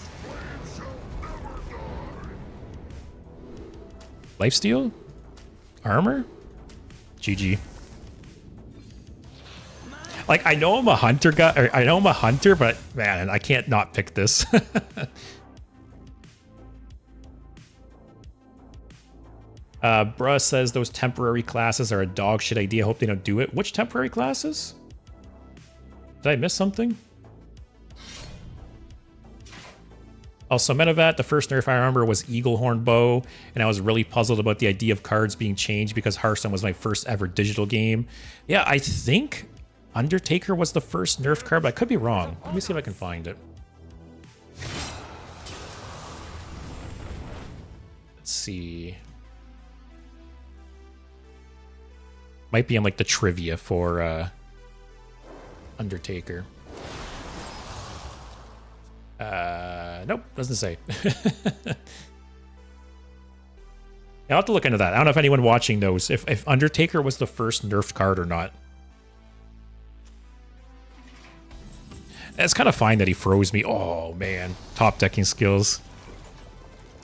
Lifesteal? Armor? GG. Like, I know I'm a hunter guy, or I know I'm a hunter, but man, I can't not pick this. Bruh says those temporary classes are a dog shit idea. Hope they don't do it. Which temporary classes? Did I miss something? Also, Medevat, the first nerf I remember was Eaglehorn Bow, and I was really puzzled about the idea of cards being changed because Hearthstone was my first ever digital game. Yeah, I think Undertaker was the first nerfed card, but I could be wrong. Let me see if I can find it. Let's see. Might be on like the trivia for Undertaker. Nope, doesn't say. Yeah, I'll have to look into that. I don't know if anyone watching knows if Undertaker was the first nerfed card or not. It's kind of fine that he froze me. Oh, man. Top decking skills.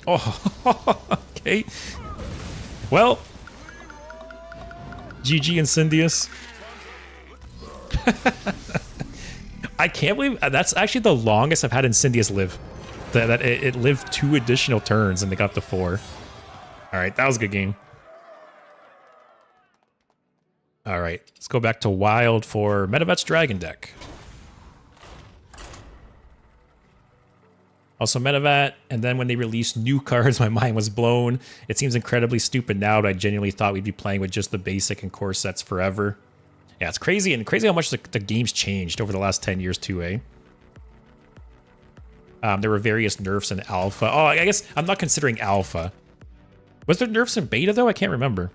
Oh, okay. Well, GG Incendious. I can't believe that's actually the longest I've had Incendious live. That it lived 2 additional turns and they got to 4. All right, that was a good game. All right, let's go back to Wild for Medevat's Dragon deck. Also Medevat, and then when they released new cards, my mind was blown. It seems incredibly stupid now, but I genuinely thought we'd be playing with just the basic and core sets forever. Yeah, it's crazy, and crazy how much the game's changed over the last 10 years too, eh? There were various nerfs in Alpha. Oh, I guess I'm not considering Alpha. Was there nerfs in Beta, though? I can't remember.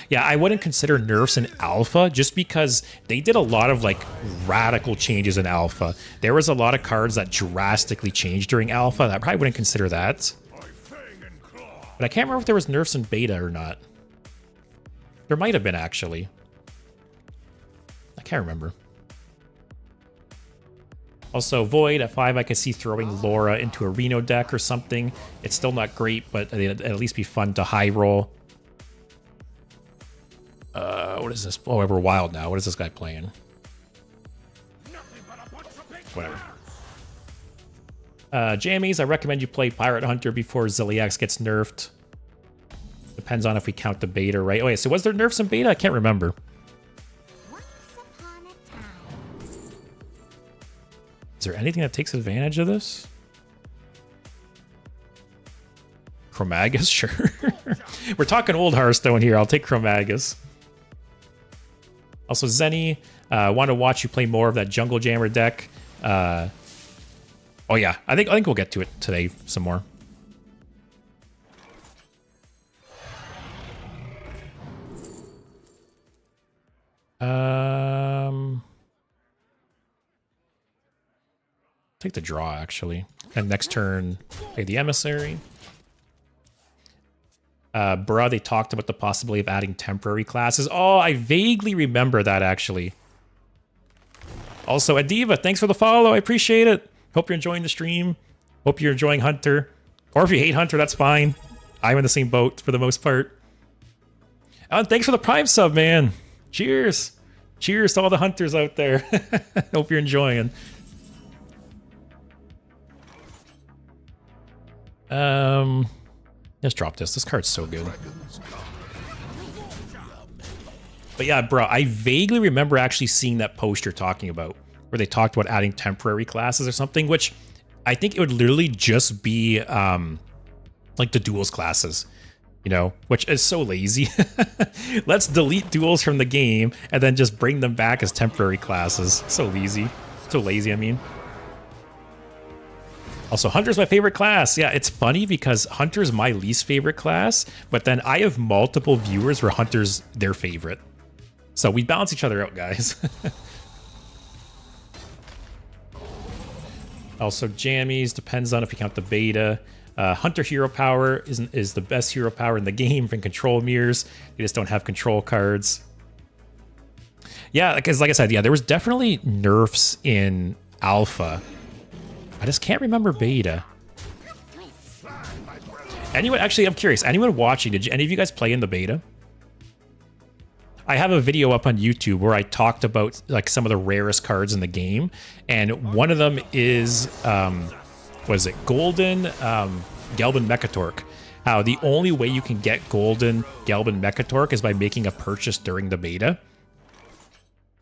Yeah, I wouldn't consider nerfs in Alpha just because they did a lot of, like, radical changes in Alpha. There was a lot of cards that drastically changed during Alpha. I probably wouldn't consider that. But I can't remember if there was nerfs in Beta or not. There might have been, actually. I can't remember. Also, Void at 5, I could see throwing Laura into a Reno deck or something. It's still not great, but it'd at least be fun to high roll. What is this? Oh, we're Wild now. What is this guy playing? Whatever. Jammies, I recommend you play Pirate Hunter before Ziliax gets nerfed. Depends on if we count the beta, right? Oh, yeah, so was there nerfs in beta? I can't remember. Is there anything that takes advantage of this? Chromagus? Sure. We're talking old Hearthstone here. I'll take Chromagus. Also, Zenny, want to watch you play more of that Jungle Jammer deck. Oh yeah, I think we'll get to it today some more. Take the draw, actually. And next turn, play the Emissary. Bruh, they talked about the possibility of adding temporary classes. Oh, I vaguely remember that, actually. Also, Adiva, thanks for the follow. I appreciate it. Hope you're enjoying the stream. Hope you're enjoying Hunter. Or if you hate Hunter, that's fine. I'm in the same boat for the most part. And thanks for the Prime sub, man. Cheers. Cheers to all the Hunters out there. Hope you're enjoying. Let's drop this. This card's so good. But yeah, bro, I vaguely remember actually seeing that post you're talking about, where they talked about adding temporary classes or something, which I think it would literally just be like the duels classes, you know, which is so lazy. Let's delete duels from the game and then just bring them back as temporary classes. So lazy. So lazy, I mean. Also, Hunter's my favorite class. Yeah, it's funny because Hunter's my least favorite class, but then I have multiple viewers where Hunter's their favorite. So we balance each other out, guys. Also, jammies, depends on if you count the beta. Hunter hero power is the best hero power in the game from control mirrors. They just don't have control cards. Yeah, because like I said, yeah, there was definitely nerfs in alpha. I just can't remember beta. Anyone, actually, I'm curious. Anyone watching, did any of you guys play in the beta? I have a video up on YouTube where I talked about like some of the rarest cards in the game, and one of them is, what is it, Golden Gelbin Mechatork. How the only way you can get Golden Gelbin Mechatork is by making a purchase during the beta,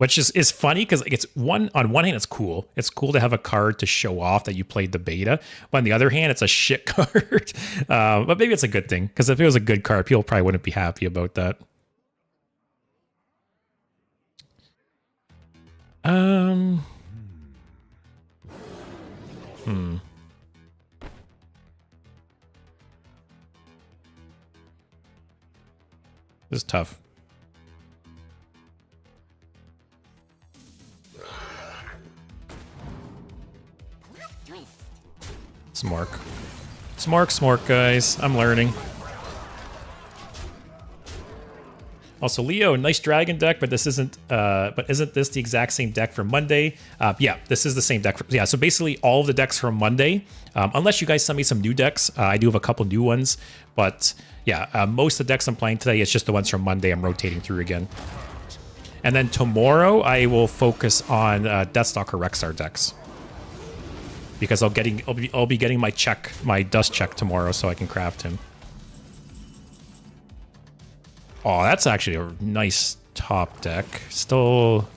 which is funny because it's on one hand it's cool. It's cool to have a card to show off that you played the beta, but on the other hand, it's a shit card. But maybe it's a good thing because if it was a good card, people probably wouldn't be happy about that. This is tough. Smork, guys. I'm learning. Also, Leo, nice dragon deck, but this isn't. But isn't this the exact same deck for Monday? Yeah, this is the same deck. Yeah, so basically all of the decks from Monday, unless you guys send me some new decks. I do have a couple new ones, but yeah, most of the decks I'm playing today, it's just the ones from Monday I'm rotating through again. And then tomorrow I will focus on Deathstalker Rexar decks. Because I'll be getting my dust check tomorrow, so I can craft him. Oh, that's actually a nice top deck. Still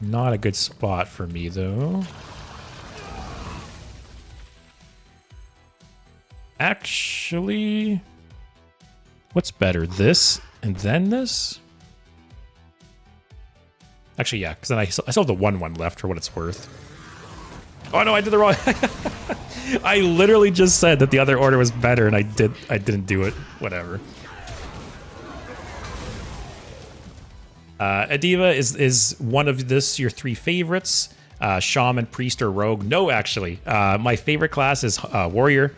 not a good spot for me though. Actually, what's better, this and then this? Actually, yeah, because then I still have the 1/1 left for what it's worth. Oh no, I did the wrong. I literally just said that the other order was better, and I didn't do it. Whatever. Adiva, is one of your three favorites? Shaman, Priest, or Rogue? No, actually. My favorite class is Warrior.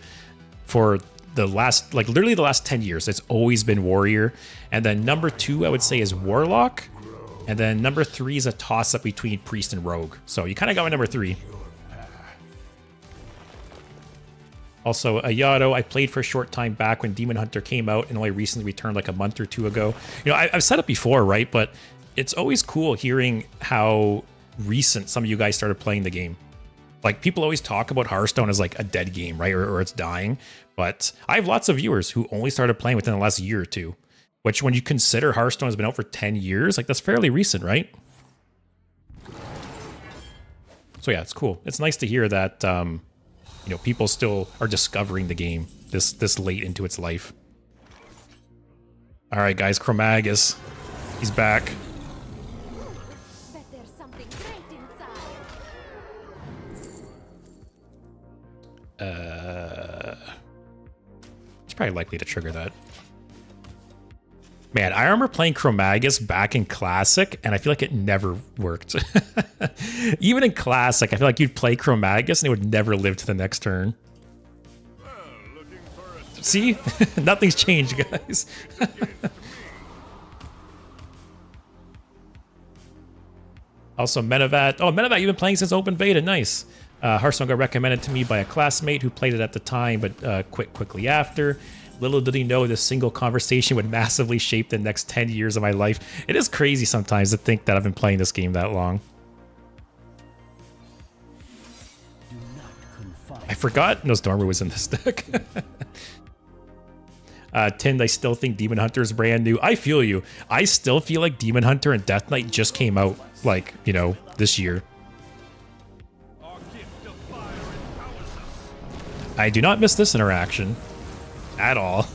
For the last, literally the last 10 years, it's always been Warrior. And then number 2, I would say, is Warlock. And then number 3 is a toss-up between Priest and Rogue. So you kind of got my number 3. Also, Ayato, I played for a short time back when Demon Hunter came out and only recently returned like a month or 2 ago. You know, I've said it before, right? But it's always cool hearing how recent some of you guys started playing the game. Like, people always talk about Hearthstone as like a dead game, right? Or it's dying. But I have lots of viewers who only started playing within the last year or 2. Which, when you consider Hearthstone has been out for 10 years, like, that's fairly recent, right? So yeah, it's cool. It's nice to hear that, you know, people still are discovering the game this late into its life. All right, guys, Chromagus, he's back. It's probably likely to trigger that. Man, I remember playing Chromagus back in Classic, and I feel like it never worked. Even in Classic, I feel like you'd play Chromagus, and it would never live to the next turn. See? Nothing's changed, guys. Also, Menevat. Oh, Menevat, you've been playing since open beta. Nice. Hearthstone got recommended to me by a classmate who played it at the time, but quit quickly after. Little did he know this single conversation would massively shape the next 10 years of my life. It is crazy sometimes to think that I've been playing this game that long. I forgot Nosdormu was in this deck. Tind, I still think Demon Hunter is brand new. I feel you. I still feel like Demon Hunter and Death Knight just came out, like, you know, this year. I do not miss this interaction. At all.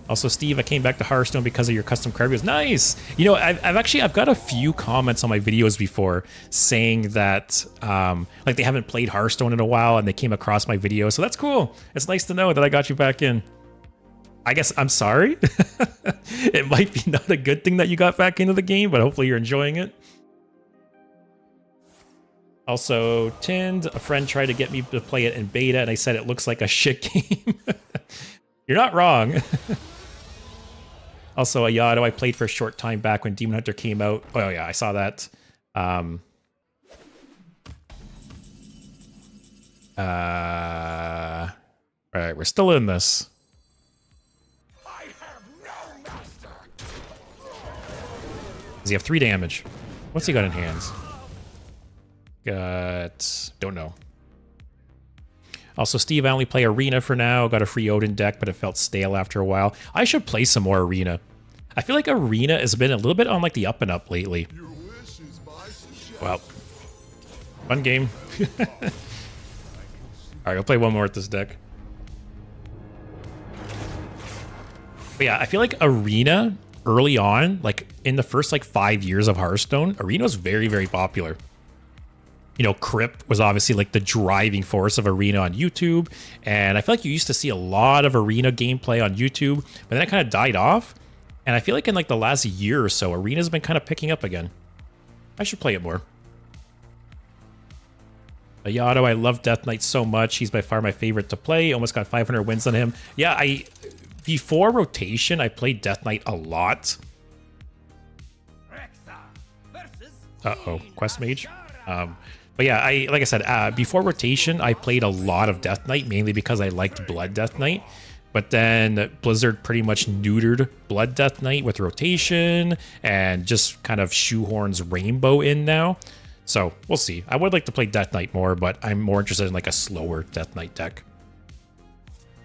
Also, Steve, I came back to Hearthstone because of your custom card reviews. Nice. You know, I've got a few comments on my videos before saying that like they haven't played Hearthstone in a while and they came across my video. So that's cool. It's nice to know that I got you back in. I guess I'm sorry. It might be not a good thing that you got back into the game, but hopefully you're enjoying it. Also, Tind, a friend tried to get me to play it in beta, and I said it looks like a shit game. You're not wrong. Also, Ayato, I played for a short time back when Demon Hunter came out. Oh yeah, I saw that. All right, we're still in this. Does he have 3 damage? What's he got in hands? Don't know. Also, Steve, I only play Arena for now. Got a free Odin deck, but it felt stale after a while. I should play some more Arena. I feel like Arena has been a little bit on like the up and up lately. Wow. Fun game. Alright, I'll play one more with this deck. But yeah, I feel like Arena early on, like in the first like 5 years of Hearthstone, Arena was very, very popular. You know, Crip was obviously like the driving force of Arena on YouTube. And I feel like you used to see a lot of Arena gameplay on YouTube, but then it kind of died off. And I feel like in like the last year or so, Arena's been kind of picking up again. I should play it more. Ayato, I love Death Knight so much. He's by far my favorite to play. Almost got 500 wins on him. Yeah, before rotation, I played Death Knight a lot. Uh-oh, Quest Mage. But yeah, like I said, before rotation, I played a lot of Death Knight, mainly because I liked Blood Death Knight. But then Blizzard pretty much neutered Blood Death Knight with rotation and just kind of shoehorns Rainbow in now. So we'll see. I would like to play Death Knight more, but I'm more interested in like a slower Death Knight deck.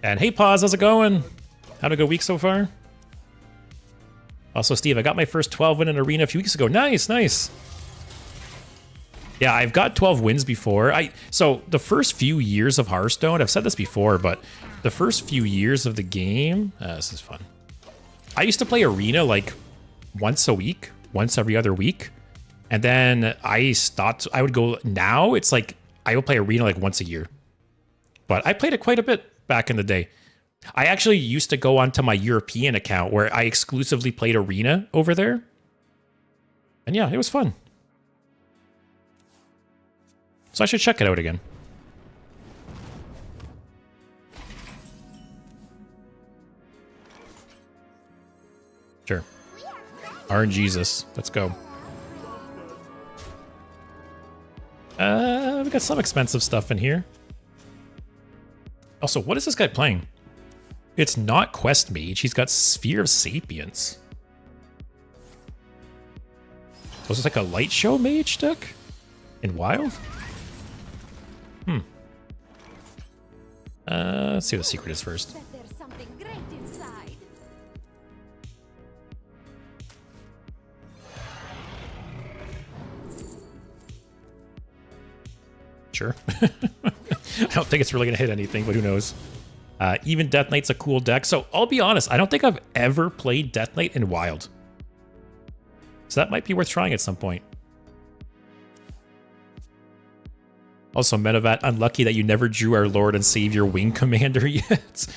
And hey, Paz, how's it going? Had a good week so far? Also, Steve, I got my first 12 win in Arena a few weeks ago. Nice, nice. Yeah, I've got 12 wins before. So the first few years of Hearthstone, I've said this before, but the first few years of the game, this is fun. I used to play Arena like once a week, once every other week. And then I stopped. I would go, now it's like, I will play Arena like once a year. But I played it quite a bit back in the day. I actually used to go onto my European account where I exclusively played Arena over there. And yeah, it was fun. So I should check it out again. Sure. RNGesus. Let's go. We got some expensive stuff in here. Also, what is this guy playing? It's not Quest Mage. He's got Sphere of Sapience. Was this like a light show mage deck? In Wild? Let's see what the secret is first. Sure. I don't think it's really going to hit anything, but who knows. Even Death Knight's a cool deck. So I'll be honest, I don't think I've ever played Death Knight in Wild. So that might be worth trying at some point. Also, Metavat, unlucky that you never drew our Lord and Savior Wing Commander yet.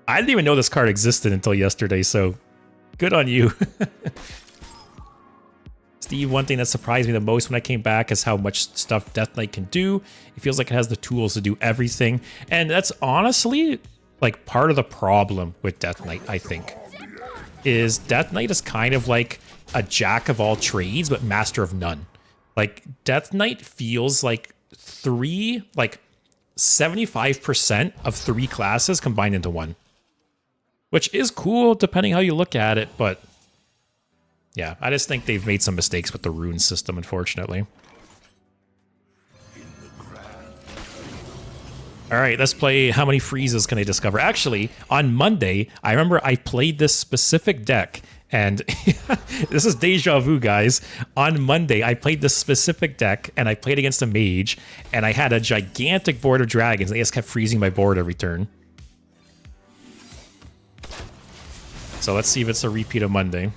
I didn't even know this card existed until yesterday, so good on you. Steve, one thing that surprised me the most when I came back is how much stuff Death Knight can do. It feels like it has the tools to do everything. And that's honestly like part of the problem with Death Knight, I think. Is Death Knight is kind of like a jack of all trades, but master of none. Like, Death Knight feels like 75% of 3 classes combined into 1. Which is cool, depending how you look at it, but... yeah, I just think they've made some mistakes with the rune system, unfortunately. Alright, let's play How Many Freezes Can I Discover? Actually, on Monday, I remember I played this specific deck, and this is deja vu, guys. On Monday, I played this specific deck, and I played against a mage, and I had a gigantic board of dragons, and they just kept freezing my board every turn. So let's see if it's a repeat of Monday.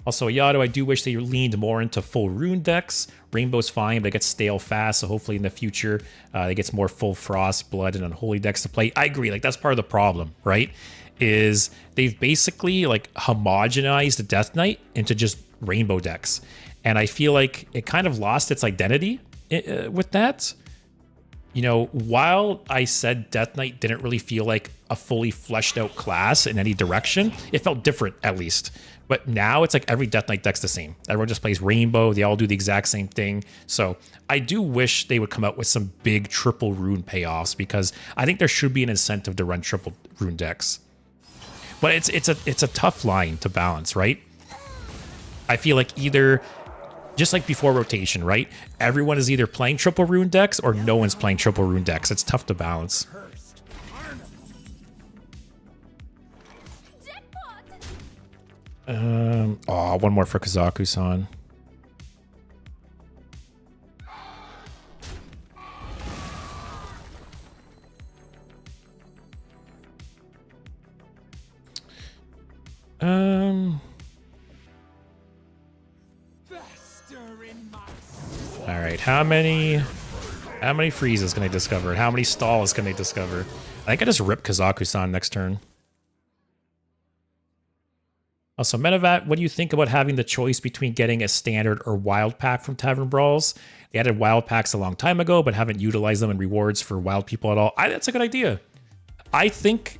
Also, Ayato, I do wish they leaned more into full rune decks. Rainbow's fine, but it gets stale fast, so hopefully in the future, it gets more full frost, blood, and unholy decks to play. I agree, like, that's part of the problem, right? Is they've basically, like, homogenized Death Knight into just rainbow decks. And I feel like it kind of lost its identity with that. You know, while I said Death Knight didn't really feel like a fully fleshed out class in any direction, it felt different, at least. But now it's like every Death Knight deck's the same. Everyone just plays Rainbow. They all do the exact same thing. So I do wish they would come out with some big triple rune payoffs, because I think there should be an incentive to run triple rune decks. But it's a tough line to balance, right? I feel like either, just like before rotation, right? Everyone is either playing triple rune decks or no one's playing triple rune decks. It's tough to balance. Oh, one more for Kazaku-san. All right, how many freezes can I discover? How many stalls can I discover? I think I just rip Kazaku-san next turn. Also, Menevat, what do you think about having the choice between getting a standard or wild pack from Tavern Brawls? They added wild packs a long time ago, but haven't utilized them in rewards for wild people at all. That's a good idea. I think,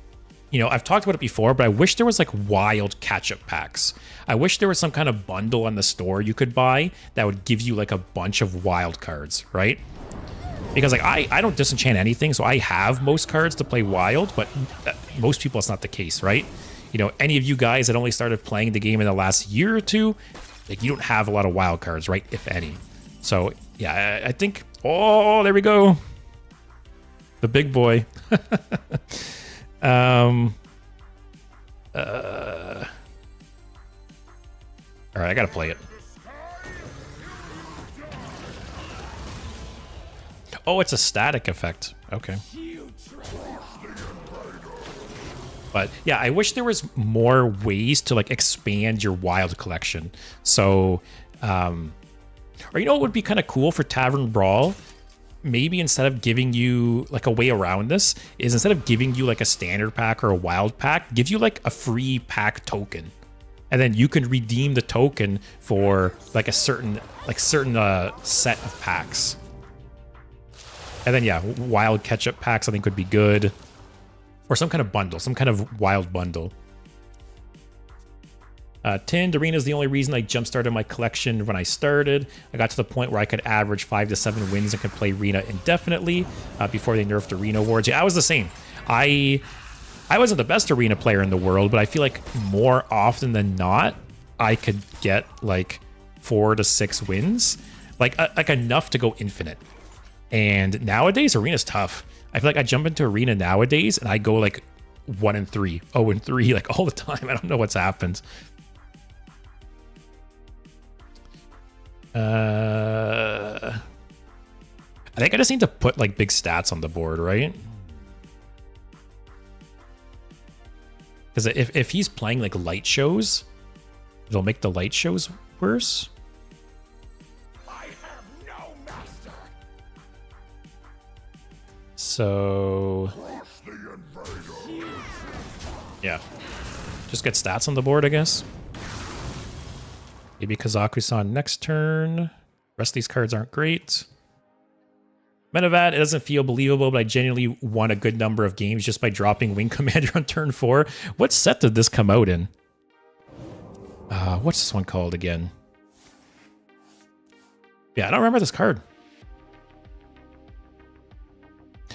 you know, I've talked about it before, but I wish there was like wild catch-up packs. I wish there was some kind of bundle on the store you could buy that would give you like a bunch of wild cards, right? Because like I don't disenchant anything, so I have most cards to play wild, but most people it's not the case, right? You know, any of you guys that only started playing the game in the last year or two, like you don't have a lot of wild cards, right? If any. So yeah, I think, oh, there we go. The big boy. All right, I gotta play it. Oh, it's a static effect. Okay. But yeah, I wish there was more ways to like expand your wild collection. So, or you know what would be kind of cool for Tavern Brawl? Maybe instead of giving you like a way around this is instead of giving you like a standard pack or a wild pack, give you like a free pack token. And then you can redeem the token for like a certain set of packs. And then yeah, wild catch-up packs I think would be good. Or some kind of bundle, some kind of wild bundle. Tinned Arena is the only reason I jump-started my collection when I started. I got to the point where I could average 5 to 7 wins and could play Arena indefinitely before they nerfed Arena Awards. Yeah, I was the same. I wasn't the best Arena player in the world, but I feel like more often than not, I could get like 4 to 6 wins. Like enough to go infinite. And nowadays, Arena's tough. I feel like I jump into Arena nowadays and I go like 1-3, 0-3, like all the time. I don't know what's happened. I think I just need to put like big stats on the board, right? Because if he's playing like light shows, it'll make the light shows worse. So yeah, just get stats on the board, I guess. Maybe Kazaku-san next turn. Rest of these cards aren't great. Menevat, it doesn't feel believable, but I genuinely won a good number of games just by dropping Wing Commander on turn 4. What set did this come out in? What's this one called again? Yeah, I don't remember this card.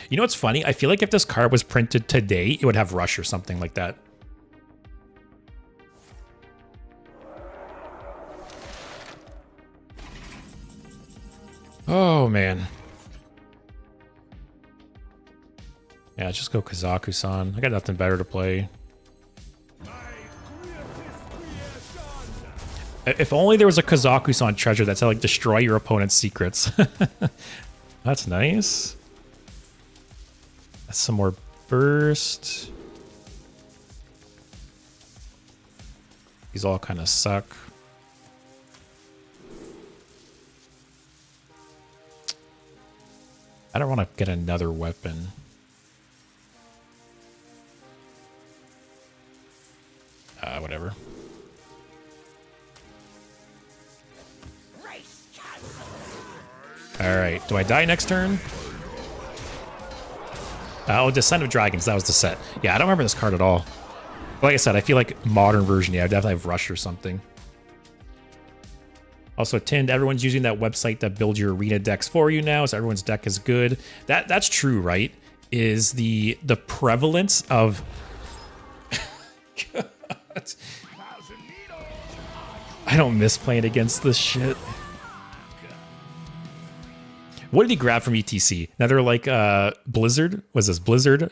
You know what's funny? I feel like if this card was printed today, it would have Rush or something like that. Oh, man. Yeah, just go Kazaku-san. I got nothing better to play. If only there was a Kazaku-san treasure that's like destroy your opponent's secrets. That's nice. That's some more burst. These all kind of suck. I don't want to get another weapon. Whatever. Alright, do I die next turn? Oh, Descent of Dragons, that was the set. Yeah, I don't remember this card at all. Like I said, I feel like modern version, yeah, I definitely have Rush or something. Also, Tinned, everyone's using that website that builds your arena decks for you now, so everyone's deck is good. That's true, right? Is the prevalence of... God. I don't miss playing against this shit. What did he grab from ETC? Another like Blizzard? Was this Blizzard?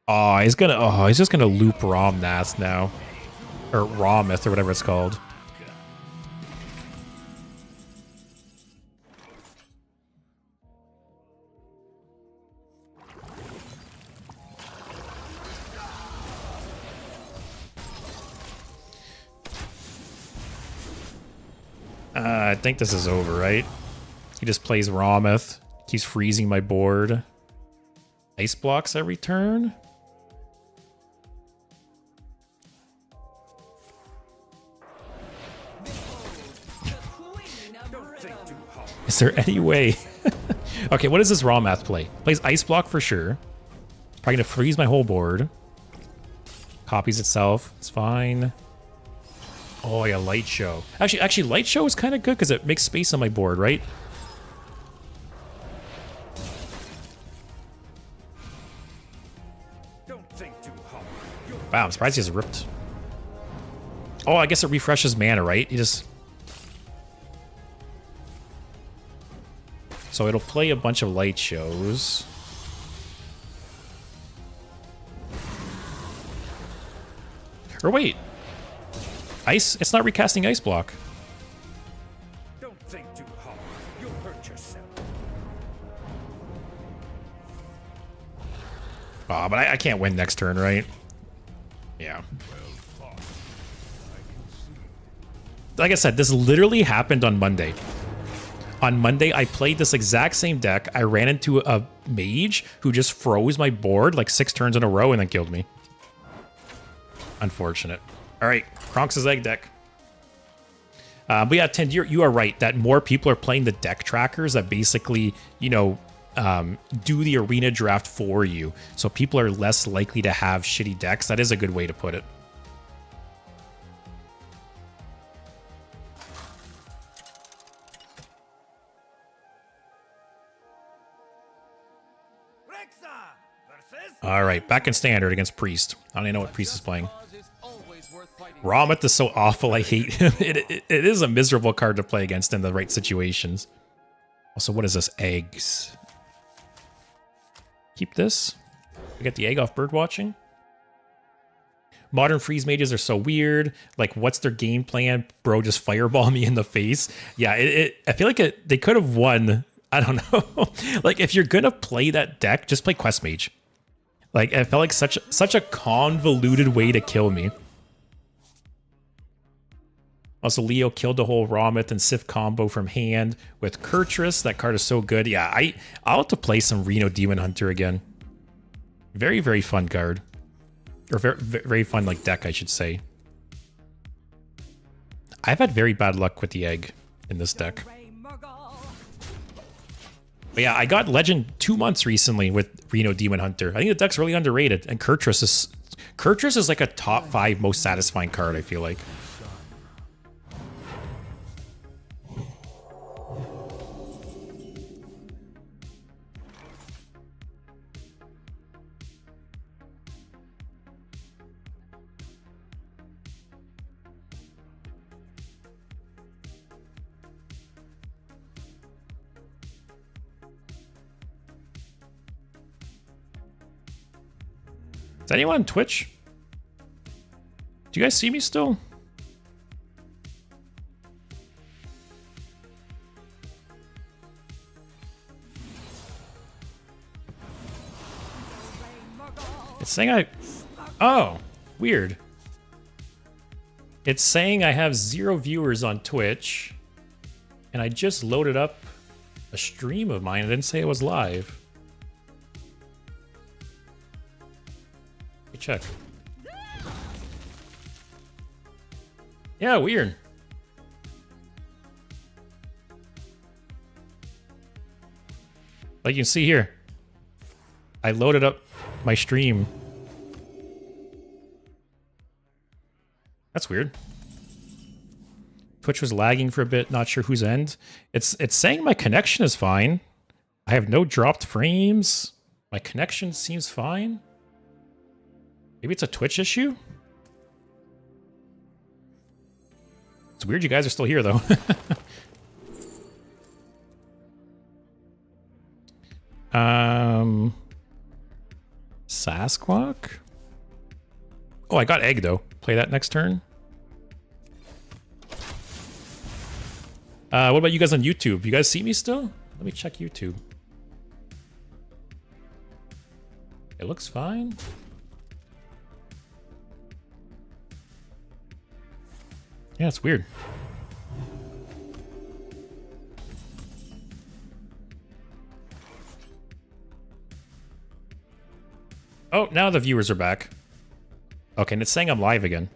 he's just gonna loop Romnath now. Or Romith or whatever it's called. I think this is over, right? He just plays Romith. Keeps freezing my board. Ice blocks every turn. Is there any way? Okay, what does this Romith play? Plays Ice Block for sure. Probably gonna freeze my whole board. Copies itself. It's fine. Oh yeah, Light Show. Actually, Light Show is kind of good because it makes space on my board, right? Wow, I'm surprised he has ripped. Oh, I guess it refreshes mana, right? He just... So it'll play a bunch of Light Shows. Or wait. Ice? It's not recasting Ice Block.
Don't think too hard. You'll hurt yourself.
Oh, but I can't win next turn, right? Yeah. Like I said, this literally happened on Monday. On Monday, I played this exact same deck. I ran into a mage who just froze my board like 6 turns in a row and then killed me. Unfortunate. All right, Kronx's egg deck. But yeah, Tind, you are right that more people are playing the deck trackers that basically, you know, do the arena draft for you. So people are less likely to have shitty decks. That is a good way to put it. All right, back in standard against Priest. I don't even know what Priest is playing. Ramith is so awful. I hate him. It is a miserable card to play against in the right situations. Also, what is this? Eggs. Keep this. We get the egg off bird watching. Modern freeze mages are so weird. Like, what's their game plan? Bro, just fireball me in the face. Yeah, I feel like they could have won. I don't know. Like, if you're gonna play that deck, just play Quest Mage. Like, it felt like such a convoluted way to kill me. Also, Leo killed the whole Ramith and Sif combo from hand with Kurtrus. That card is so good. Yeah, I'll have to play some Reno Demon Hunter again. Very, very fun card. Or very, very fun, like, deck, I should say. I've had very bad luck with the egg in this deck. But yeah, I got Legend 2 months recently with Reno Demon Hunter. I think the deck's really underrated. And Kurtrus is like a top 5 most satisfying card, I feel like. Is anyone on Twitch? Do you guys see me still? It's saying Oh, weird. It's saying I have 0 viewers on Twitch, and I just loaded up a stream of mine. I didn't say it was live. Check. Yeah, weird. Like you can see here, I loaded up my stream. That's weird. Twitch was lagging for a bit, not sure whose end. It's saying my connection is fine. I have no dropped frames. My connection seems fine. Maybe it's a Twitch issue? It's weird you guys are still here, though. Sasquatch? Oh, I got egg though. Play that next turn. What about you guys on YouTube? You guys see me still? Let me check YouTube. It looks fine. Yeah, it's weird. Oh, now the viewers are back. Okay, and it's saying I'm live again.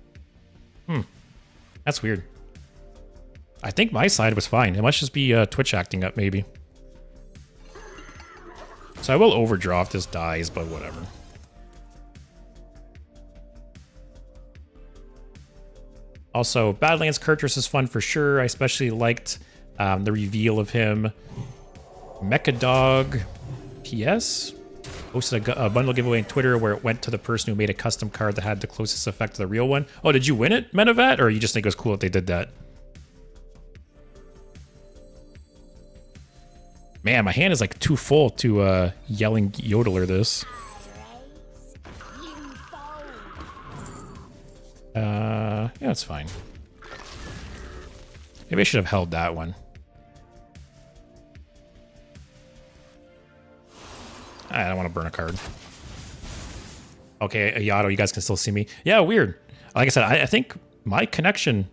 That's weird. I think my side was fine. It must just be Twitch acting up, maybe. So I will overdraw if this dies, but whatever. Also, Badlands Kurtrus is fun for sure. I especially liked the reveal of him. Mechadog PS posted a bundle giveaway on Twitter where it went to the person who made a custom card that had the closest effect to the real one. Oh, did you win it, Menavat? Or you just think it was cool that they did that? Man, my hand is like too full to yelling yodeler this. Yeah, it's fine. Maybe I should have held that one. I don't want to burn a card. Okay, Ayato, you guys can still see me. Yeah, weird. Like I said, I think my connection...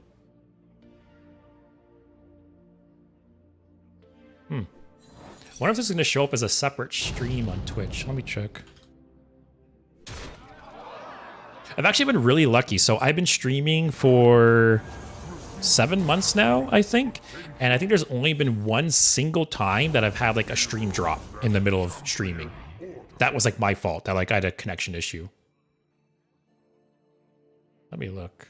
I wonder if this is going to show up as a separate stream on Twitch. Let me check. I've actually been really lucky. So I've been streaming for 7 months now, I think. And I think there's only been one single time that I've had like a stream drop in the middle of streaming. That was like my fault. That like I had a connection issue. Let me look.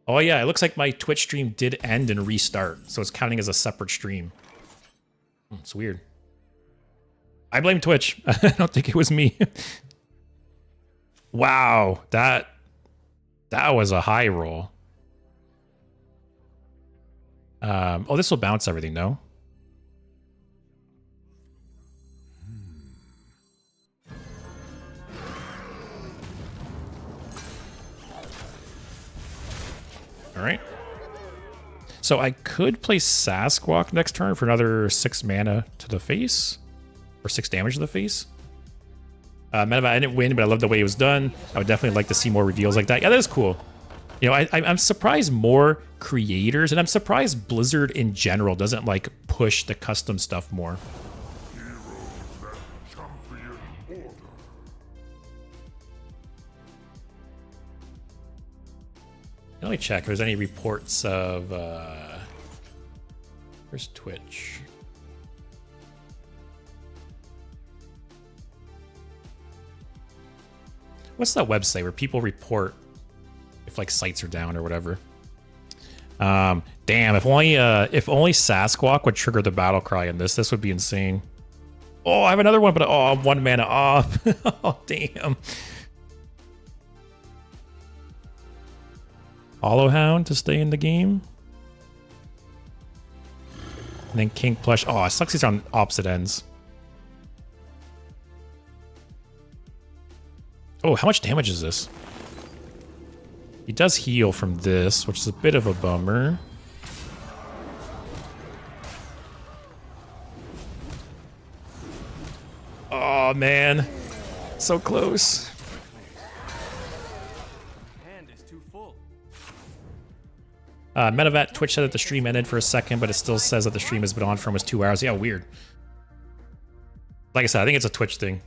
Oh yeah, it looks like my Twitch stream did end and restart. So it's counting as a separate stream. It's weird. I blame Twitch. I don't think it was me. Wow, that was a high roll. Oh, this will bounce everything, no? All right. So I could play Sasquatch next turn for another 6 mana to the face. Or 6 damage to the face. I didn't win, but I love the way it was done. I would definitely like to see more reveals like that. Yeah, that is cool. You know, I'm surprised more creators, and I'm surprised Blizzard in general doesn't like push the custom stuff more. Let me check if there's any reports of where's Twitch? What's that website where people report if like sites are down or whatever? Damn, if only Sasquatch would trigger the battle cry in this would be insane. Oh, I have another one, but oh, I'm 1 mana off. Oh, damn. Hollowhound to stay in the game. And then King Plush. Oh, it sucks he's on opposite ends. Oh, how much damage is this? He does heal from this, which is a bit of a bummer. Oh, man. So close. Medavat Twitch said that the stream ended for a second, but it still says that the stream has been on for almost 2 hours. Yeah, weird. Like I said, I think it's a Twitch thing.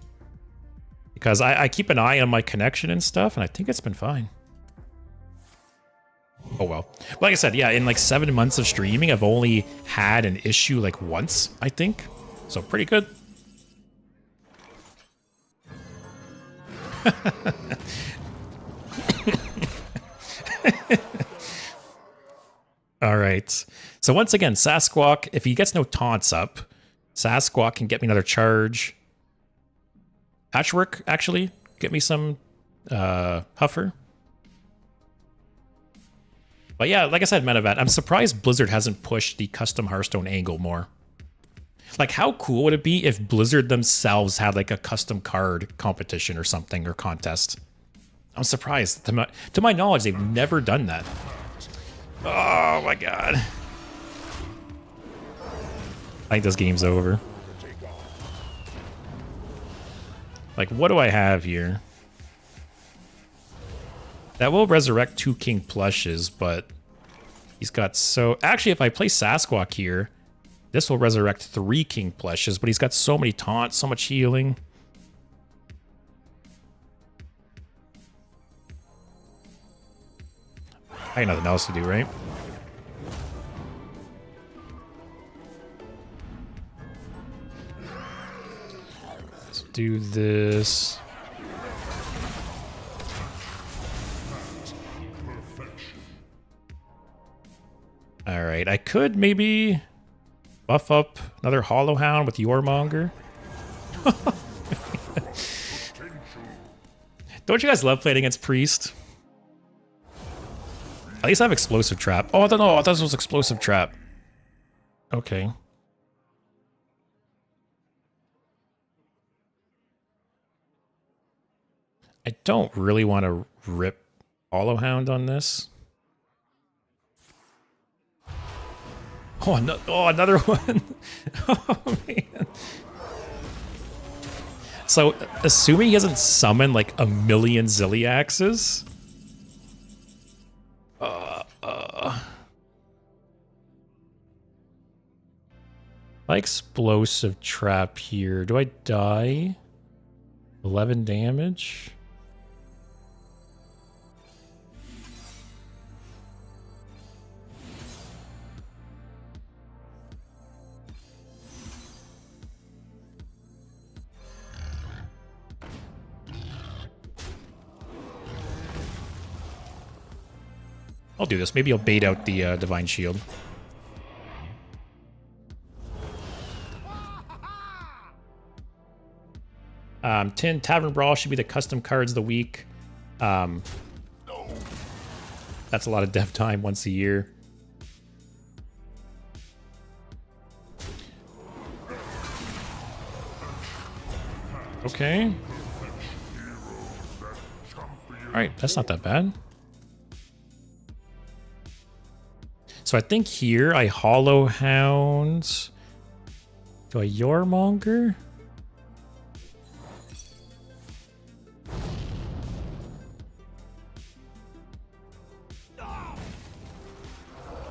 Because I keep an eye on my connection and stuff, and I think it's been fine. Oh, well. But like I said, yeah, in like 7 months of streaming, I've only had an issue like once, I think. So pretty good. All right. So once again, Sasquatch, if he gets no taunts up, Sasquatch can get me another charge. Patchwork, actually, get me some Huffer. But yeah, like I said, Medavat, I'm surprised Blizzard hasn't pushed the custom Hearthstone angle more. Like, how cool would it be if Blizzard themselves had like a custom card competition or something, or contest? I'm surprised. To my knowledge, they've never done that. Oh my god. I think this game's over. Like, what do I have here? That will resurrect 2 King Plushes, but he's got so... Actually, if I play Sasquatch here, this will resurrect 3 King Plushes, but he's got so many taunts, so much healing. I got nothing else to do, right? Let's do this. All right, I could maybe buff up another Hollow Hound with Yoremonger. Don't you guys love playing against Priest? At least I have Explosive Trap. Oh, I don't know. I thought this was Explosive Trap. Okay. I don't really want to rip Hollow Hound on this. Oh, no, oh, another one. Oh, man. So, assuming he hasn't summoned like a million Zilliaxes. Explosive Trap here. Do I die? 11 damage? I'll do this. Maybe I'll bait out the Divine Shield. Tin Tavern Brawl should be the custom cards of the week. That's a lot of dev time once a year. Okay. Alright, that's not that bad. So I think here I Hollow Hound. Do I Yoremonger?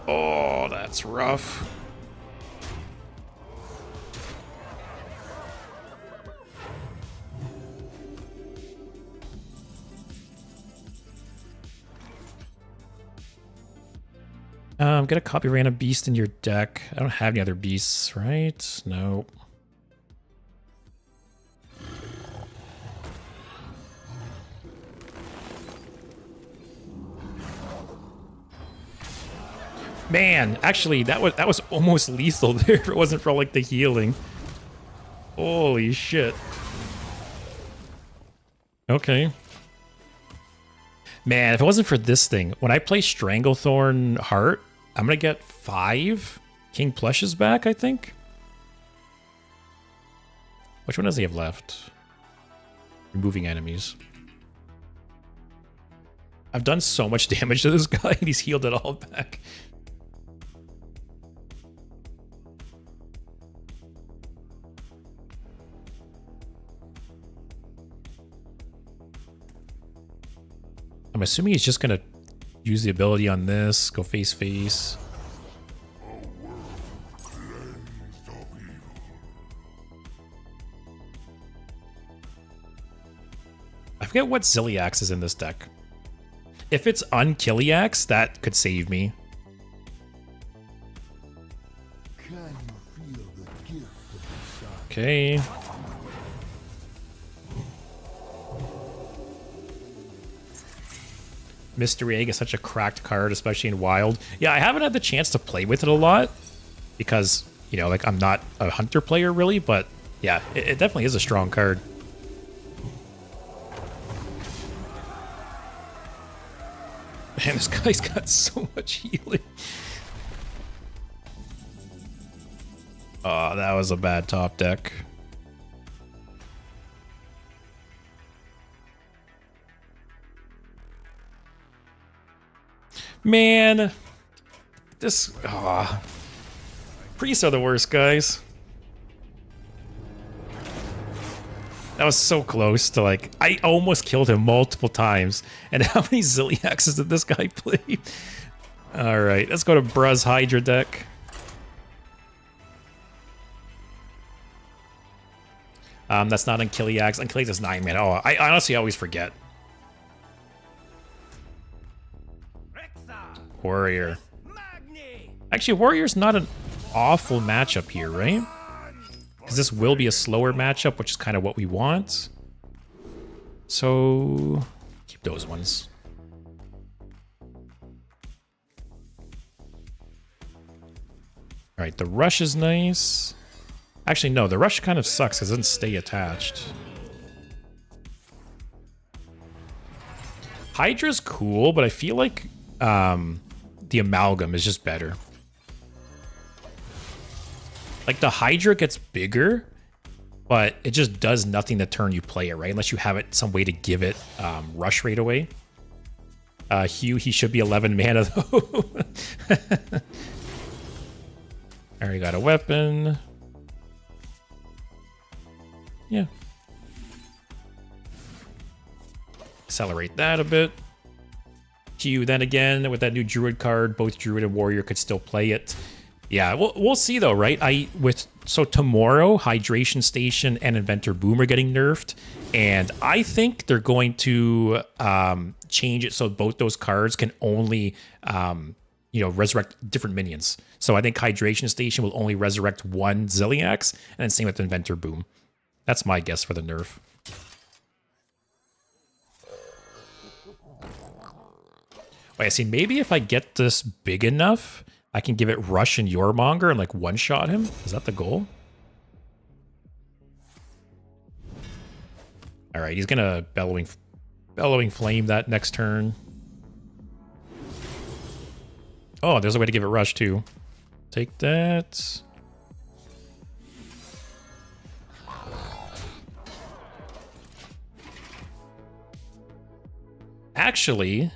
Oh, that's rough. Get a copy random beast in your deck. I don't have any other beasts, right? Nope. Man, actually, that was almost lethal there if it wasn't for like the healing. Holy shit. Okay. Man, if it wasn't for this thing, when I play Stranglethorn Heart, I'm gonna get 5 King Plushes back, I think. Which one does he have left? Removing enemies. I've done so much damage to this guy, and he's healed it all back. I'm assuming he's just gonna use the ability on this, go face face. I forget what Zilliax is in this deck. If it's Unkilliax, that could save me. Okay. Mystery Egg is such a cracked card, especially in Wild. Yeah, I haven't had the chance to play with it a lot because, you know, like I'm not a Hunter player really, but yeah, it definitely is a strong card. Man, this guy's got so much healing. Oh, that was a bad top deck. Man, this priests are the worst, guys. That was so close to like I almost killed him multiple times. And how many Zilliaxes did this guy play? All right, let's go to Bruz Hydra deck. That's not Ankyliax. Ankyliax is 9 mana. Oh, I honestly always forget. Warrior. Actually, Warrior's not an awful matchup here, right? Because this will be a slower matchup, which is kind of what we want. So, keep those ones. All right, the Rush is nice. Actually, no, the Rush kind of sucks because it doesn't stay attached. Hydra's cool, but I feel like the Amalgam is just better. Like, the Hydra gets bigger, but it just does nothing the turn you play it, right? Unless you have it some way to give it rush rate away. Hugh, he should be 11 mana, though. Already got a weapon. Yeah. Accelerate that a bit. Hugh, then again, with that new Druid card, both Druid and Warrior could still play it. Yeah, we'll see though, right? So tomorrow, Hydration Station and Inventor Boom are getting nerfed, and I think they're going to change it so both those cards can only resurrect different minions. So I think Hydration Station will only resurrect one Zilliax, and then same with Inventor Boom. That's my guess for the nerf. Wait, I see. Maybe if I get this big enough, I can give it Rush and Yormonger and like one-shot him? Is that the goal? All right, he's gonna Bellowing Flame that next turn. Oh, there's a way to give it Rush too. Take that. Actually,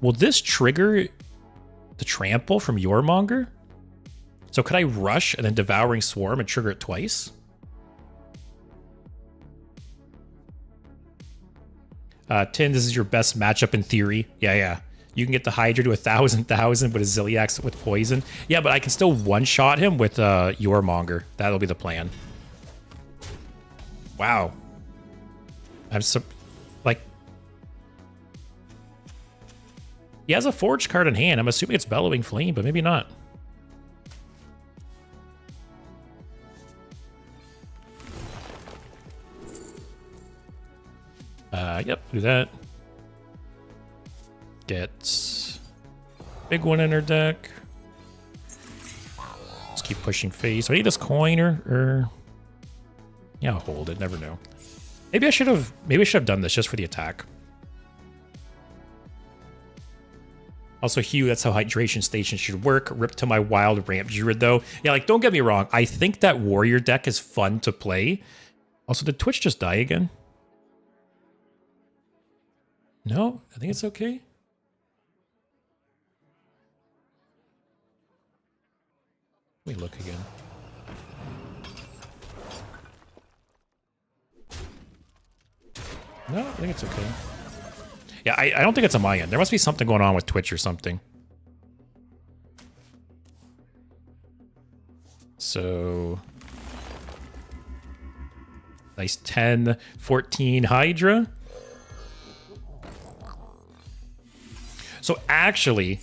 will this trigger the Trample from Yormonger? So could I Rush and then Devouring Swarm and trigger it twice? Tin, this is your best matchup in theory. Yeah. You can get the Hydra to 1,000,000 with a Zilliax with poison. Yeah, but I can still one-shot him with Yormonger. That'll be the plan. Wow. He has a Forge card in hand. I'm assuming it's Bellowing Flame, but maybe not. Yep, do that. Get big one in her deck. Let's keep pushing face. I need this coin or yeah, I'll hold it. Never know. Maybe I should have done this just for the attack. Also, Hugh, that's how Hydration Station should work. Rip to my wild ramp Druid, though. Yeah, like, don't get me wrong. I think that Warrior deck is fun to play. Also, did Twitch just die again? No? I think it's okay. Let me look again. No, I think it's okay. Yeah, I don't think it's on my end. There must be something going on with Twitch or something. So... nice 10, 14 Hydra. So actually...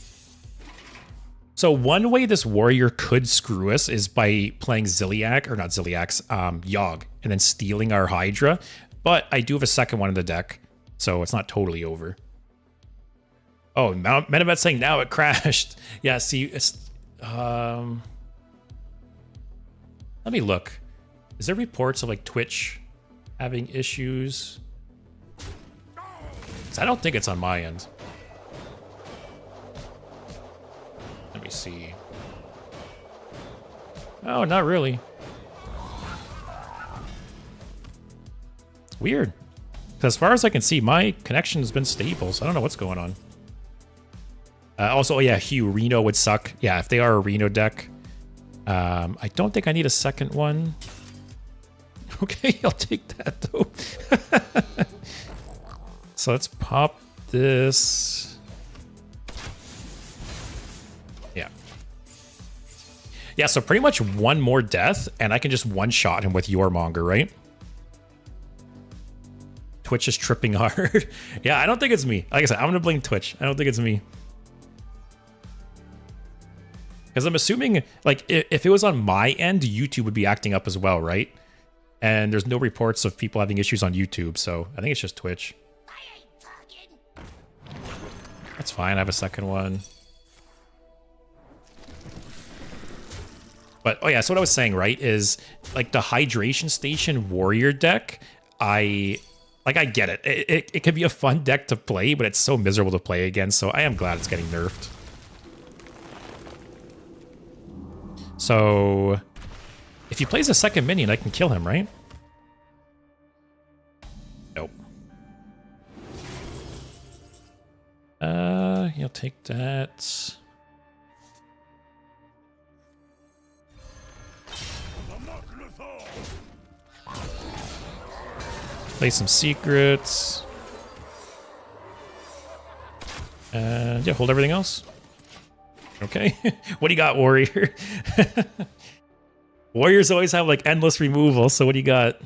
so one way this Warrior could screw us is by playing Zilliax, or not Zilliax, Yogg, and then stealing our Hydra. But I do have a second one in the deck. So it's not totally over. Oh, Metavet's saying now it crashed. Yeah, see, it's... let me look. Is there reports of, like, Twitch having issues? 'Cause I don't think it's on my end. Let me see. Oh, not really. Weird. As far as I can see, my connection has been stable, so I don't know what's going on. Also, yeah, Hugh, Reno would suck. Yeah, if they are a Reno deck. I don't think I need a second one. Okay, I'll take that, though. So let's pop this. Yeah. Yeah, so pretty much one more death, and I can just one-shot him with Yourmonger, right? Twitch is tripping hard. Yeah, I don't think it's me. Like I said, I'm going to blame Twitch. I don't think it's me. Because I'm assuming, like, if it was on my end, YouTube would be acting up as well, right? And there's no reports of people having issues on YouTube, so I think it's just Twitch. That's fine, I have a second one. But, oh yeah, so what I was saying, right, is, like, the Hydration Station Warrior deck, I get it. It could be a fun deck to play, but it's so miserable to play against, so I am glad it's getting nerfed. So, if he plays a second minion, I can kill him, right? Nope. He'll take that. Play some secrets. And yeah, hold everything else. Okay. What do you got, Warrior? Warriors always have like endless removal, so what do you got?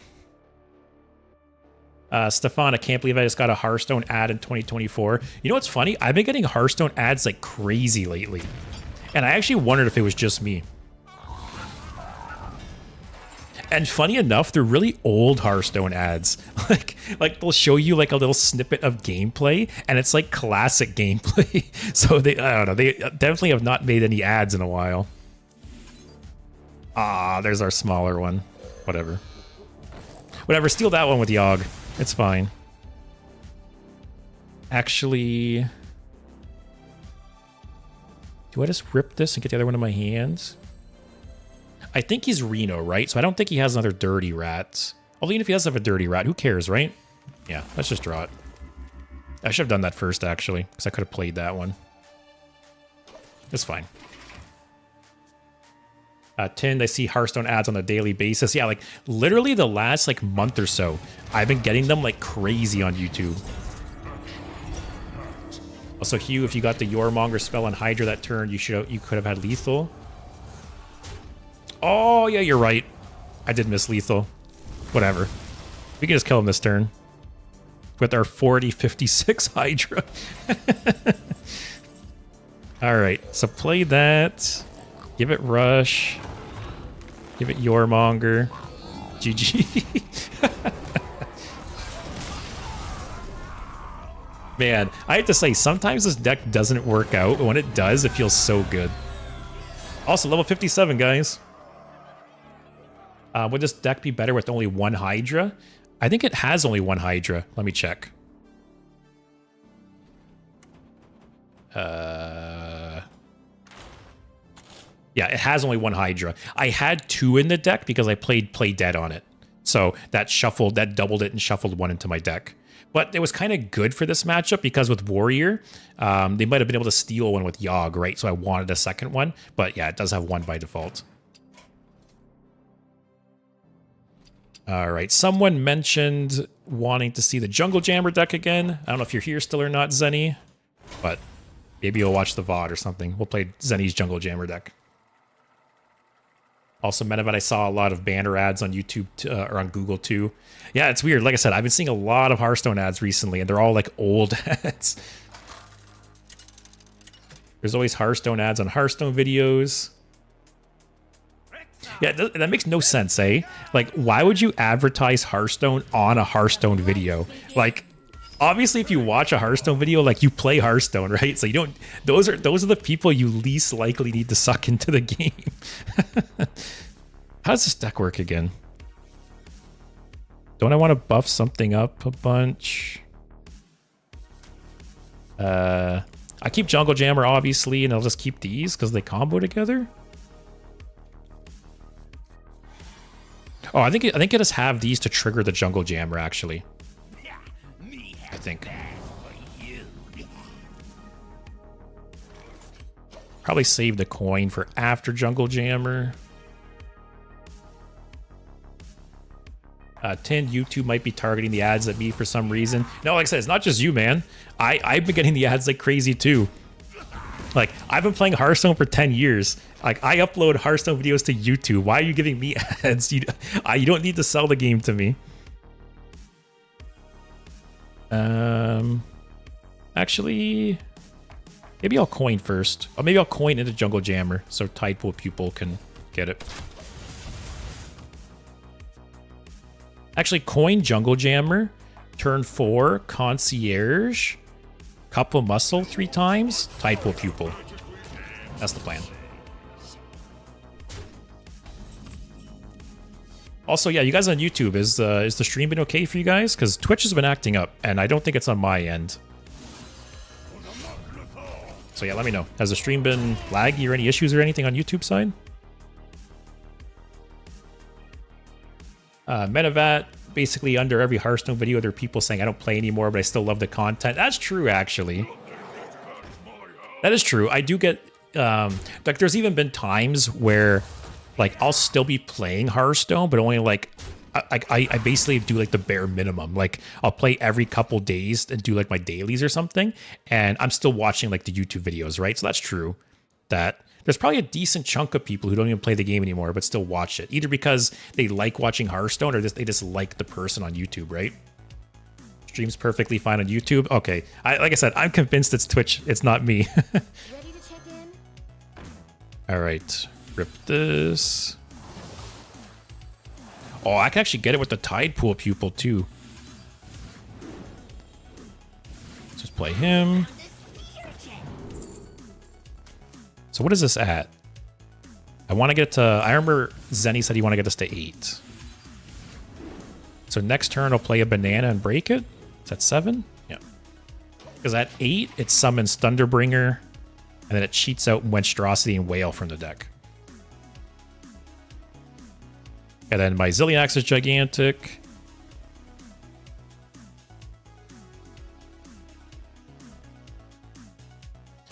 Stefan, I can't believe I just got a Hearthstone ad in 2024. You know what's funny? I've been getting Hearthstone ads like crazy lately. And I actually wondered if it was just me. And funny enough, they're really old Hearthstone ads. Like they'll show you like a little snippet of gameplay, and it's like classic gameplay. So I don't know, they definitely have not made any ads in a while. Ah, there's our smaller one. Whatever. Steal that one with Yogg. It's fine. Actually, do I just rip this and get the other one in my hands? I think he's Reno, right? So I don't think he has another Dirty Rat. Although even if he does have a Dirty Rat, who cares, right? Yeah, let's just draw it. I should have done that first, actually, because I could have played that one. It's fine. Tinned, I see Hearthstone ads on a daily basis. Yeah, like, literally the last, like, month or so, I've been getting them like crazy on YouTube. Also, Hugh, if you got the Yourmonger spell on Hydra that turn, you could have had lethal. Oh, yeah, you're right. I did miss lethal. Whatever. We can just kill him this turn. With our 40-56 Hydra. Alright, so play that. Give it Rush. Give it Yourmonger. GG. Man, I have to say, sometimes this deck doesn't work out, but when it does, it feels so good. Also, level 57, guys. Would this deck be better with only one Hydra? I think it has only one Hydra. Let me check. Yeah, it has only one Hydra. I had two in the deck because I played Play Dead on it. So that doubled it and shuffled one into my deck. But it was kind of good for this matchup because with Warrior, they might have been able to steal one with Yogg, right? So I wanted a second one. But yeah, it does have one by default. All right, someone mentioned wanting to see the Jungle Jammer deck again. I don't know if you're here still or not, Zenny, but maybe you'll watch the VOD or something. We'll play Zenny's Jungle Jammer deck. Also, Menevat, I saw a lot of banner ads on YouTube or on Google too. Yeah, it's weird. Like I said, I've been seeing a lot of Hearthstone ads recently, and they're all like old ads. There's always Hearthstone ads on Hearthstone videos. Yeah, that makes no sense, eh? Like, why would you advertise Hearthstone on a Hearthstone video? Like, obviously, if you watch a Hearthstone video, like, you play Hearthstone, right? So you don't... Those are the people you least likely need to suck into the game. How does this deck work again? Don't I want to buff something up a bunch? I keep Jungle Jammer, obviously, and I'll just keep these because they combo together. Oh, I think it does have these to trigger the jungle jammer, actually. I think. Probably save the coin for after jungle jammer. 10, YouTube might be targeting the ads at me for some reason. No, like I said, it's not just you, man. I've been getting the ads like crazy too. Like, I've been playing Hearthstone for 10 years. Like, I upload Hearthstone videos to YouTube. Why are you giving me ads? You don't need to sell the game to me. Actually, maybe I'll coin first. Or maybe I'll coin into Jungle Jammer so Tidepool Pupil can get it. Actually, coin Jungle Jammer, turn 4, Concierge, Cup of Muscle 3 times, Tidepool Pupil. That's the plan. Also, yeah, you guys on YouTube, is the stream been okay for you guys? Because Twitch has been acting up, and I don't think it's on my end. So yeah, let me know. Has the stream been laggy or any issues or anything on YouTube side? Menavat, basically under every Hearthstone video, there are people saying, I don't play anymore, but I still love the content. That's true, actually. That is true. I do get, like, there's even been times where, like, I'll still be playing Hearthstone, but only, like, I basically do, like, the bare minimum. Like, I'll play every couple days and do, like, my dailies or something, and I'm still watching, like, the YouTube videos, right? So that's true. That there's probably a decent chunk of people who don't even play the game anymore, but still watch it. Either because they like watching Hearthstone or they just like the person on YouTube, right? Streams perfectly fine on YouTube. Okay, like I said, I'm convinced it's Twitch. It's not me.
Ready to check in?
All right, rip this. Oh, I can actually get it with the Tidepool Pupil too. Let's just play him. So what is this at? I want to get to... I remember Zenny said he want to get this to 8. So next turn I'll play a banana and break it. Is that 7? Yeah. Because at 8, it summons Thunderbringer, and then it cheats out Monstrosity and Whale from the deck. And then my Zilliax is gigantic.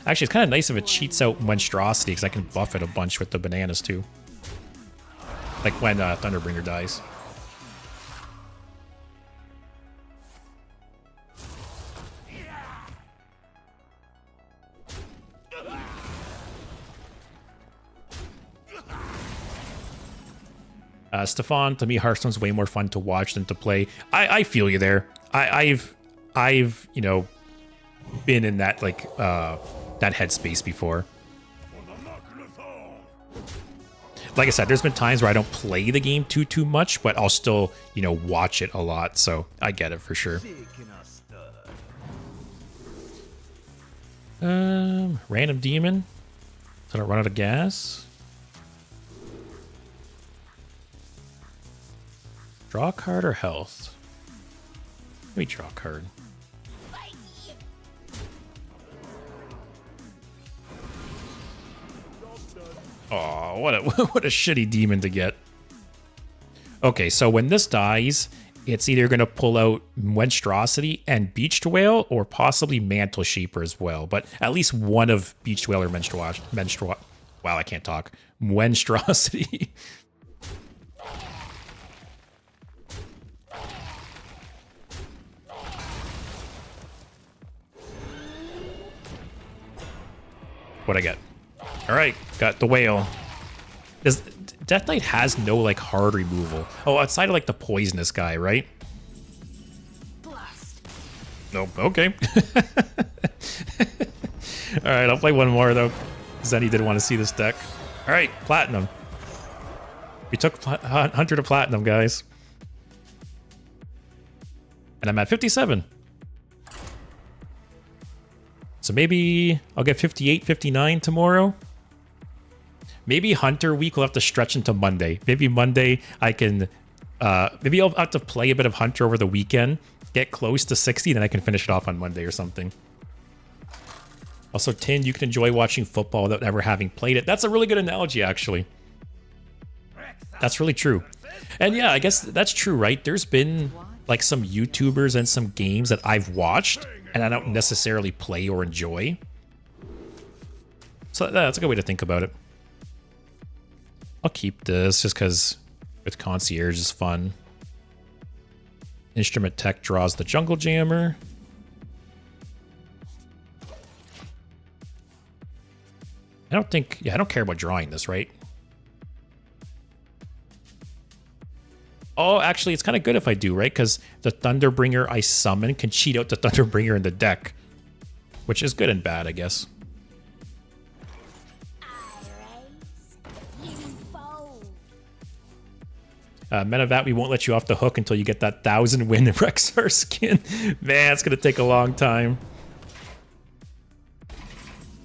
Actually, it's kind of nice if it cheats out Monstrosity, because I can buff it a bunch with the bananas, too. Like when Thunderbringer dies. Stefan, to me, Hearthstone's way more fun to watch than to play. I feel you there. I've you know, been in that, like, that headspace before. Like I said, there's been times where I don't play the game too much, but I'll still, you know, watch it a lot. So I get it for sure. Random demon. So I don't run out of gas. Draw a card or health? Let me draw a card. Oh, what a shitty demon to get. Okay, so when this dies, it's either going to pull out Monstrosity and Beached Whale, or possibly Mantle Shaper as well. But at least one of Beached Whale or wow, I can't talk. Monstrosity. What'd I get? All right, got the whale. Death Knight has no, like, hard removal. Oh, outside of, like, the poisonous guy, right?
Blast.
Nope. Okay. All right, I'll play one more though. Zenny did want to see this deck. All right, platinum. We took Hunter to platinum, guys, and I'm at 57. So maybe I'll get 58, 59 tomorrow. Maybe Hunter week will have to stretch into Monday. Maybe Monday I can, maybe I'll have to play a bit of Hunter over the weekend, get close to 60, then I can finish it off on Monday or something. Also, Tin, you can enjoy watching football without ever having played it. That's a really good analogy, actually. That's really true. And yeah, I guess that's true, right? There's been like some YouTubers and some games that I've watched and I don't necessarily play or enjoy. So that's a good way to think about it. I'll keep this just because with Concierge is fun. Instrument Tech draws the Jungle Jammer. I don't care about drawing this, right? Oh, actually, it's kind of good if I do, right? Because the Thunderbringer I summon can cheat out the Thunderbringer in the deck. Which is good and bad, I guess. Menavat, we won't let you off the hook until you get that 1,000 win Rexar skin. Man, it's going to take a long time.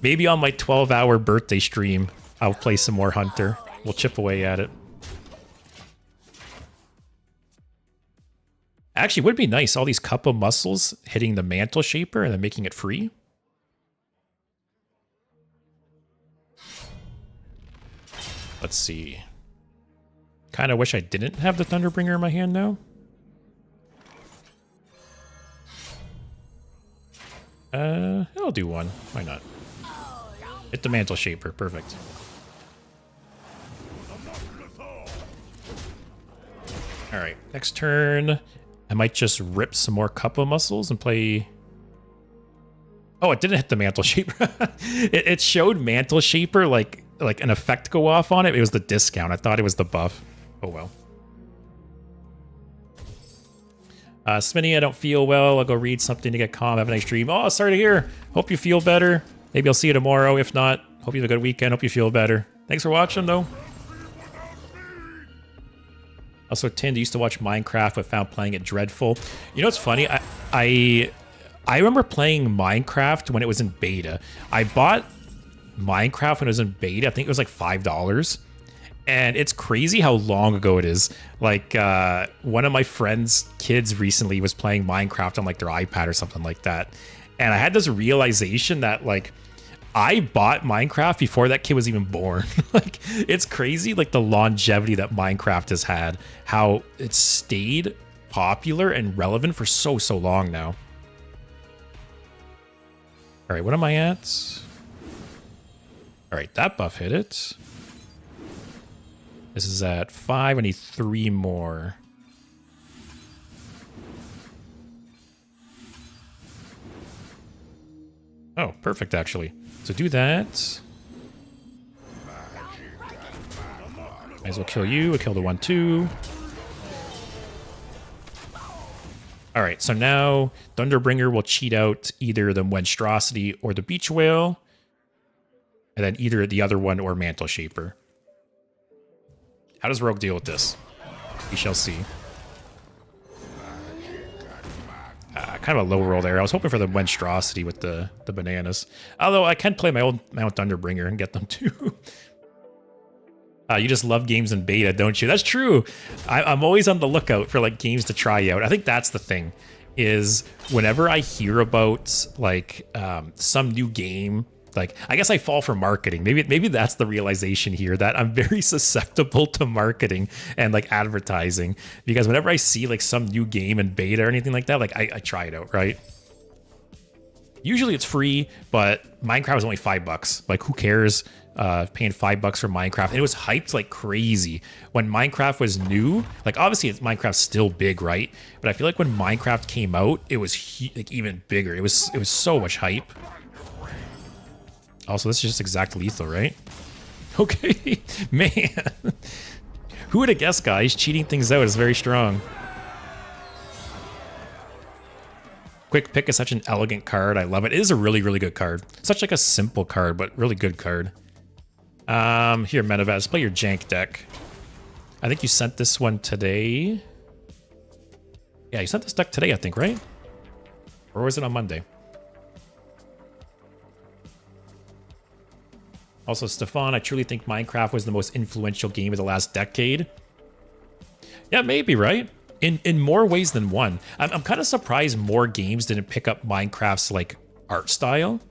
Maybe on my 12-hour birthday stream, I'll play some more Hunter. We'll chip away at it. Actually, it would be nice, all these Cup of Muscles hitting the Mantle Shaper and then making it free. Let's see. Kind of wish I didn't have the Thunderbringer in my hand now. I'll do one. Why not? Hit the Mantle Shaper. Perfect. Alright, next turn. I might just rip some more Cup of Muscles and play... Oh, it didn't hit the Mantle Shaper. it showed Mantle Shaper like an effect go off on it. It was the discount. I thought it was the buff. Oh well. Smitty, I don't feel well. I'll go read something to get calm. Have a nice dream. Oh, sorry to hear. Hope you feel better. Maybe I'll see you tomorrow. If not, hope you have a good weekend. Hope you feel better. Thanks for watching, though. Also, Tind used to watch Minecraft, but found playing it dreadful. You know what's funny? I remember playing Minecraft when it was in beta. I bought Minecraft when it was in beta. I think it was like $5. And it's crazy how long ago it is. Like, one of my friend's kids recently was playing Minecraft on like their iPad or something like that. And I had this realization that like, I bought Minecraft before that kid was even born. Like, it's crazy, like the longevity that Minecraft has had, how it's stayed popular and relevant for so long now. All right, what am I at? All right, that buff hit it. This is at 5. I need 3 more. Oh, perfect, actually. So do that. Might as well kill you. We'll kill the 1/2. All right, so now Thunderbringer will cheat out either the Monstrosity or the Beach Whale, and then either the other one or Mantle Shaper. How does Rogue deal with this? We shall see. Kind of a low roll there. I was hoping for the Monstrosity with the bananas. Although I can play my old Thunderbringer and get them too. You just love games in beta, don't you? That's true. I'm always on the lookout for like games to try out. I think that's the thing, is whenever I hear about like some new game, like I guess I fall for marketing. Maybe that's the realization here, that I'm very susceptible to marketing and like advertising, because whenever I see like some new game in beta or anything like that, like I try it out, right? Usually it's free, but Minecraft was only $5. Like, who cares? Paying $5 for Minecraft. And it was hyped like crazy when Minecraft was new. Like, obviously Minecraft's still big, right? But I feel like when Minecraft came out, it was like even bigger. It was so much hype. Also, this is just exact lethal, right? Okay, man. Who would have guessed, guys? Cheating things out is very strong. Quick Pick is such an elegant card. I love it. It is a really good card. Such like a simple card, but really good card. Here, Metavaz, play your jank deck. I think you sent this one today. Yeah, you sent this deck today, I think, right? Or was it on Monday? Also, Stefan, I truly think Minecraft was the most influential game of the last decade. Yeah, maybe, right? In more ways than one. I'm kind of surprised more games didn't pick up Minecraft's like art style.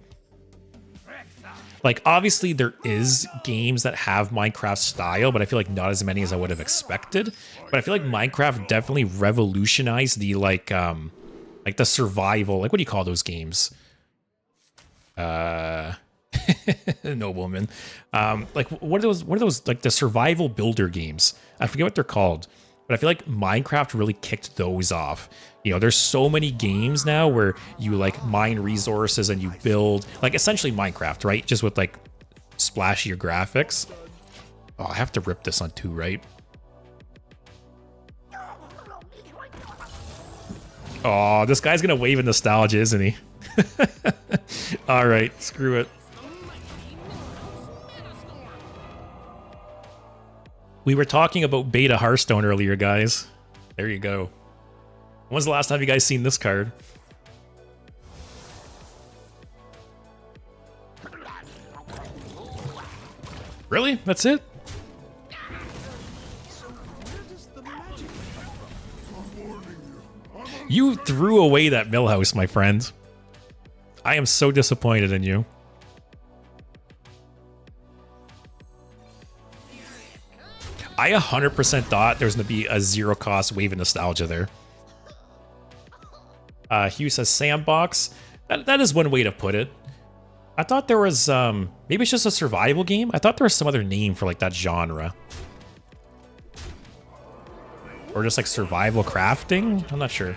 Like, obviously there is games that have Minecraft style, but I feel like not as many as I would have expected. But I feel like Minecraft definitely revolutionized the like the survival, like what do you call those games? Nobleman. Like what are those like the survival builder games? I forget what they're called, but I feel like Minecraft really kicked those off. You know, there's so many games now where you like mine resources and you build like essentially Minecraft, right? Just with like splashier graphics. Oh, I have to rip this on 2, right? Oh, this guy's gonna wave in nostalgia, isn't he? All right, screw it. We were talking about beta Hearthstone earlier, guys. There you go. When's the last time you guys seen this card? Really? That's it? You threw away that millhouse, my friend. I am so disappointed in you. I 100% thought there was going to be a zero-cost wave of nostalgia there. Hugh says sandbox. That is one way to put it. I thought there was, maybe it's just a survival game. I thought there was some other name for like that genre. Or just like survival crafting? I'm not sure.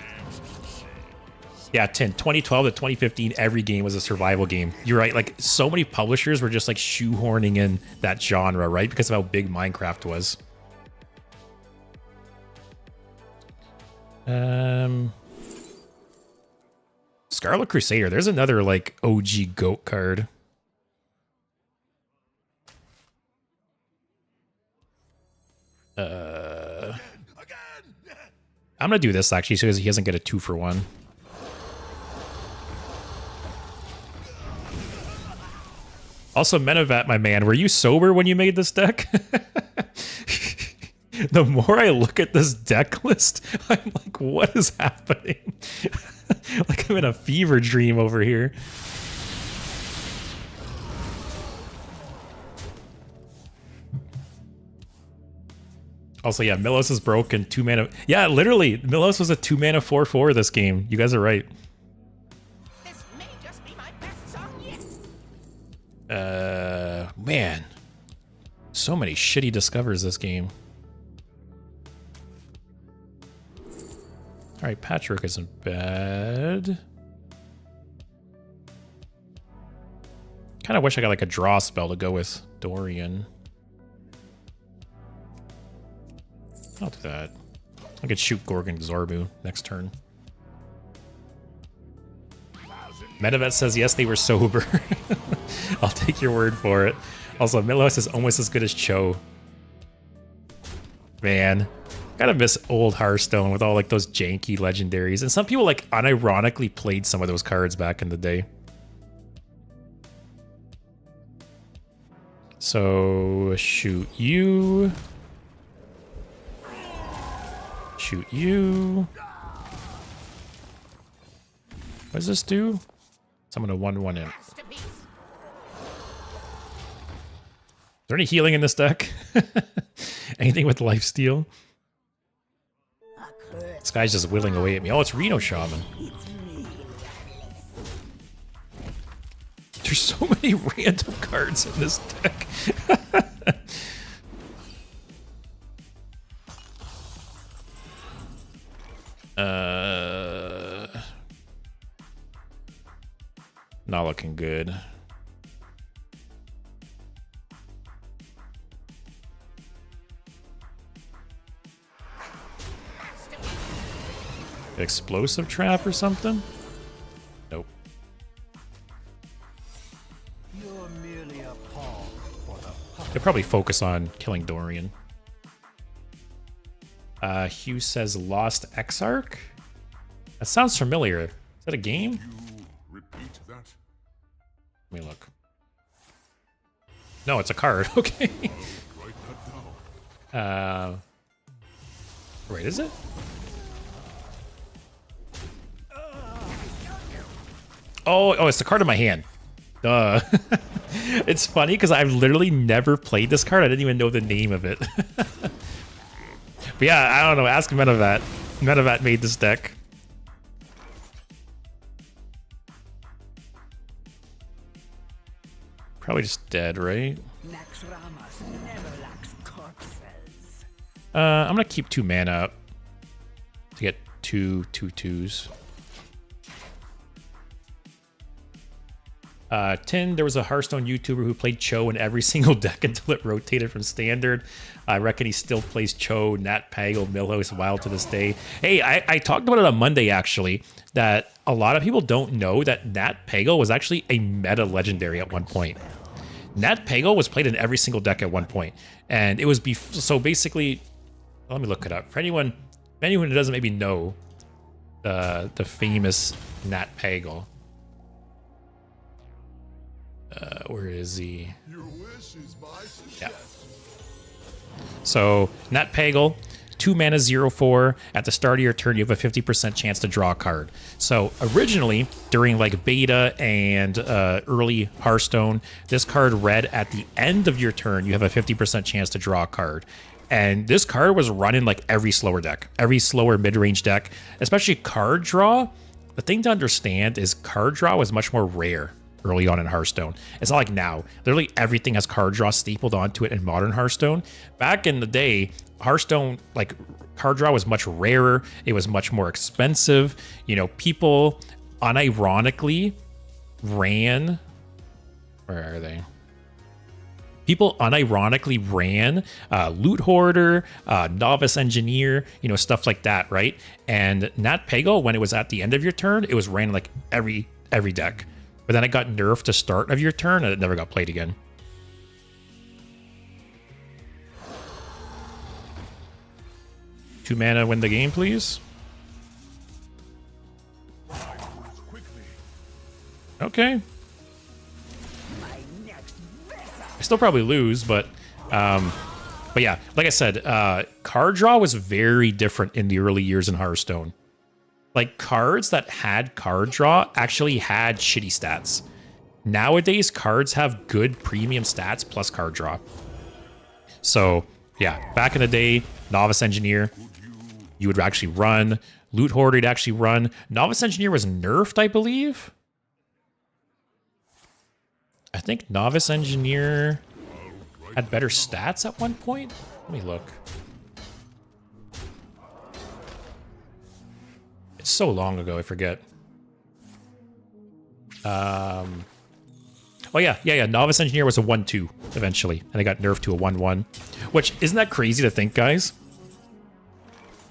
Yeah, 2012 to 2015, every game was a survival game. You're right, like so many publishers were just like shoehorning in that genre, right? Because of how big Minecraft was. Scarlet Crusader, there's another like OG GOAT card. I'm gonna do this actually so he doesn't get a 2-for-1. Also, Menovat, my man, were you sober when you made this deck? The more I look at this deck list, I'm like, what is happening? Like I'm in a fever dream over here. Also, yeah, Milos is broken. 2 mana. Yeah, literally, Milos was a 2 mana 4/4 this game. You guys are right.
This may just be my best song yet.
Man, so many shitty discovers this game. All right, Patchwork isn't bad. Kind of wish I got like a draw spell to go with Dorian. I'll do that. I could shoot Gorgon Zorbu next turn. Metavet says yes, they were sober. I'll take your word for it. Also, Milos is almost as good as Cho. Man, gotta miss old Hearthstone with all like those janky legendaries. And some people like unironically played some of those cards back in the day. So, shoot you. Shoot you. What does this do? So I'm gonna 1/1 in. Is there any healing in this deck? Anything with lifesteal? This guy's just whittling away at me. Oh, it's Reno Shaman. There's so many random cards in this deck. Not looking good. Explosive trap or something? Nope.
You're merely a pawn for the
They'll probably focus on killing Dorian. Hugh says Lost Exarch? That sounds familiar. Is that a game?
Repeat that.
Let me look. No, it's a card. Okay.
Write that down.
Wait, is it? Oh, it's the card in my hand. Duh. It's funny because I've literally never played this card. I didn't even know the name of it. But yeah, I don't know. Ask Metavat. Metavat made this deck. Probably just dead, right? I'm gonna keep 2 mana up to get 2/2/2s. Tin, there was a Hearthstone YouTuber who played Cho in every single deck until it rotated from standard. I reckon he still plays Cho, Nat Pagal, Millhouse, Wild to this day. Hey, I talked about it on Monday, actually, that a lot of people don't know that Nat Pagal was actually a meta legendary at one point. Nat Pagal was played in every single deck at one point, and it was so basically. Let me look it up for anyone who doesn't maybe know the famous Nat Pagal. Where is he?
Your wish is my suggestion.
Yeah. So Nat Pagal, 2 mana 0/4. At the start of your turn, you have a 50% chance to draw a card. So originally, during like beta and early Hearthstone, this card read at the end of your turn, you have a 50% chance to draw a card. And this card was running like every slower deck, every slower mid-range deck, especially card draw. The thing to understand is card draw was much more rare early on in Hearthstone. It's not like now. Literally everything has card draw stapled onto it in modern Hearthstone. Back in the day, Hearthstone, like card draw was much rarer. It was much more expensive. You know, people unironically ran. Where are they? People unironically ran Loot Hoarder, Novice Engineer, you know, stuff like that, right? And Nat Pagal, when it was at the end of your turn, it was ran like every deck. But then it got nerfed to start of your turn, and it never got played again. Two mana, win the game, please. Okay. I still probably lose, but yeah, like I said, card draw was very different in the early years in Hearthstone. Like, cards that had card draw actually had shitty stats. Nowadays, cards have good premium stats plus card draw. So, yeah, back in the day, Novice Engineer, you would actually run. Loot Hoarder, you'd actually run. Novice Engineer was nerfed, I believe. I think Novice Engineer had better stats at one point. Let me look. It's so long ago, I forget. Oh yeah. Novice Engineer was a 1/2 eventually, and it got nerfed to a 1/1. Which, isn't that crazy to think, guys?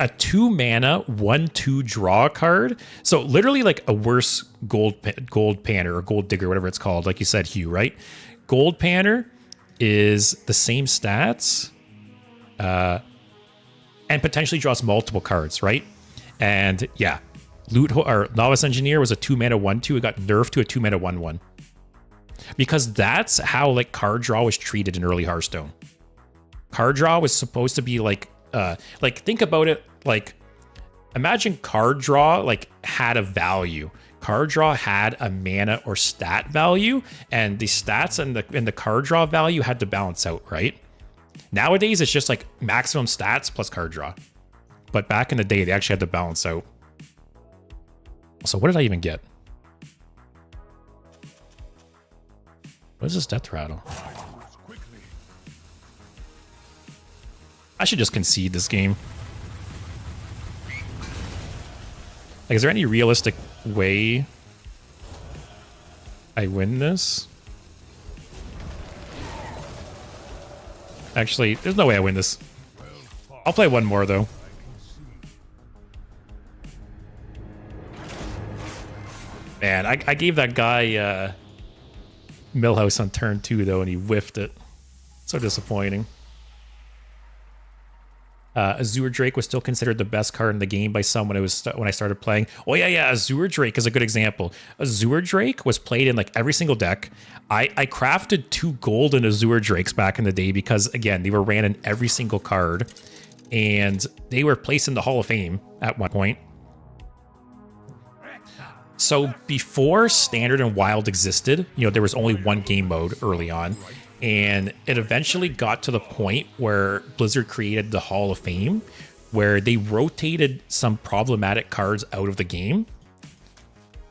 A 2 mana 1/2 draw card. So literally like a worse gold panner or gold digger, whatever it's called. Like you said, Hugh, right? Gold panner is the same stats, and potentially draws multiple cards, right? And yeah, Novice Engineer was a 2 mana 1/2. It got nerfed to a 2 mana 1/1. Because that's how like card draw was treated in early Hearthstone. Card draw was supposed to be like think about it, like imagine card draw like had a value. Card draw had a mana or stat value, and the stats and the card draw value had to balance out, right? Nowadays it's just like maximum stats plus card draw. But back in the day they actually had to balance out. So what did I even get? What is this death rattle? I should just concede this game. Like, is there any realistic way I win this? Actually, there's no way I win this. I'll play one more, though. Man, I gave that guy Millhouse on turn 2, though, and he whiffed it. So disappointing. Azure Drake was still considered the best card in the game by some when I started playing. Oh yeah, Azure Drake is a good example. Azure Drake was played in like every single deck. I crafted 2 golden Azure Drakes back in the day because, again, they were ran in every single card, and they were placed in the Hall of Fame at one point. So before Standard and Wild existed, you know, there was only one game mode early on. And it eventually got to the point where Blizzard created the Hall of Fame, where they rotated some problematic cards out of the game.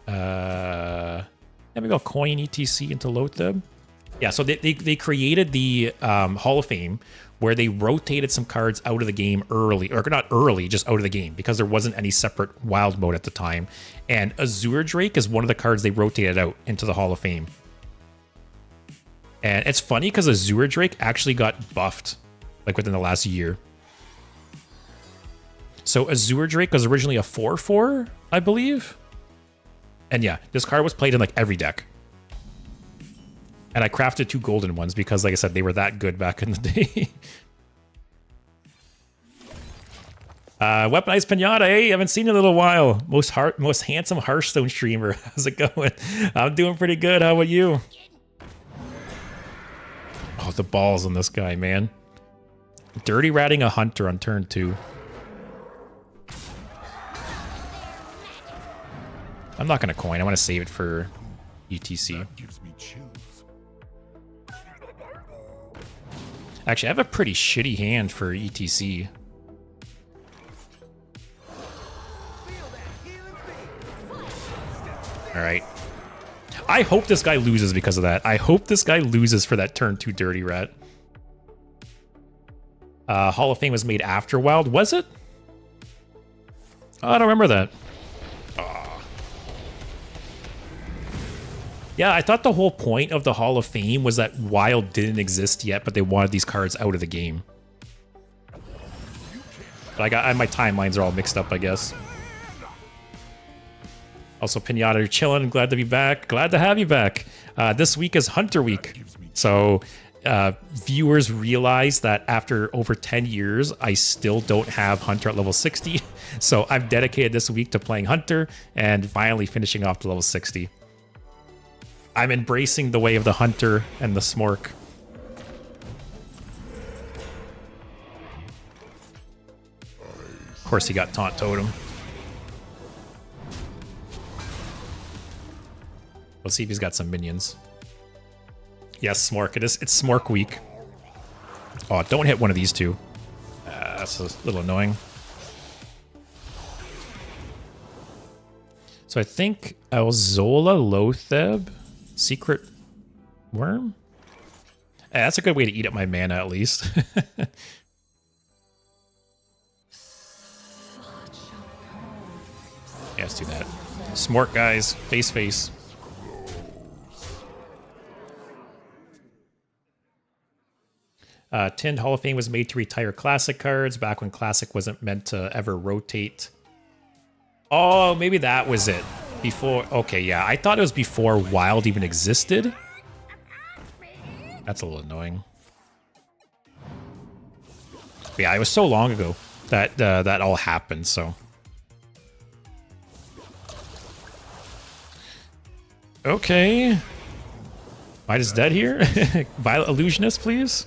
Let me go coin ETC into Lotheb. Yeah, so they created the Hall of Fame where they rotated some cards out of the game early, or not early, just out of the game, because there wasn't any separate wild mode at the time. And Azure Drake is one of the cards they rotated out into the Hall of Fame. And it's funny because Azure Drake actually got buffed like within the last year. So Azure Drake was originally a 4/4, I believe. And yeah, this card was played in like every deck. And I crafted 2 golden ones because, like I said, they were that good back in the day. Weaponized Pinata, hey, haven't seen you in a little while. Most handsome Hearthstone streamer. How's it going? I'm doing pretty good. How about you? Oh, the balls on this guy, man. Dirty ratting a hunter on turn 2. I'm not going to coin. I want to save it for UTC.
Gives me chills.
Actually, I have a pretty shitty hand for ETC. All right. I hope this guy loses because of that. I hope this guy loses for that turn 2 Dirty Rat. Hall of Fame was made after Wild, was it? Oh, I don't remember that. Oh. Yeah, I thought the whole point of the Hall of Fame was that Wild didn't exist yet, but they wanted these cards out of the game. But my timelines are all mixed up, I guess. Also, Pinata, you're chilling. Glad to be back. Glad to have you back. This week is Hunter Week. So viewers realize that after over 10 years, I still don't have Hunter at level 60. So I've dedicated this week to playing Hunter and finally finishing off to level 60. I'm embracing the way of the Hunter and the Smork. Of course, he got Taunt Totem. Let's see if he's got some minions. Yes, Smork. It's Smork week. Oh, don't hit one of these two. That's a little annoying. So I think Alzola Lotheb, Secret Worm? That's a good way to eat up my mana, at least. Yeah, let's do that. Smork, guys. Face. Tinned Hall of Fame was made to retire Classic cards back when Classic wasn't meant to ever rotate. Oh, maybe that was it. Before, okay, yeah. I thought it was before Wild even existed. That's a little annoying. But yeah, it was so long ago that that all happened, so. Okay. Might is dead here. Violet Illusionist, please.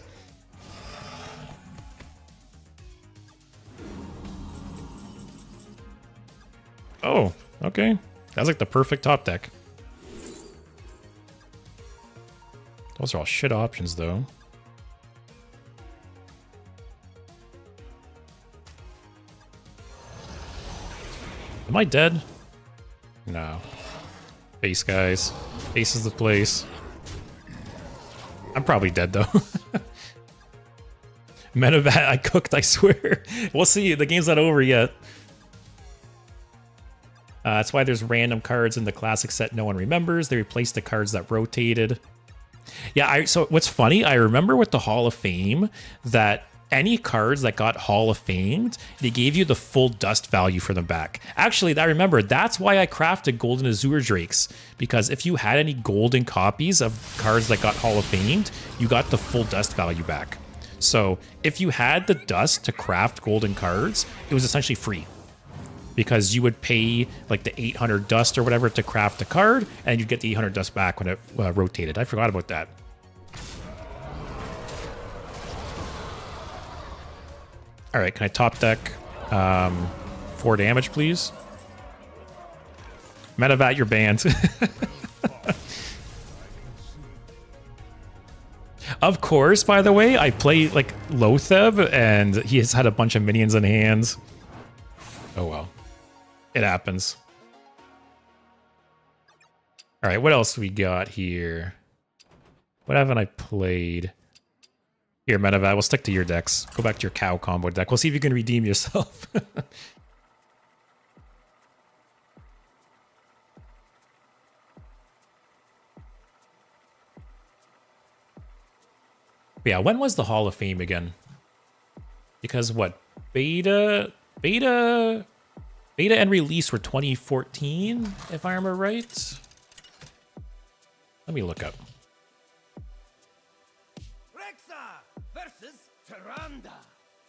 Oh, okay. That's like the perfect top deck. Those are all shit options, though. Am I dead? No. Base, guys. Base is the place. I'm probably dead, though. Medevac, I cooked, I swear. We'll see. The game's not over yet. That's why there's random cards in the classic set no one remembers. They replaced the cards that rotated. Yeah, so what's funny, I remember with the Hall of Fame that any cards that got Hall of Famed, they gave you the full dust value for them back. Actually, I remember that's why I crafted Golden Azure Drakes, because if you had any golden copies of cards that got Hall of Famed, you got the full dust value back. So if you had the dust to craft golden cards, it was essentially free. Because you would pay like the 800 dust or whatever to craft a card, and you'd get the 800 dust back when it rotated. I forgot about that. All right, can I top deck 4 damage, please? Medevat, you're banned. Of course, by the way, I play like Lotheb, and he has had a bunch of minions in hands. Oh well. It happens. Alright, what else we got here? What haven't I played? Here, Medevat, we'll stick to your decks. Go back to your cow combo deck. We'll see if you can redeem yourself. Yeah, when was the Hall of Fame again? Because what? Beta and release were 2014, if I remember right. Let me look up.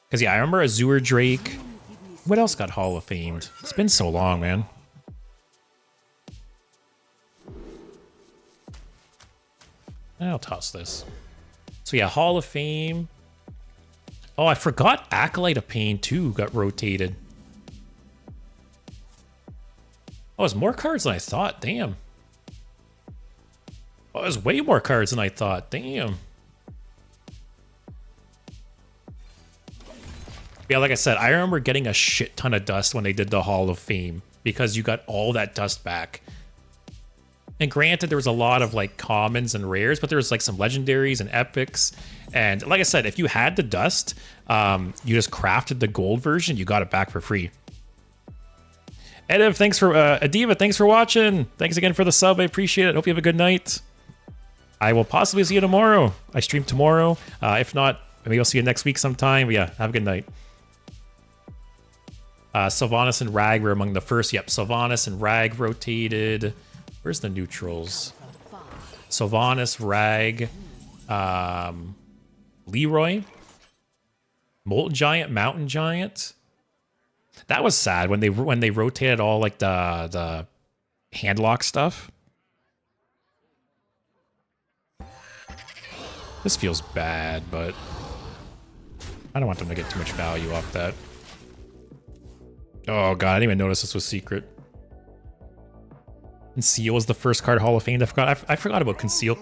Because yeah, I remember Azure Drake. What else got Hall of Famed? It's been so long, man. I'll toss this. So yeah, Hall of Fame. Oh, I forgot Acolyte of Pain 2 got rotated. Oh, there's more cards than I thought. Damn. Oh, there's way more cards than I thought. Damn. Yeah, like I said, I remember getting a shit ton of dust when they did the Hall of Fame because you got all that dust back. And granted, there was a lot of like commons and rares, but there was like some legendaries and epics. And like I said, if you had the dust, you just crafted the gold version, you got it back for free. Ediv, thanks for Adiva, thanks for watching. Thanks again for the sub. I appreciate it. Hope you have a good night. I will possibly see you tomorrow. I stream tomorrow. If not, maybe I'll see you next week sometime. But yeah, have a good night. Sylvanas and Rag were among the first. Yep, Sylvanas and Rag rotated. Where's the neutrals? Sylvanas, Rag, Leroy, Molten Giant, Mountain Giant. That was sad when they rotated all like the handlock stuff. This feels bad, but I don't want them to get too much value off that. Oh god, I didn't even notice this was secret. Conceal was the first card Hall of Fame. I forgot about Conceal.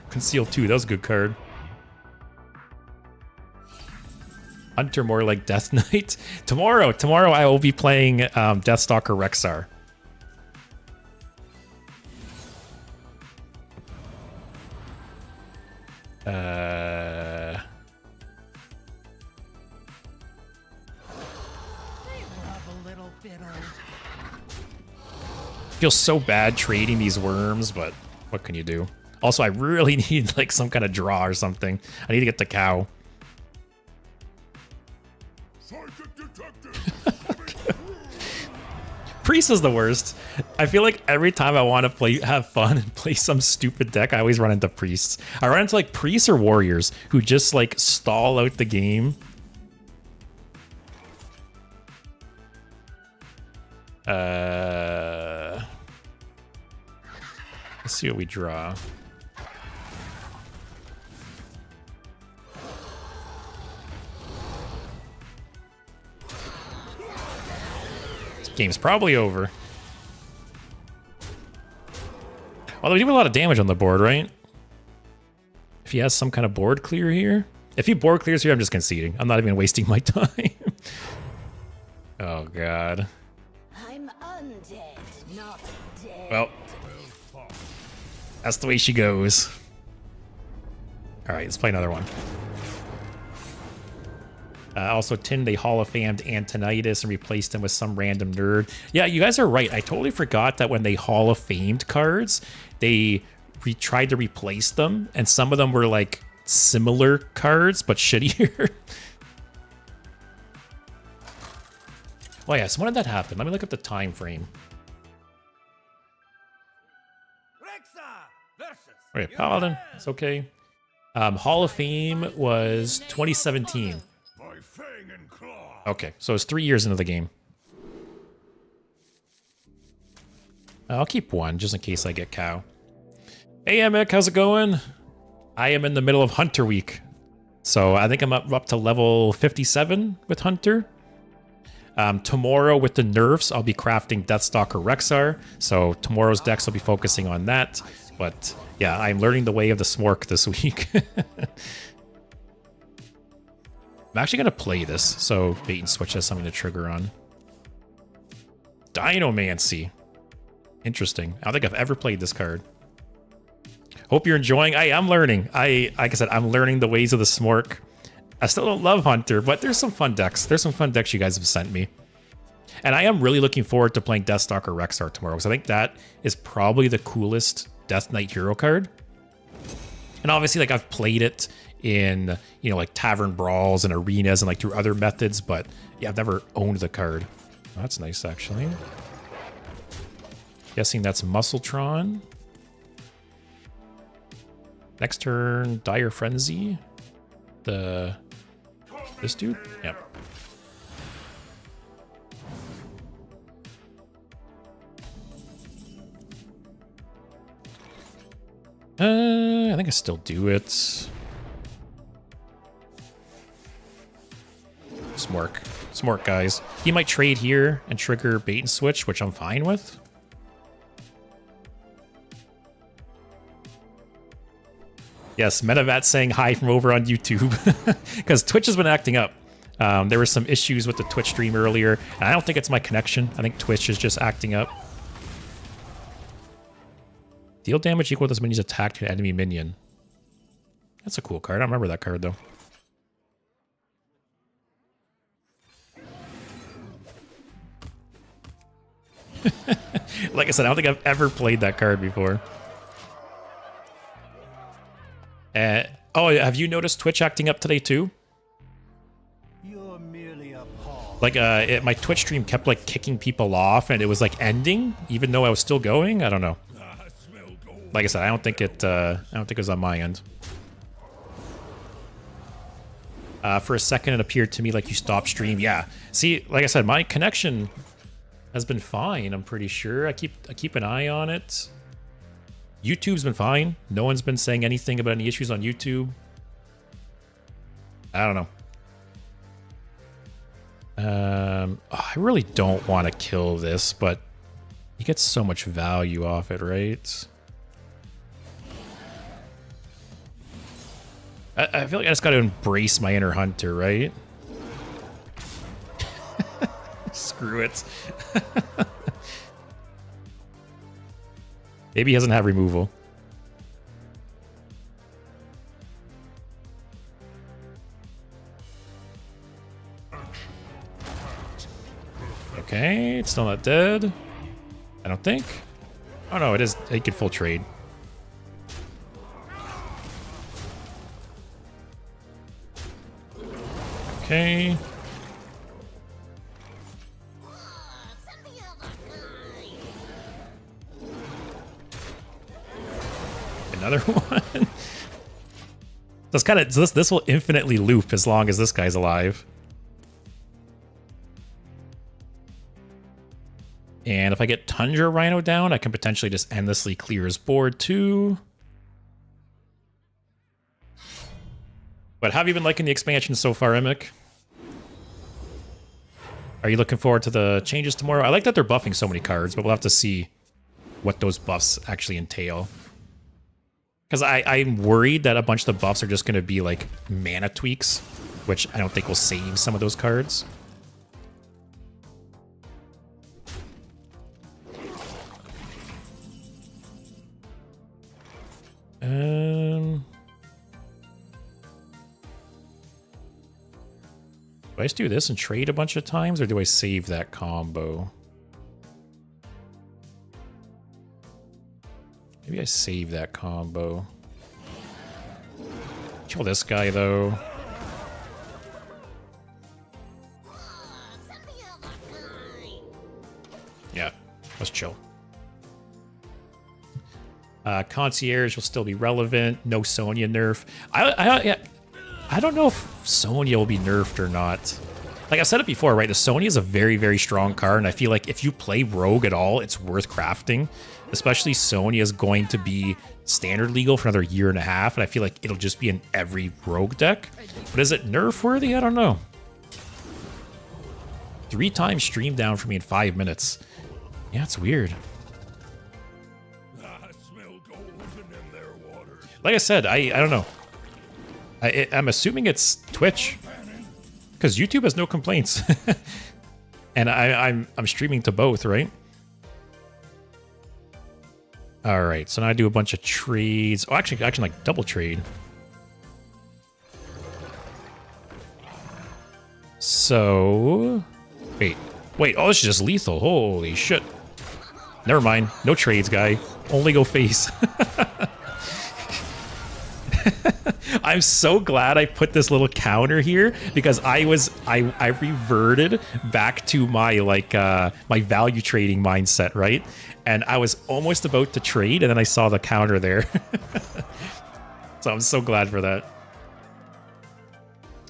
Conceal 2, that was a good card. Hunter more like Death Knight. Tomorrow I will be playing Deathstalker Rexar. Feels so bad trading these worms, but what can you do? Also, I really need like some kind of draw or something. I need to get the cow. Priest is the worst. I feel like every time I want to have fun and play some stupid deck, I always run into priests. I run into like priests or warriors who just like stall out the game. Let's see what we draw. This game's probably over. Although we do a lot of damage on the board, right? If he has some kind of board clear here. If he board clears here, I'm just conceding. I'm not even wasting my time. Oh, God.
I'm undead, not dead.
Well, that's the way she goes. All right, let's play another one. Also, Tin, they Hall of Famed Antonitis and replaced him with some random nerd. Yeah, you guys are right. I totally forgot that when they Hall of Famed cards, they tried to replace them, and some of them were like similar cards, but shittier. Oh yeah, so when did that happen? Let me look at the time frame. Okay, Paladin, it's okay. Hall of Fame was 2017. Okay, so it's 3 years into the game. I'll keep one, just in case I get cow. Hey, Emic, how's it going? I am in the middle of Hunter Week. So I think I'm up to level 57 with Hunter. Tomorrow with the nerfs, I'll be crafting Deathstalker Rexar. So tomorrow's decks will be focusing on that. But yeah, I'm learning the way of the Smork this week. I'm actually going to play this, so bait and switch has something to trigger on. Dinomancy. Interesting. I don't think I've ever played this card. Hope you're enjoying. I'm learning. Like I said, I'm learning the ways of the Smork. I still don't love Hunter, but there's some fun decks. There's some fun decks you guys have sent me. And I am really looking forward to playing Deathstalker Rexar tomorrow, because I think that is probably the coolest Death Knight hero card. And obviously, like, I've played it in, you know, like tavern brawls and arenas and like through other methods, but yeah, I've never owned the card. Oh, that's nice, actually. Guessing that's Muscletron. Next turn, Dire Frenzy. This dude? Yep. I think I still do it. Smork, guys. He might trade here and trigger bait and switch, which I'm fine with. Yes, Metavat saying hi from over on YouTube. Because Twitch has been acting up. There were some issues with the Twitch stream earlier, and I don't think it's my connection. I think Twitch is just acting up. Deal damage equal to this minion's attack to an enemy minion. That's a cool card. I don't remember that card, though. Like I said, I don't think I've ever played that card before. Oh, have you noticed Twitch acting up today, too?
You're merely a pawn.
Like, my Twitch stream kept, like, kicking people off, and it was, like, ending, even though I was still going? I don't know. Like I said, I don't think it was on my end. For a second, it appeared to me like you stopped stream. Yeah. See, like I said, my connection has been fine, I'm pretty sure. I keep an eye on it. YouTube's been fine. No one's been saying anything about any issues on YouTube. I don't know. I really don't want to kill this, but you get so much value off it, right? I feel like I just got to embrace my inner hunter, right? Screw it. Maybe he doesn't have removal. Okay, it's still not dead. I don't think. Oh no, it is. He could full trade. Okay. Another one. That's kind of this will infinitely loop as long as this guy's alive. And if I get Tundra Rhino down, I can potentially just endlessly clear his board too. But have you been liking the expansion so far, Emic? Are you looking forward to the changes tomorrow? I like that they're buffing so many cards, but we'll have to see what those buffs actually entail. Because I'm worried that a bunch of the buffs are just going to be like mana tweaks, which I don't think will save some of those cards. Do I just do this and trade a bunch of times, or do I save that combo? Maybe I save that combo. Kill this guy, though. Yeah, let's chill. Concierge will still be relevant. No Sonya nerf. I don't know if Sonya will be nerfed or not. Like I said it before, right? The Sonya is a very, very strong card, and I feel like if you play Rogue at all, it's worth crafting. Especially Sonya is going to be standard legal for another year and a half, and I feel like it'll just be in every Rogue deck. But is it nerf worthy? I don't know. 3 times stream down for me in 5 minutes. Yeah, it's weird.
I smell golden in their waters.
Like I said, I don't know. I'm assuming it's Twitch, because YouTube has no complaints, and I'm streaming to both, right? All right, so now I do a bunch of trades. Oh, actually, like double trade. So, wait. Oh, this is just lethal. Holy shit. Never mind. No trades, guy. Only go face. I'm so glad I put this little counter here because I reverted back to my my value trading mindset, right? And I was almost about to trade, and then I saw the counter there. So I'm so glad for that.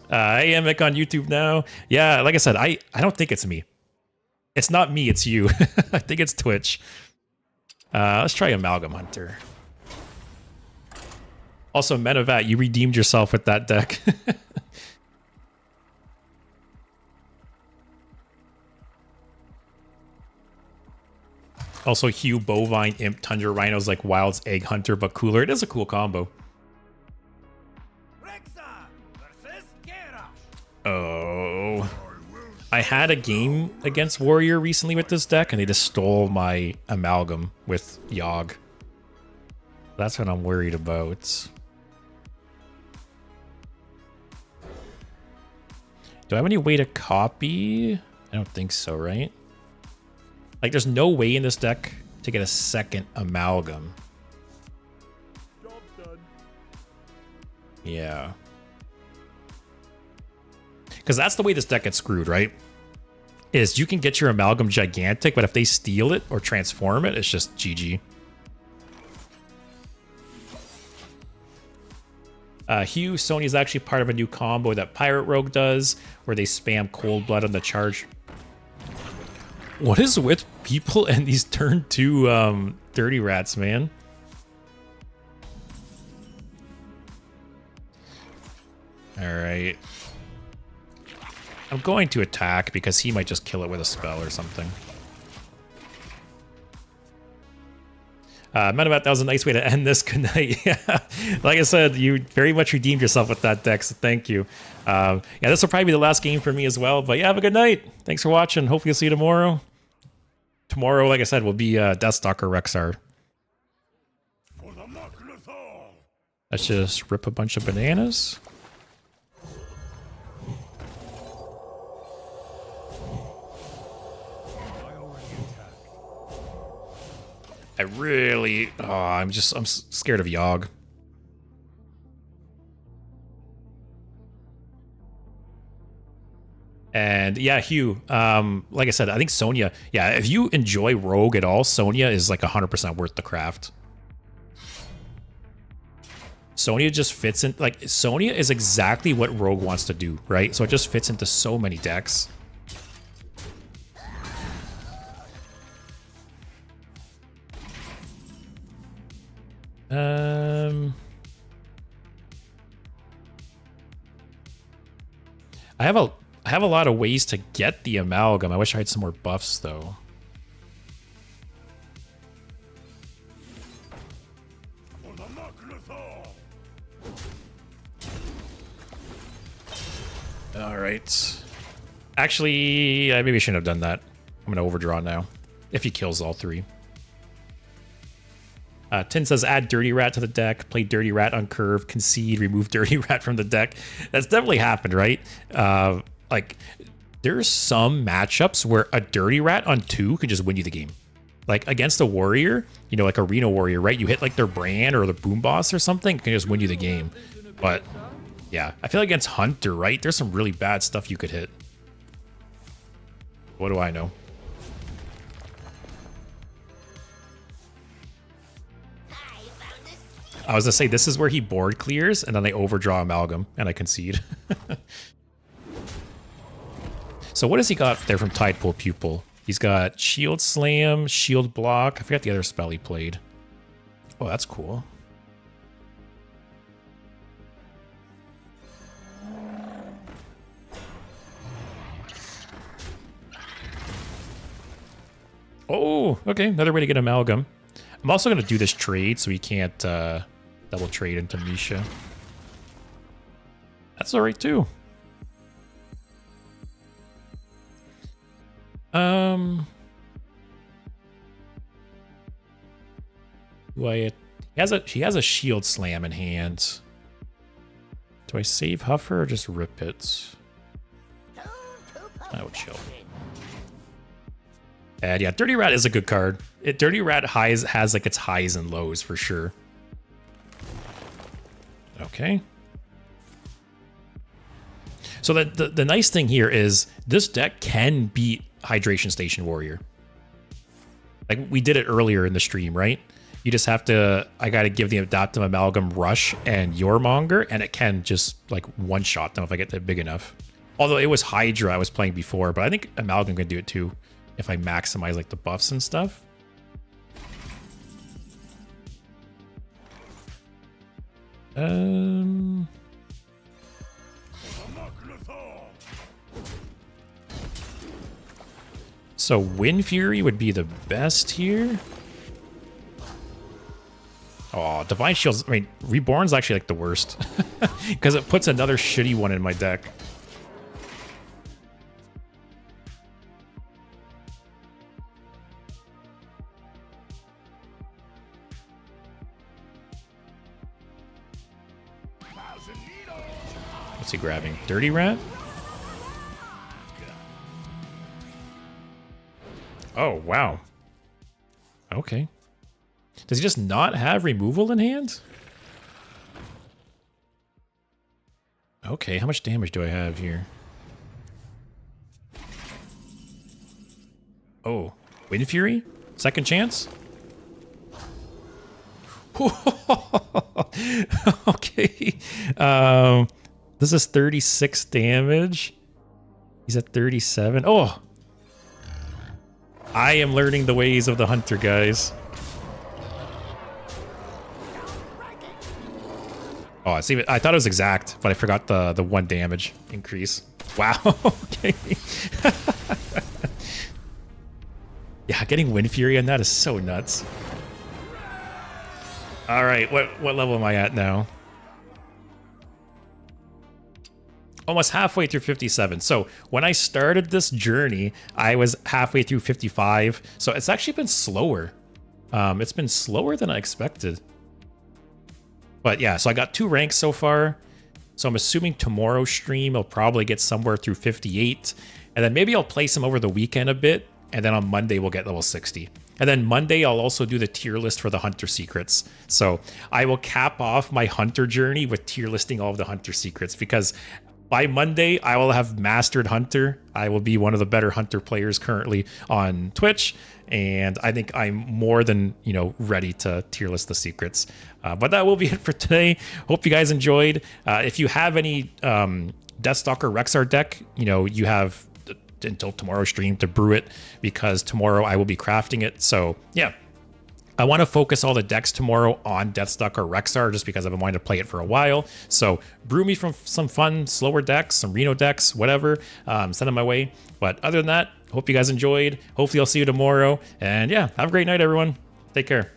Hey, Emic on YouTube now. Yeah, like I said, I don't think it's me. It's not me, it's you. I think it's Twitch. Let's try Amalgam Hunter. Also, Menavat, you redeemed yourself with that deck. Also, Hugh, Bovine, Imp, Tundra, Rhinos like Wild's Egg Hunter, but cooler. It is a cool combo. Oh. I had a game against Warrior recently with this deck, and they just stole my Amalgam with Yogg. That's what I'm worried about. Do I have any way to copy? I don't think so, right? Like, there's no way in this deck to get a second Amalgam.
Job done.
Yeah. Because that's the way this deck gets screwed, right? Is you can get your Amalgam gigantic, but if they steal it or transform it, it's just GG. Hugh, Sony is actually part of a new combo that Pirate Rogue does, where they spam Cold Blood on the charge. What is with people and these turn 2 Dirty Rats, man? Alright. I'm going to attack because he might just kill it with a spell or something. Menavat, that was a nice way to end this. Good night. Yeah, like I said, you very much redeemed yourself with that deck, so thank you. Yeah, this will probably be the last game for me as well. But yeah, have a good night. Thanks for watching. Hopefully, I'll see you tomorrow. Tomorrow, like I said, will be Deathstalker Rexar. Let's just rip a bunch of bananas. I really... Oh, I'm scared of Yogg. And yeah, Hugh, like I said, I think Sonya... Yeah, if you enjoy Rogue at all, Sonya is like 100% worth the craft. Sonya just fits in... Like, Sonya is exactly what Rogue wants to do, right? So it just fits into so many decks. I have a lot of ways to get the Amalgam. I wish I had some more buffs though. All right. Actually, maybe I shouldn't have done that. I'm gonna overdraw now. If he kills all 3. Tin says, add Dirty Rat to the deck, play Dirty Rat on curve, concede, remove Dirty Rat from the deck. That's definitely happened, right? Like, there's some matchups where a Dirty Rat on 2 could just win you the game. Like, against a Warrior, you know, like Arena Warrior, right? You hit, like, their brand or the Boom Boss or something, it can just win you the game. But, yeah, I feel like against Hunter, right? There's some really bad stuff you could hit. What do I know? I was gonna say, this is where he board clears, and then I overdraw Amalgam, and I concede. So what has he got there from Tidepool Pupil? He's got Shield Slam, Shield Block. I forgot the other spell he played. Oh, that's cool. Oh, okay. Another way to get Amalgam. I'm also going to do this trade so he can't double trade into Misha. That's all right, too. She has a shield slam in hand. Do I save Huffer or just rip it? I would chill. And yeah, Dirty Rat is a good card. Dirty Rat has like its highs and lows for sure. Okay. So the nice thing here is this deck can beat Hydration Station Warrior. Like we did it earlier in the stream, right? You just have to, I got to give the Adaptive Amalgam Rush and Yourmonger, and it can just like one-shot them if I get that big enough. Although it was Hydra I was playing before, but I think Amalgam can do it too if I maximize like the buffs and stuff. So Wind Fury would be the best here. Oh, Divine Shield's, I mean, Reborn's actually like the worst. Because it puts another shitty one in my deck. What's he grabbing? Dirty Rat? Oh, wow. Okay. Does he just not have removal in hand? Okay, how much damage do I have here? Oh, Wind Fury? Second chance? Okay. This is 36 damage. He's at 37. Oh! I am learning the ways of the hunter, guys. Oh, I see. I thought it was exact, but I forgot the 1 damage increase. Wow. Okay. Yeah, getting Wind Fury on that is so nuts. All right, what level am I at now? Almost halfway through 57. So when I started this journey, I was halfway through 55. So it's actually been slower. It's been slower than I expected. But yeah, so I got 2 ranks so far. So I'm assuming tomorrow's stream I'll probably get somewhere through 58. And then maybe I'll play some over the weekend a bit. And then on Monday we'll get level 60. And then Monday I'll also do the tier list for the Hunter Secrets. So I will cap off my Hunter journey with tier listing all of the Hunter Secrets, because by Monday I will have mastered Hunter. I will be one of the better Hunter players currently on Twitch. And I think I'm more than, ready to tier list the secrets. But that will be it for today. Hope you guys enjoyed. If you have any Deathstalker Rexar deck, you have until tomorrow's stream to brew it, because tomorrow I will be crafting it. So yeah, I want to focus all the decks tomorrow on Deathstalker Rexar, just because I've been wanting to play it for a while. So brew me from some fun, slower decks, some Reno decks, whatever. Send them my way. But other than that, hope you guys enjoyed. Hopefully I'll see you tomorrow. And yeah, have a great night, everyone. Take care.